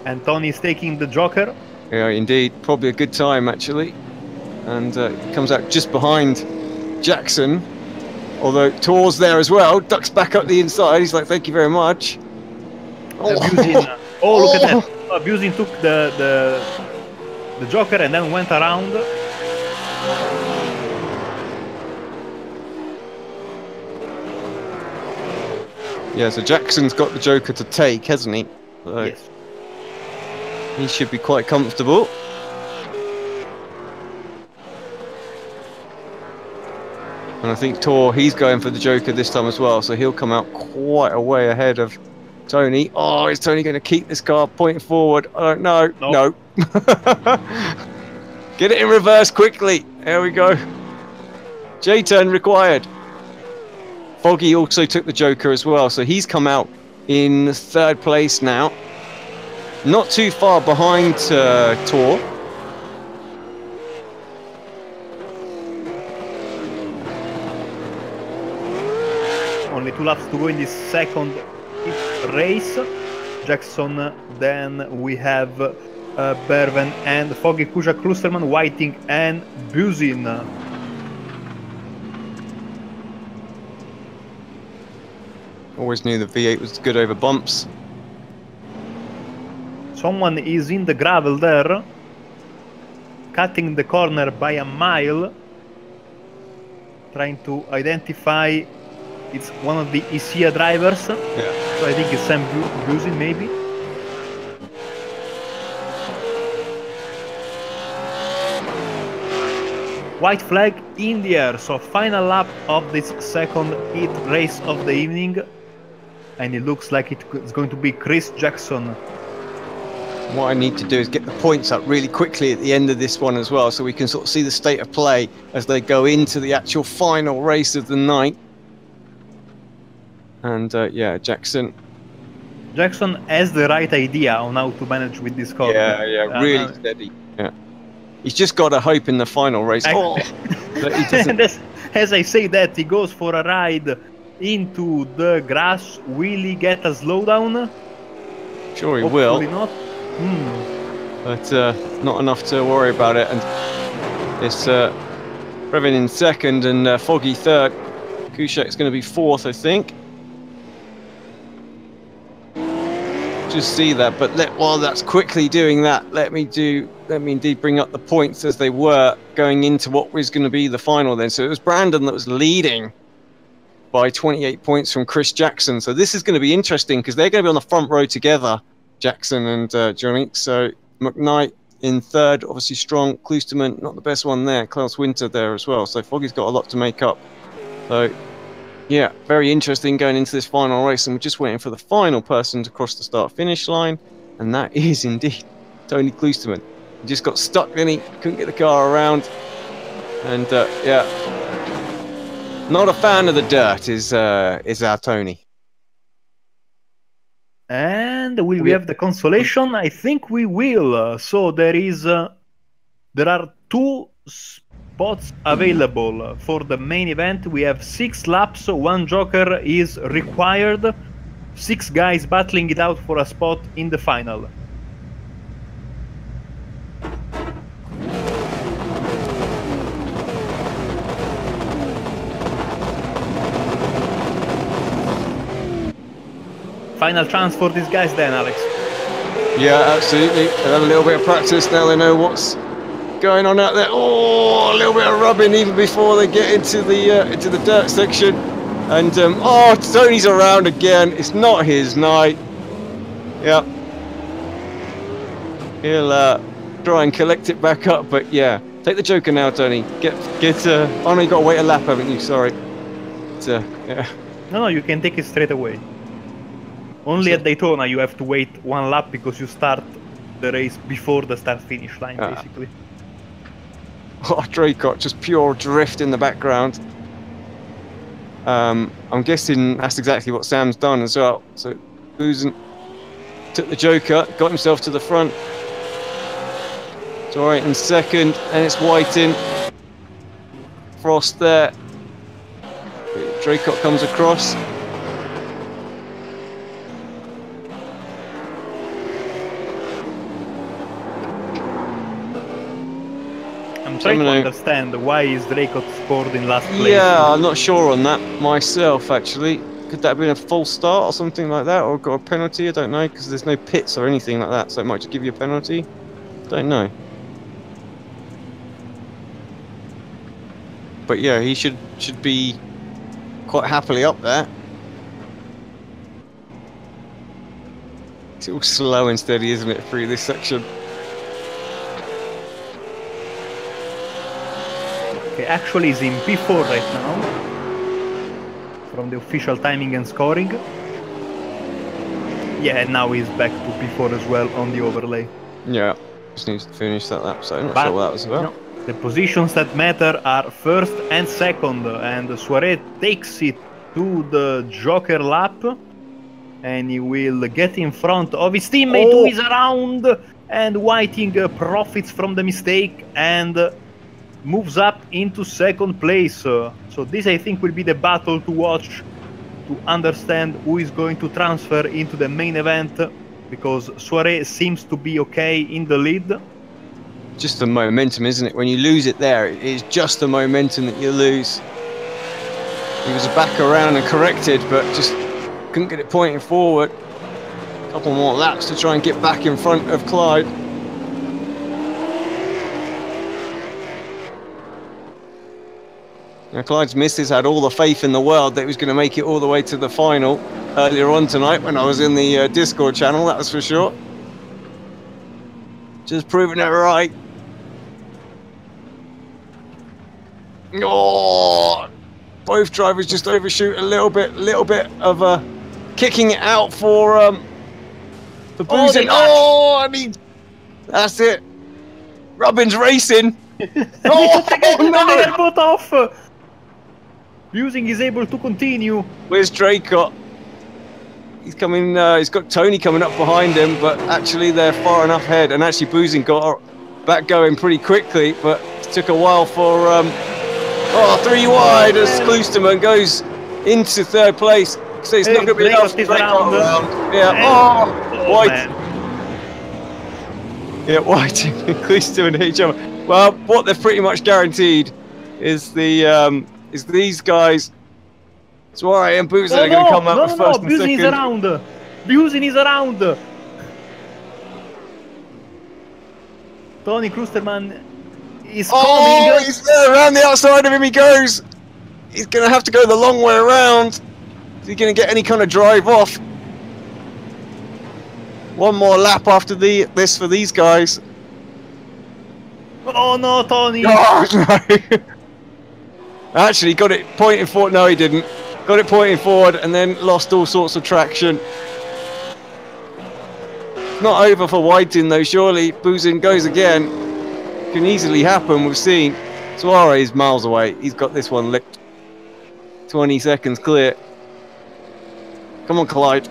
And Tony's taking the Joker. Yeah, indeed. Probably a good time, actually. And comes out just behind Jackson. Although Tor's there as well. Ducks back up the inside. He's like, thank you very much. Abusing, oh, look at that. Abusing took the Joker and then went around. Yeah, so Jackson's got the Joker to take, hasn't he? So yes. He should be quite comfortable. And I think Tor, he's going for the Joker this time as well, so he'll come out quite a way ahead of Tony. Oh, is Tony going to keep this car pointing forward? I don't know. Nope. No. Get it in reverse quickly. There we go. J-turn required. Foggy also took the Joker as well, so he's come out in third place now. Not too far behind Tor. Only 2 laps to go in this second race. Jackson, then we have Berven and Foggy, Kuja, Klusterman, Whiting and Buzin. Always knew the V8 was good over bumps. Someone is in the gravel there, cutting the corner by a mile, trying to identify. It's one of the ISIA drivers. Yeah. So I think it's Sam Buzin, maybe. White flag in the air. So final lap of this second heat race of the evening. And it looks like it's going to be Chris Jackson. What I need to do is get the points up really quickly at the end of this one as well, so we can sort of see the state of play as they go into the actual final race of the night. And yeah, Jackson has the right idea on how to manage with this car. Yeah, really steady. Yeah, he's just got to hope in the final race. That he doesn't... As I say that, he goes for a ride into the grass. Will he get a slowdown? Sure he Hopefully will. Not. But not enough to worry about it. And it's Brevin in second and Foggy third. Kushek's going to be fourth, I think. Just see that, but while that's quickly doing that, let me indeed bring up the points as they were going into what was going to be the final then. So it was Brandon that was leading by 28 points from Chris Jackson. So this is going to be interesting because they're going to be on the front row together, Jackson and Johnny. So McKnight in third, obviously strong. Klusterman, not the best one there. Klaus Winter there as well. So Foggy's got a lot to make up. So yeah, very interesting going into this final race, and we're just waiting for the final person to cross the start-finish line, and that is indeed Tony Klusterman. He just got stuck, then he couldn't get the car around, and yeah, not a fan of the dirt is our Tony. And will we have the consolation? I think we will. So there are 2 spots available for the main event. We have 6 laps, 1 Joker is required, 6 guys battling it out for a spot in the final. Final chance for these guys then, Alex. Yeah, absolutely. They'll have a little bit of practice now. They know going on out there. Oh, a little bit of rubbing even before they get into the dirt section. And oh, Tony's around again. It's not his night. Yep. He'll try and collect it back up, but yeah. Take the Joker now, Tony. Get. Oh no, you got to wait a lap, haven't you? Sorry. Yeah. No, you can take it straight away. Only at Daytona you have to wait one lap because you start the race before the start-finish line, basically. Oh, Draycott, just pure drift in the background. I'm guessing that's exactly what Sam's done as well. So, Boozen took the Joker, got himself to the front. It's alright in second, and it's Whiting. Frost there. Draycott comes across. I'm trying to understand why is Draycott scored in last place. Yeah, I'm not sure on that myself, actually. Could that have been a false start or something like that, or got a penalty? I don't know, because there's no pits or anything like that, so it might just give you a penalty. Don't know. But yeah, he should be quite happily up there. It's all slow and steady, isn't it, through this section? Okay, actually he's in P4 right now. From the official timing and scoring. Yeah, and now he's back to P4 as well on the overlay. Yeah, just needs to finish that lap, so I'm not sure what that was about. No, the positions that matter are first and second, and Soirée takes it to the Joker lap, and he will get in front of his teammate who is around, and Whiting profits from the mistake and moves up into second place. So this, I think, will be the battle to watch to understand who is going to transfer into the main event, because Soirée seems to be okay in the lead. Just the momentum, isn't it? When you lose it there, it is just the momentum that you lose. He was back around and corrected, but just couldn't get it pointing forward. A couple more laps to try and get back in front of Clyde. Now, Clyde's missus had all the faith in the world that he was going to make it all the way to the final earlier on tonight when I was in the Discord channel, that was for sure. Just proving it right. Oh, both drivers just overshoot a little bit of kicking it out for Boozin. Oh, and he, that's it. Robin's racing. Oh, no. Both off. Boozin is able to continue. Where's Draycott? He's coming. He's got Tony coming up behind him, but actually they're far enough ahead. And actually, Boozin got back going pretty quickly, but it took a while for. 3 wide as Klosterman goes into third place. So it's not going to be enough. Yeah. White. Yeah, White and Klosterman hit each other. Well, what they've pretty much guaranteed is these guys. Soirée and Boozin are going to come out first and second. Boozin is around. Boozin is around. Tony Klosterman is coming. Oh, he's there. Around the outside of him he goes. He's going to have to go the long way around. Is he going to get any kind of drive off? One more lap after this for these guys. Oh no, Tony! Oh no! Actually, got it pointing forward. No, he didn't. Got it pointing forward and then lost all sorts of traction. Not over for Whiting though, surely. Boozin goes again. Can easily happen, we've seen. Soirée is miles away. He's got this one licked. 20 seconds clear. Come on, Clyde.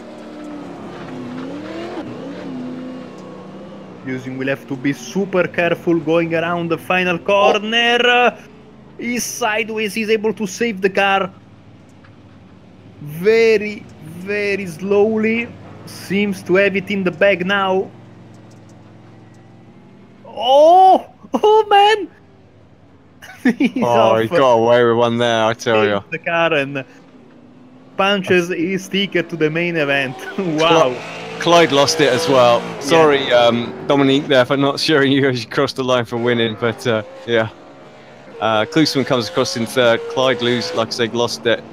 Boozin will have to be super careful going around the final corner. He's sideways, he's able to save the car. Very, very slowly. Seems to have it in the bag now. Oh man! He got away with one there, I tell you. The car and punches his ticket to the main event. Wow. Clyde lost it as well. Sorry, Dominique, there for not showing you as you crossed the line for winning. But yeah, Klusman comes across in third. Clyde like I said, lost it.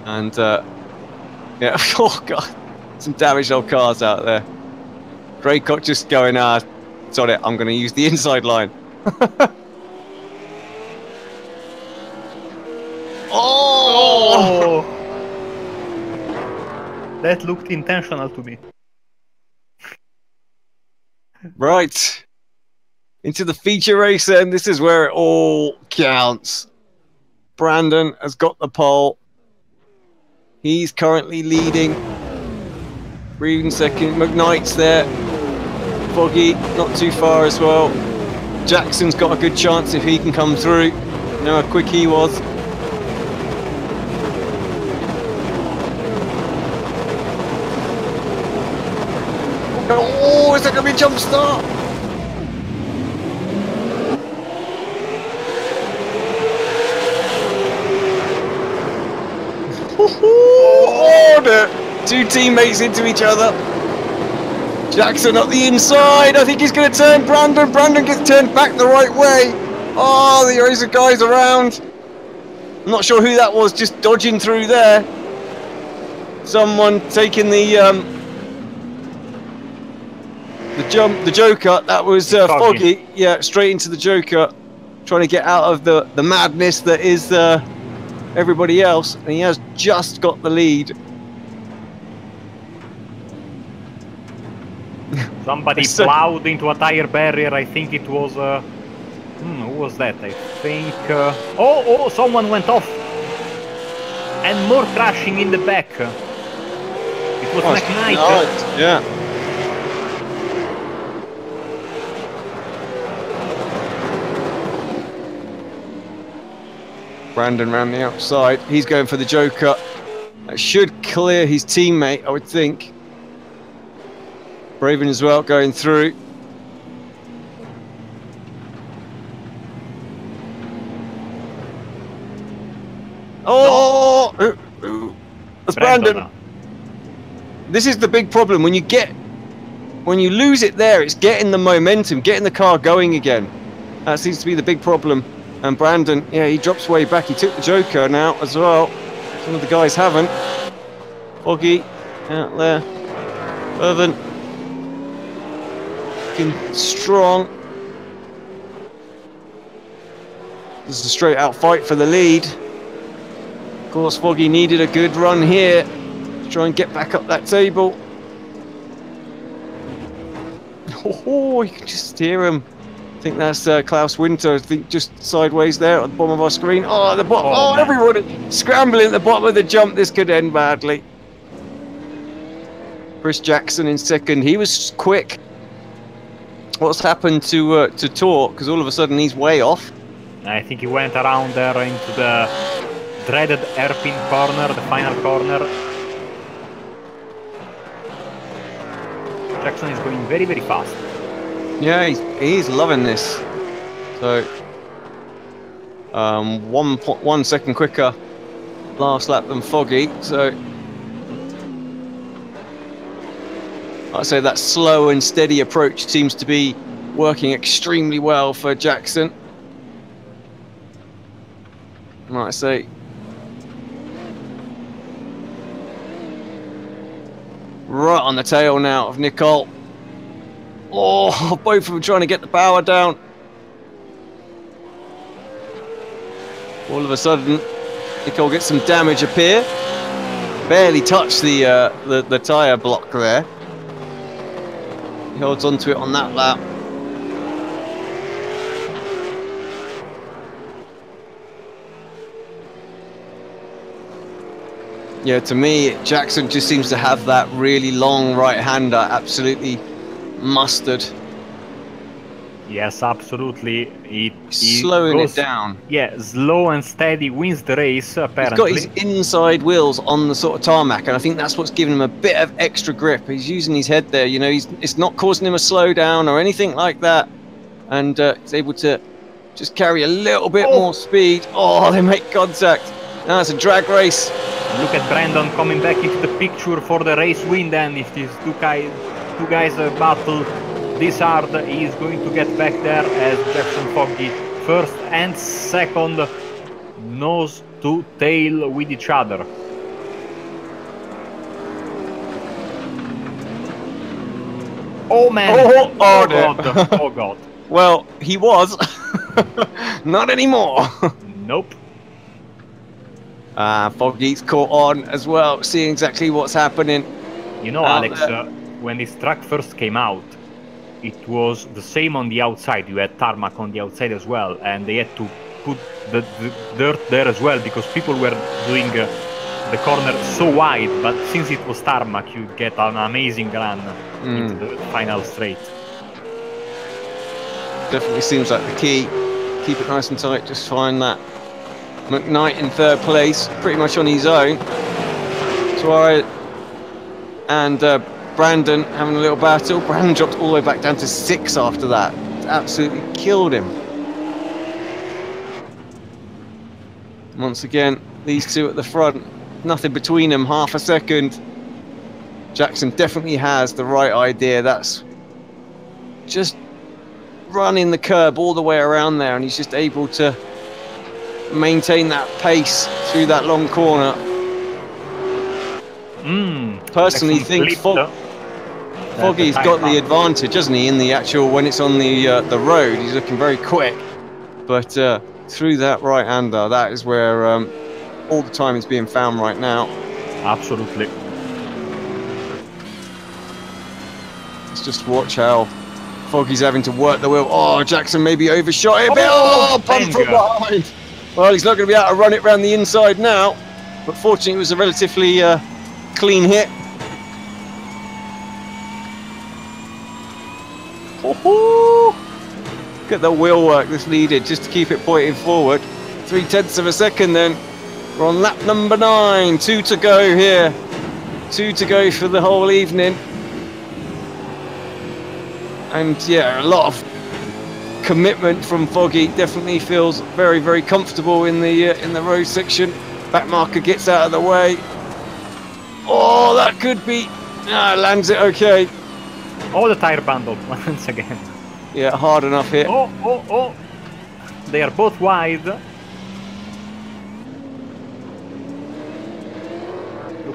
And yeah, oh god, some damaged old cars out there. Greycock just going, sorry, I'm going to use the inside line. Oh! That looked intentional to me. Right. Into the feature race then. This is where it all counts. Brandon has got the pole. He's currently leading. Breeden second. McKnight's there. Foggy not too far as well. Jackson's got a good chance if he can come through. You know how quick he was. Oh, is that going to be a jump start? Oh, the two teammates into each other. Jackson up the inside. I think he's going to turn Brandon. Brandon gets turned back the right way. Oh, the Razor guy's around. I'm not sure who that was, just dodging through there. Someone taking the Joker. That was Foggy. Yeah, straight into the Joker, trying to get out of the madness that is everybody else, and he has just got the lead. Somebody plowed into a tire barrier. I think it was who was that? I think oh, someone went off, and more crashing in the back. It was McKnight. Yeah. Brandon round the outside. He's going for the Joker. That should clear his teammate, I would think. Braven as well, going through. Oh! That's Brandon. This is the big problem. When you lose it there, it's getting the momentum, getting the car going again. That seems to be the big problem. And Brandon, yeah, he drops way back. He took the Joker now as well. Some of the guys haven't. Foggy out there. Irvin looking strong. This is a straight out fight for the lead. Of course, Foggy needed a good run here to try and get back up that table. Oh, you can just hear him. I think that's Klaus Winter, I think just sideways there at the bottom of our screen. Oh, the bottom! Oh, everyone scrambling at the bottom of the jump. This could end badly. Chris Jackson in second. He was quick. What's happened to Torque? Because all of a sudden he's way off. I think he went around there into the dreaded hairpin corner, the final corner. Jackson is going very, very fast. Yeah, he's loving this. So, 1 second quicker last lap than Foggy. So, I'd say that slow and steady approach seems to be working extremely well for Jackson. Like I say, right on the tail now of Nicole. Oh, both of them trying to get the power down. All of a sudden, Nicole gets some damage up here. Barely touched the tyre block there. He holds onto it on that lap. Yeah, to me, Jackson just seems to have that really long right-hander, absolutely mustard. Yes, absolutely. He slowing goes, it down. Yeah, slow and steady wins the race, apparently. He's got his inside wheels on the sort of tarmac, and I think that's what's giving him a bit of extra grip. He's using his head there, you know, it's not causing him a slowdown or anything like that. And he's able to just carry a little bit more speed. Oh, they make contact. Now it's a drag race. Look at Brandon coming back into the picture for the race win. Then, if these two guys battle this hard, he is going to get back there as Jackson Foggy first and second, nose to tail with each other. Oh man! Oh god! Oh god! Well, he was. Not anymore. Nope. Foggy's caught on as well, seeing exactly what's happening. You know, Alex, when this track first came out, it was the same on the outside. You had tarmac on the outside as well, and they had to put the dirt there as well because people were doing the corner so wide. But since it was tarmac, you get an amazing run into the final straight. Definitely seems like the key. Keep it nice and tight, just find that. McKnight in third place, pretty much on his own. Suarez and Brandon having a little battle. Brandon dropped all the way back down to 6 after that. Absolutely killed him. Once again, these two at the front. Nothing between them, half a second. Jackson definitely has the right idea. That's just running the curb all the way around there, and he's just able to maintain that pace through that long corner. Personally think Foggy's got the advantage, hasn't he, in the actual, when it's on the road, he's looking very quick. But through that right-hander, that is where all the time is being found right now. Absolutely. Let's just watch how Foggy's having to work the wheel. Oh, Jackson maybe overshot it a bit. Oh, pumped from behind. Well, he's not going to be able to run it around the inside now. But fortunately, it was a relatively clean hit. Look at the wheel work that's needed just to keep it pointing forward. 0.3 of a second then. We're on lap number 9. 2 to go here. 2 to go for the whole evening. And yeah, a lot of commitment from Foggy. Definitely feels very, very comfortable in the road section. Back marker gets out of the way. Oh, that could be. Lands it okay. Oh, the tire bundle once again. Yeah, hard enough here. Oh! They are both wide.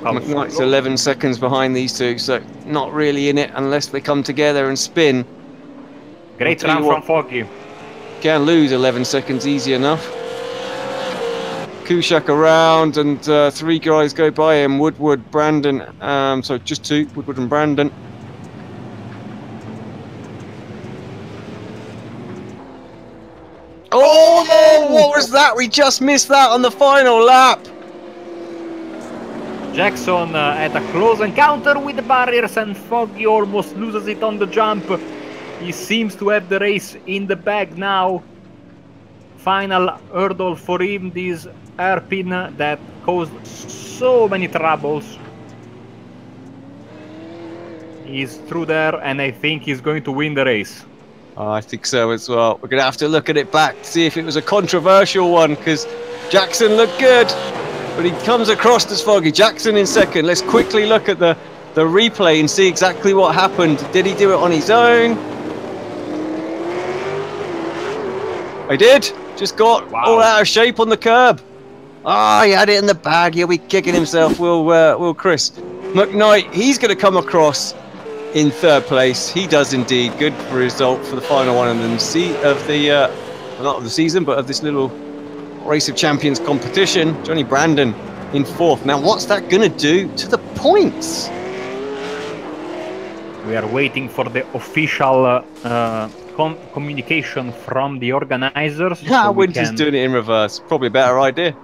McKnight's 11 seconds behind these two, so not really in it unless they come together and spin. Great run from Foggy. Can lose 11 seconds easy enough. Kushak around, and 3 guys go by him. Woodward, Brandon, so just 2, Woodward and Brandon. Oh, what was that? We just missed that on the final lap. Jackson had a close encounter with the barriers, and Foggy almost loses it on the jump. He seems to have the race in the bag now. Final hurdle for him, this hairpin that caused so many troubles. He's through there, and I think he's going to win the race. I think so as well. We're going to have to look at it back to see if it was a controversial one, because Jackson looked good, but he comes across as Foggy. Jackson in second. Let's quickly look at the replay and see exactly what happened. Did he do it on his own? I did. Just got all out of shape on the curb. Ah, he had it in the bag. He'll be kicking himself. Will Chris McKnight. He's going to come across in third place. He does indeed. Good result for the final one, and then not of the season, but of this little Race of Champions competition. Johnny Brandon in fourth. Now, what's that going to do to the points? We are waiting for the official communication from the organizers. Yeah, so we're just doing it in reverse. Probably a better idea.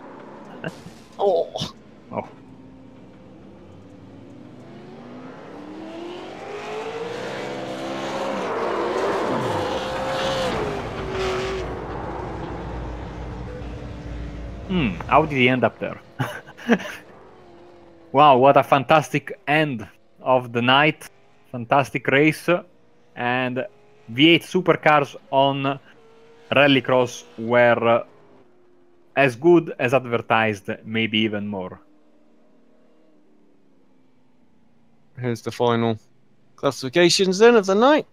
Oh. How did he end up there? Wow, what a fantastic end of the night. Fantastic race. And V8 Supercars on Rallycross were as good as advertised, maybe even more. here's the final classifications then of the night.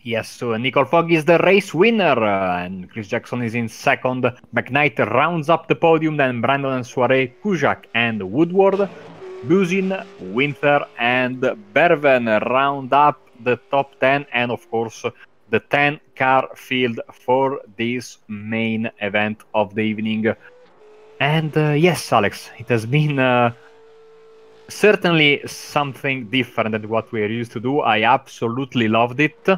Yes, so Nicole Fogg is the race winner, and Chris Jackson is in second. McKnight rounds up the podium, then Brandon and Soiree, Kujak and Woodward. Buzin, Winter, and Berven round up the top 10, and of course, the 10-car field for this main event of the evening. And yes, Alex, it has been certainly something different than what we're used to do. I absolutely loved it.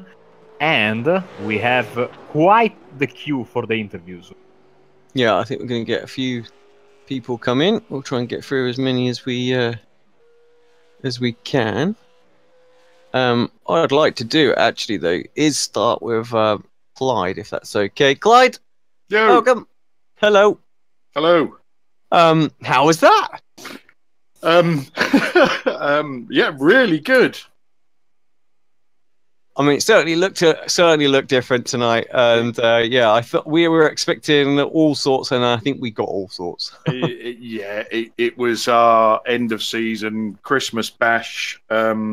And we have quite the queue for the interviews. Yeah, I think we're going to get a few people come in. We'll try and get through as many as we can. What I'd like to do, actually, though, is start with Clyde, if that's okay. Clyde, Yo. welcome. Hello. Hello. How was that? Yeah, really good. I mean, it certainly looked different tonight, and yeah, I thought we were expecting all sorts, and I think we got all sorts. Yeah, it was our end of season Christmas bash. I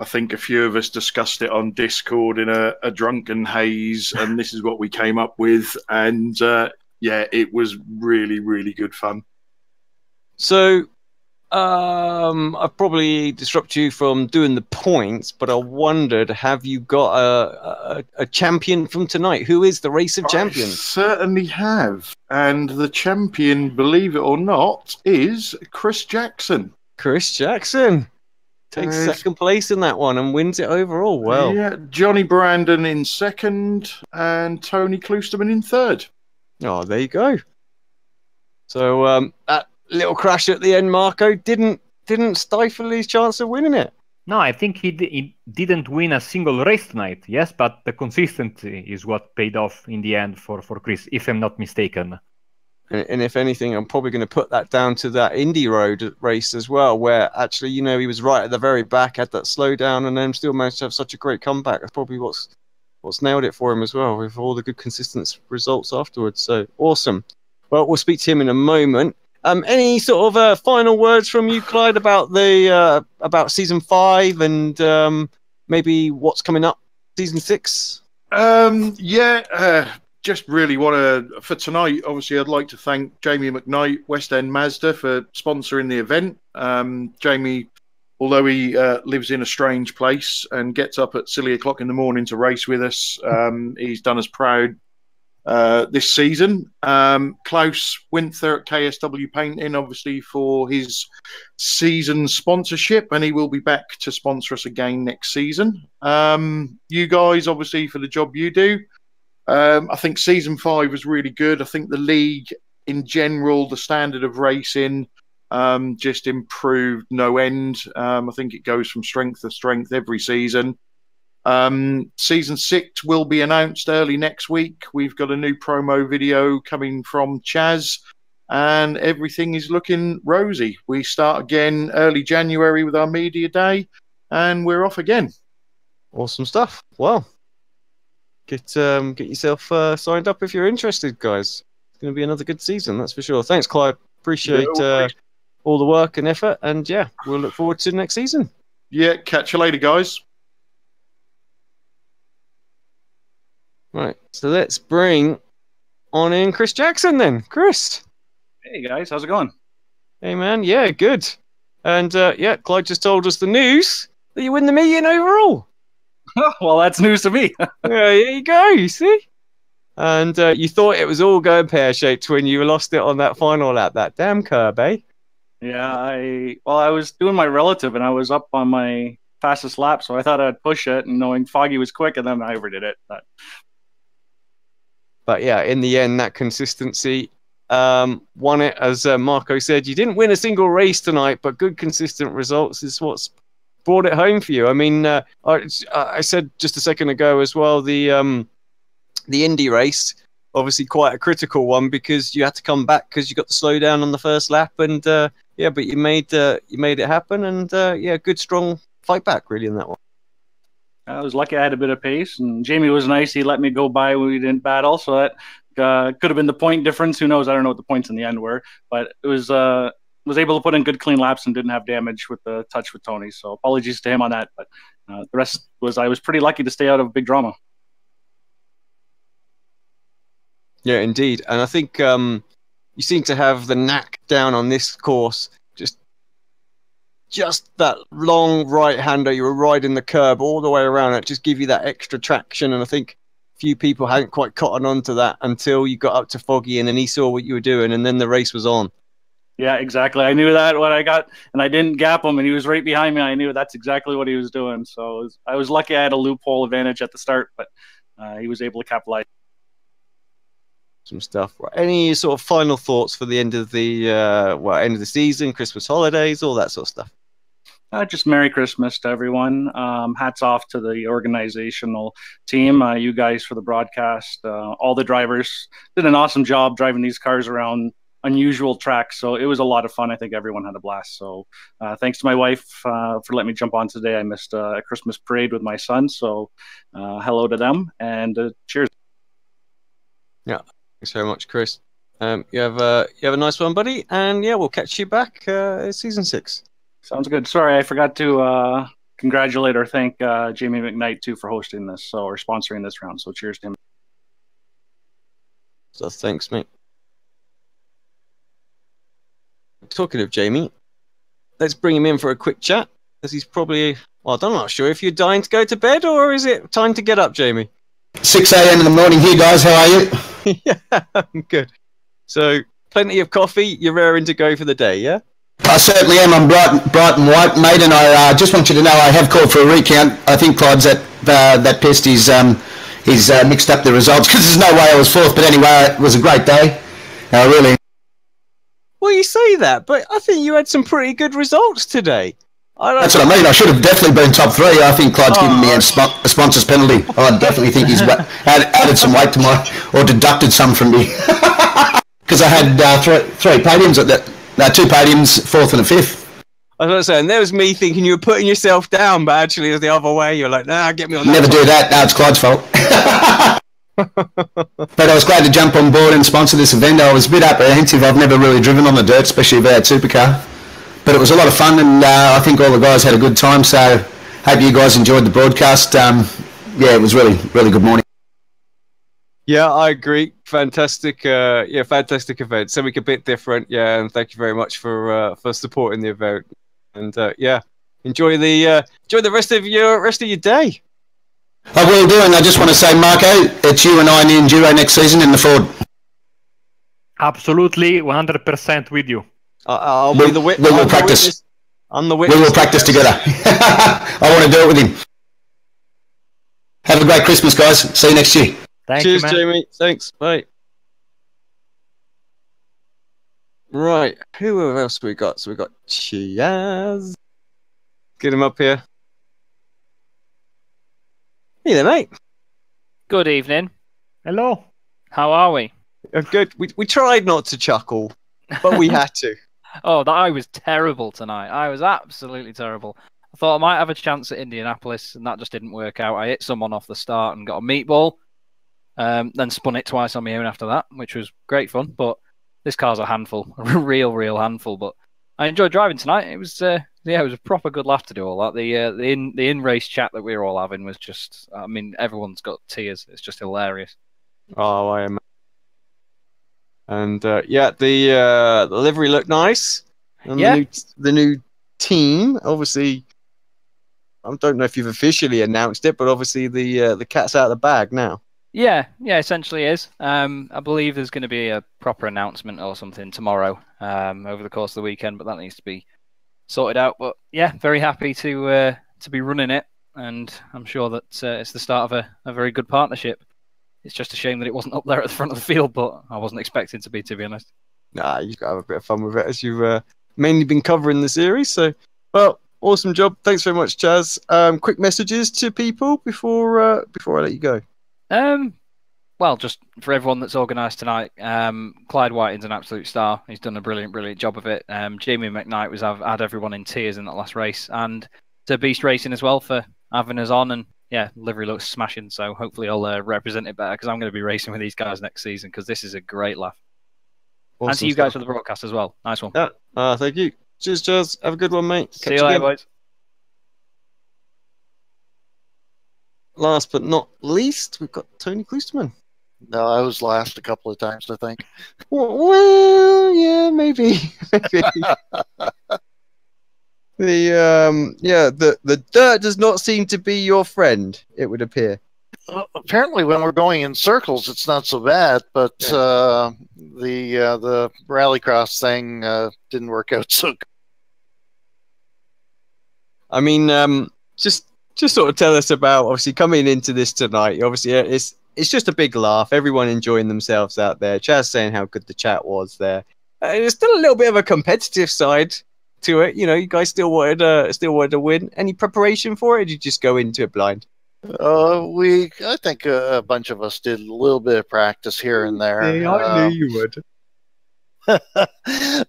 think a few of us discussed it on Discord in a drunken haze, and this is what we came up with. And yeah, it was really, really good fun. So, I probably disrupt you from doing the points, but I wondered, have you got a champion from tonight? Who is the race of champions? I certainly have. And the champion, believe it or not, is Chris Jackson. Chris Jackson takes second place in that one and wins it overall. Well, yeah, Johnny Brandon in second and Tony Kloosterman in third. Oh, there you go. So that little crash at the end, Marco, didn't stifle his chance of winning it. No, I think he didn't win a single race tonight, yes, but the consistency is what paid off in the end for Chris, if I'm not mistaken. And if anything, I'm probably going to put that down to that Indy Road race as well, where actually, you know, he was right at the very back, had that slowdown, and then still managed to have such a great comeback. That's probably what's nailed it for him as well, with all the good consistent results afterwards. So awesome. Well, we'll speak to him in a moment. Any sort of final words from you, Clyde, about the about season 5 and maybe what's coming up, season 6? Just really want to, for tonight, obviously, I'd like to thank Jamie McKnight, West End Mazda, for sponsoring the event. Jamie, although he lives in a strange place and gets up at silly o'clock in the morning to race with us, he's done us proud this season. Klaus Winther at KSW Painting, obviously, for his season sponsorship, and he will be back to sponsor us again next season. You guys, obviously, for the job you do. I think season 5 was really good. I think the league in general, the standard of racing, just improved no end. I think it goes from strength to strength every season. Season 6 will be announced early next week. We've got a new promo video coming from Chaz, and everything is looking rosy. We start again early January with our media day, and we're off again. Awesome stuff. Well, get yourself signed up if you're interested, guys. It's going to be another good season, that's for sure. Thanks, Clyde. Appreciate all the work and effort, and yeah, we'll look forward to next season. Yeah, catch you later, guys. Right, so let's bring on in Chris Jackson then. Chris. Hey guys, how's it going? Hey man, yeah, good. And yeah, Clyde just told us the news that you win the meeting overall. Well, that's news to me. Yeah, there you go, you see? And you thought it was all going pear-shaped when you lost it on that final lap, that damn curb, eh? Yeah, I was doing my relative and I was up on my fastest lap, so I thought I'd push it, and knowing Foggy was quick, and then I overdid it. But yeah, in the end, that consistency won it. As Marco said, you didn't win a single race tonight, but good consistent results is what's brought it home for you. I mean, I said just a second ago as well, the Indy race, obviously quite a critical one because you had to come back because you got the slowdown on the first lap, and yeah, but you made it happen, and yeah, good strong fight back really in that one. I was lucky I had a bit of pace, and Jamie was nice. He let me go by when we didn't battle, so that could have been the point difference. Who knows? I don't know what the points in the end were, but it was was able to put in good clean laps and didn't have damage with the touch with Tony. So apologies to him on that. But the rest was I was pretty lucky to stay out of big drama. Yeah, indeed. And I think you seem to have the knack down on this course. Just that long right-hander, you were riding the curb all the way around. It just give you that extra traction. And I think few people hadn't quite cottoned on to that until you got up to Foggy, and then he saw what you were doing, and then the race was on. Yeah, exactly. I knew that when I got, and I didn't gap him, and he was right behind me. I knew that's exactly what he was doing. So I was lucky I had a loophole advantage at the start, but he was able to capitalize. Some stuff. Any sort of final thoughts for the end of the end of the season, Christmas holidays, all that sort of stuff? Just Merry Christmas to everyone. Hats off to the organizational team, you guys for the broadcast. All the drivers did an awesome job driving these cars around unusual tracks. So it was a lot of fun. I think everyone had a blast. So thanks to my wife for letting me jump on today. I missed a Christmas parade with my son. So hello to them and cheers. Yeah, thanks very much, Chris. You have a nice one, buddy. And yeah, we'll catch you back season 6. Sounds good. Sorry, I forgot to congratulate or thank Jamie McKnight too for hosting this or sponsoring this round. So cheers to him. So thanks, mate. Talking of Jamie, let's bring him in for a quick chat, as he's probably, well, I'm not sure if you're dying to go to bed or is it time to get up, Jamie? 6 a.m. in the morning here, guys. How are you? Yeah, I'm good. So, plenty of coffee. You're raring to go for the day, yeah? I certainly am. I'm bright and white, mate, and I just want you to know I have called for a recount. I think Clyde's that pissed. He's mixed up the results because there's no way I was fourth. But anyway, it was a great day. Really. Well, you say that, but I think you had some pretty good results today. That's what I mean. I should have definitely been top 3. I think Clyde's given me a sponsor's penalty. I definitely think he's added some weight to or deducted some from me. Because I had three podiums at that. 2 podiums, 4th and a 5th. I was going to say, and there was me thinking you were putting yourself down, but actually it was the other way. You're like, nah, get me on that. Never do that. No, it's Clyde's fault. But I was glad to jump on board and sponsor this event. I was a bit apprehensive. I've never really driven on the dirt, especially a V8 supercar. But it was a lot of fun, and I think all the guys had a good time. So hope you guys enjoyed the broadcast. Yeah, it was really, really good morning. Yeah, I agree. Fantastic. Fantastic event. Something a bit different. Yeah, and thank you very much for supporting the event. And yeah, enjoy the rest of your day. I will do, and I just want to say, Marco, it's you and I in the Enduro next season in the Ford. Absolutely, 100% with you. I'll be the witness. We will practice. I'm the witness. We will practice together. I want to do it with him. Have a great Christmas, guys. See you next year. Cheers, Jamie. Thanks. Bye. Right. Who else we got? So we got Chiaz. Get him up here. Hey there, mate. Good evening. Hello. How are we? Good. We tried not to chuckle, but we had to. I was terrible tonight. I was absolutely terrible. I thought I might have a chance at Indianapolis, and that just didn't work out. I hit someone off the start and got a meatball. Then spun it twice on my own after that, which was great fun. But this car's a handful, a real handful. But I enjoyed driving tonight. It was it was a proper good laugh to do all that. The in race chat that we were all having was just, I mean, everyone's got tears. It's just hilarious. Oh, I am. And the livery looked nice. And the new team, obviously. I don't know if you've officially announced it, but obviously the cat's out of the bag now. Yeah, essentially is. I believe there's going to be a proper announcement or something tomorrow over the course of the weekend, but that needs to be sorted out. But yeah, very happy to be running it, and I'm sure that it's the start of a very good partnership. It's just a shame that it wasn't up there at the front of the field, but I wasn't expecting to be honest. Nah, you've got to have a bit of fun with it, as you've mainly been covering the series. So, well, awesome job. Thanks very much, Chaz. Quick messages to people before I let you go. Well, just for everyone that's organised tonight, Clyde Whiting's an absolute star. He's done a brilliant job of it. Jamie McKnight had everyone in tears in that last race, and to Beast Racing as well for having us on. And yeah, livery looks smashing. So hopefully I'll represent it better, because I'm going to be racing with these guys next season, because this is a great laugh. And Awesome to you guys stuff. for the broadcast as well. Nice one. Yeah, thank you. Cheers, Charles. Have a good one, mate. See you later, boys. Last but not least, we've got Tony Klusterman. No, I was last a couple of times, I think. Well, yeah, maybe. The dirt does not seem to be your friend, it would appear. Apparently, when we're going in circles, it's not so bad. But the rallycross thing didn't work out so good. I mean, just sort of tell us about, obviously, coming into this tonight. Obviously, it's just a big laugh. Everyone enjoying themselves out there. Chaz saying how good the chat was there. There's still a little bit of a competitive side to it. You know, you guys still wanted to win. Any preparation for it? Or did you just go into it blind? I think a bunch of us did a little bit of practice here and there. I knew you would.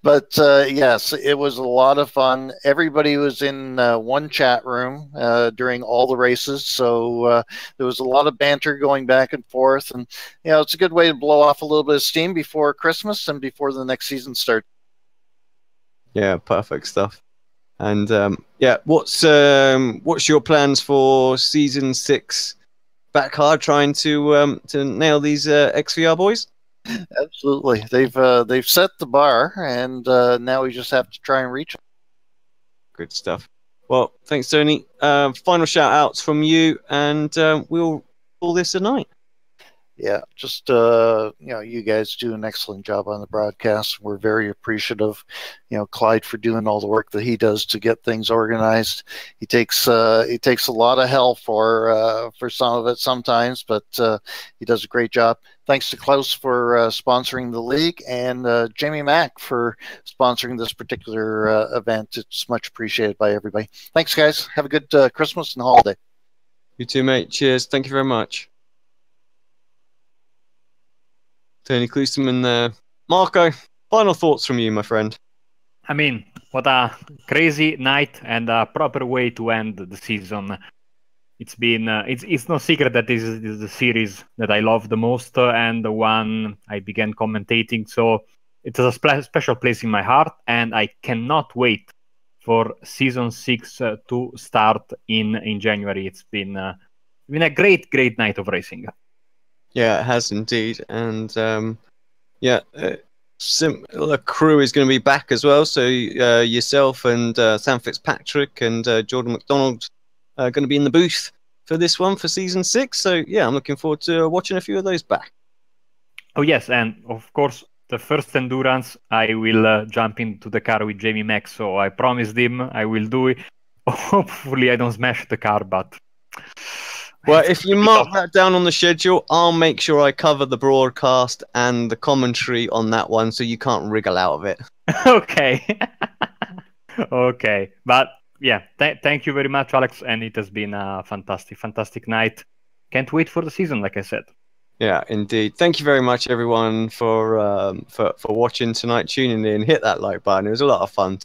But yes, it was a lot of fun. Everybody was in one chat room during all the races, so there was a lot of banter going back and forth, and it's a good way to blow off a little bit of steam before Christmas and before the next season starts. Yeah, perfect stuff. And what's your plans for season 6? Back hard trying to nail these XVR boys. Absolutely, they've set the bar, and now we just have to try and reach them. Good stuff. Well, thanks, Tony. Final shout outs from you, and we'll call this a night. Yeah, just you guys do an excellent job on the broadcast. We're very appreciative. Clyde for doing all the work that he does to get things organized. He takes a lot of help for some of it sometimes, but he does a great job. Thanks to Klaus for sponsoring the league, and Jamie Mack for sponsoring this particular event. It's much appreciated by everybody. Thanks, guys. Have a good Christmas and holiday. You too, mate. Cheers. Thank you very much. Tony Klusterman there. Marco, final thoughts from you, my friend. I mean, what a crazy night and a proper way to end the season. It's been it's no secret that this is the series that I love the most and the one I began commentating. So it has a special place in my heart, and I cannot wait for season 6 to start in January. It's been a great night of racing. Yeah, it has indeed, and the crew is going to be back as well. So yourself and Sam Fitzpatrick and Jordan McDonald are going to be in the booth for this one for season 6. So yeah, I'm looking forward to watching a few of those back. Oh yes, and of course the first endurance I will jump into the car with Jamie Mack. So I promised him I will do it. Hopefully I don't smash the car, but. Well, if you mark that down on the schedule, I'll make sure I cover the broadcast and the commentary on that one, so you can't wriggle out of it. Okay. Okay. But yeah, thank you very much, Alex, and it has been a fantastic night. Can't wait for the season, like I said. Yeah, indeed. Thank you very much, everyone, for watching tonight, tuning in. Hit that like button. It was a lot of fun.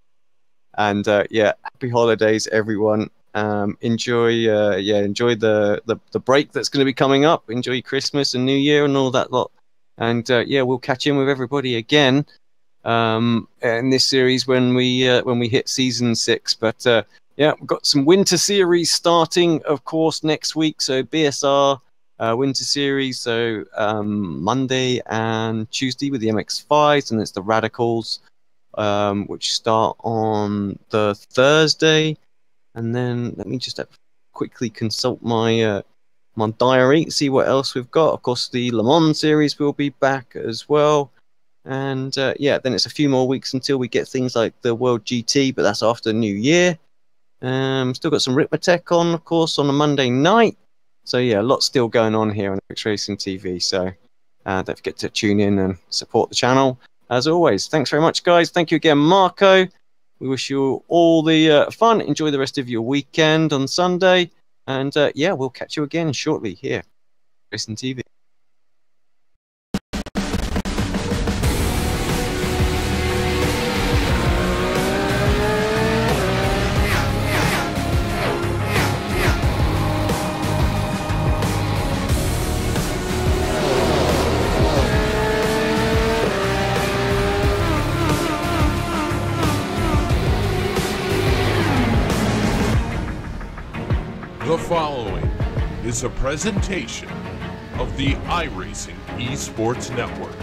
And happy holidays, everyone. Enjoy the break that's going to be coming up. Enjoy Christmas and New Year and all that lot. And we'll catch in with everybody again in this series when we hit season 6. But we've got some winter series starting, of course, next week. So BSR winter series. So Monday and Tuesday with the MX-5s, and it's the Radicals, which start on the Thursday. And then let me just quickly consult my diary, see what else we've got. Of course, the Le Mans series will be back as well. And then it's a few more weeks until we get things like the World GT, but that's after New Year. Still got some Ritmatech on, of course, on a Monday night. So yeah, a lot still going on here on X Racing TV. So don't forget to tune in and support the channel. As always, thanks very much, guys. Thank you again, Marco. We wish you all the fun. Enjoy the rest of your weekend on Sunday. And we'll catch you again shortly here, Racing TV. The following is a presentation of the iRacing Esports Network.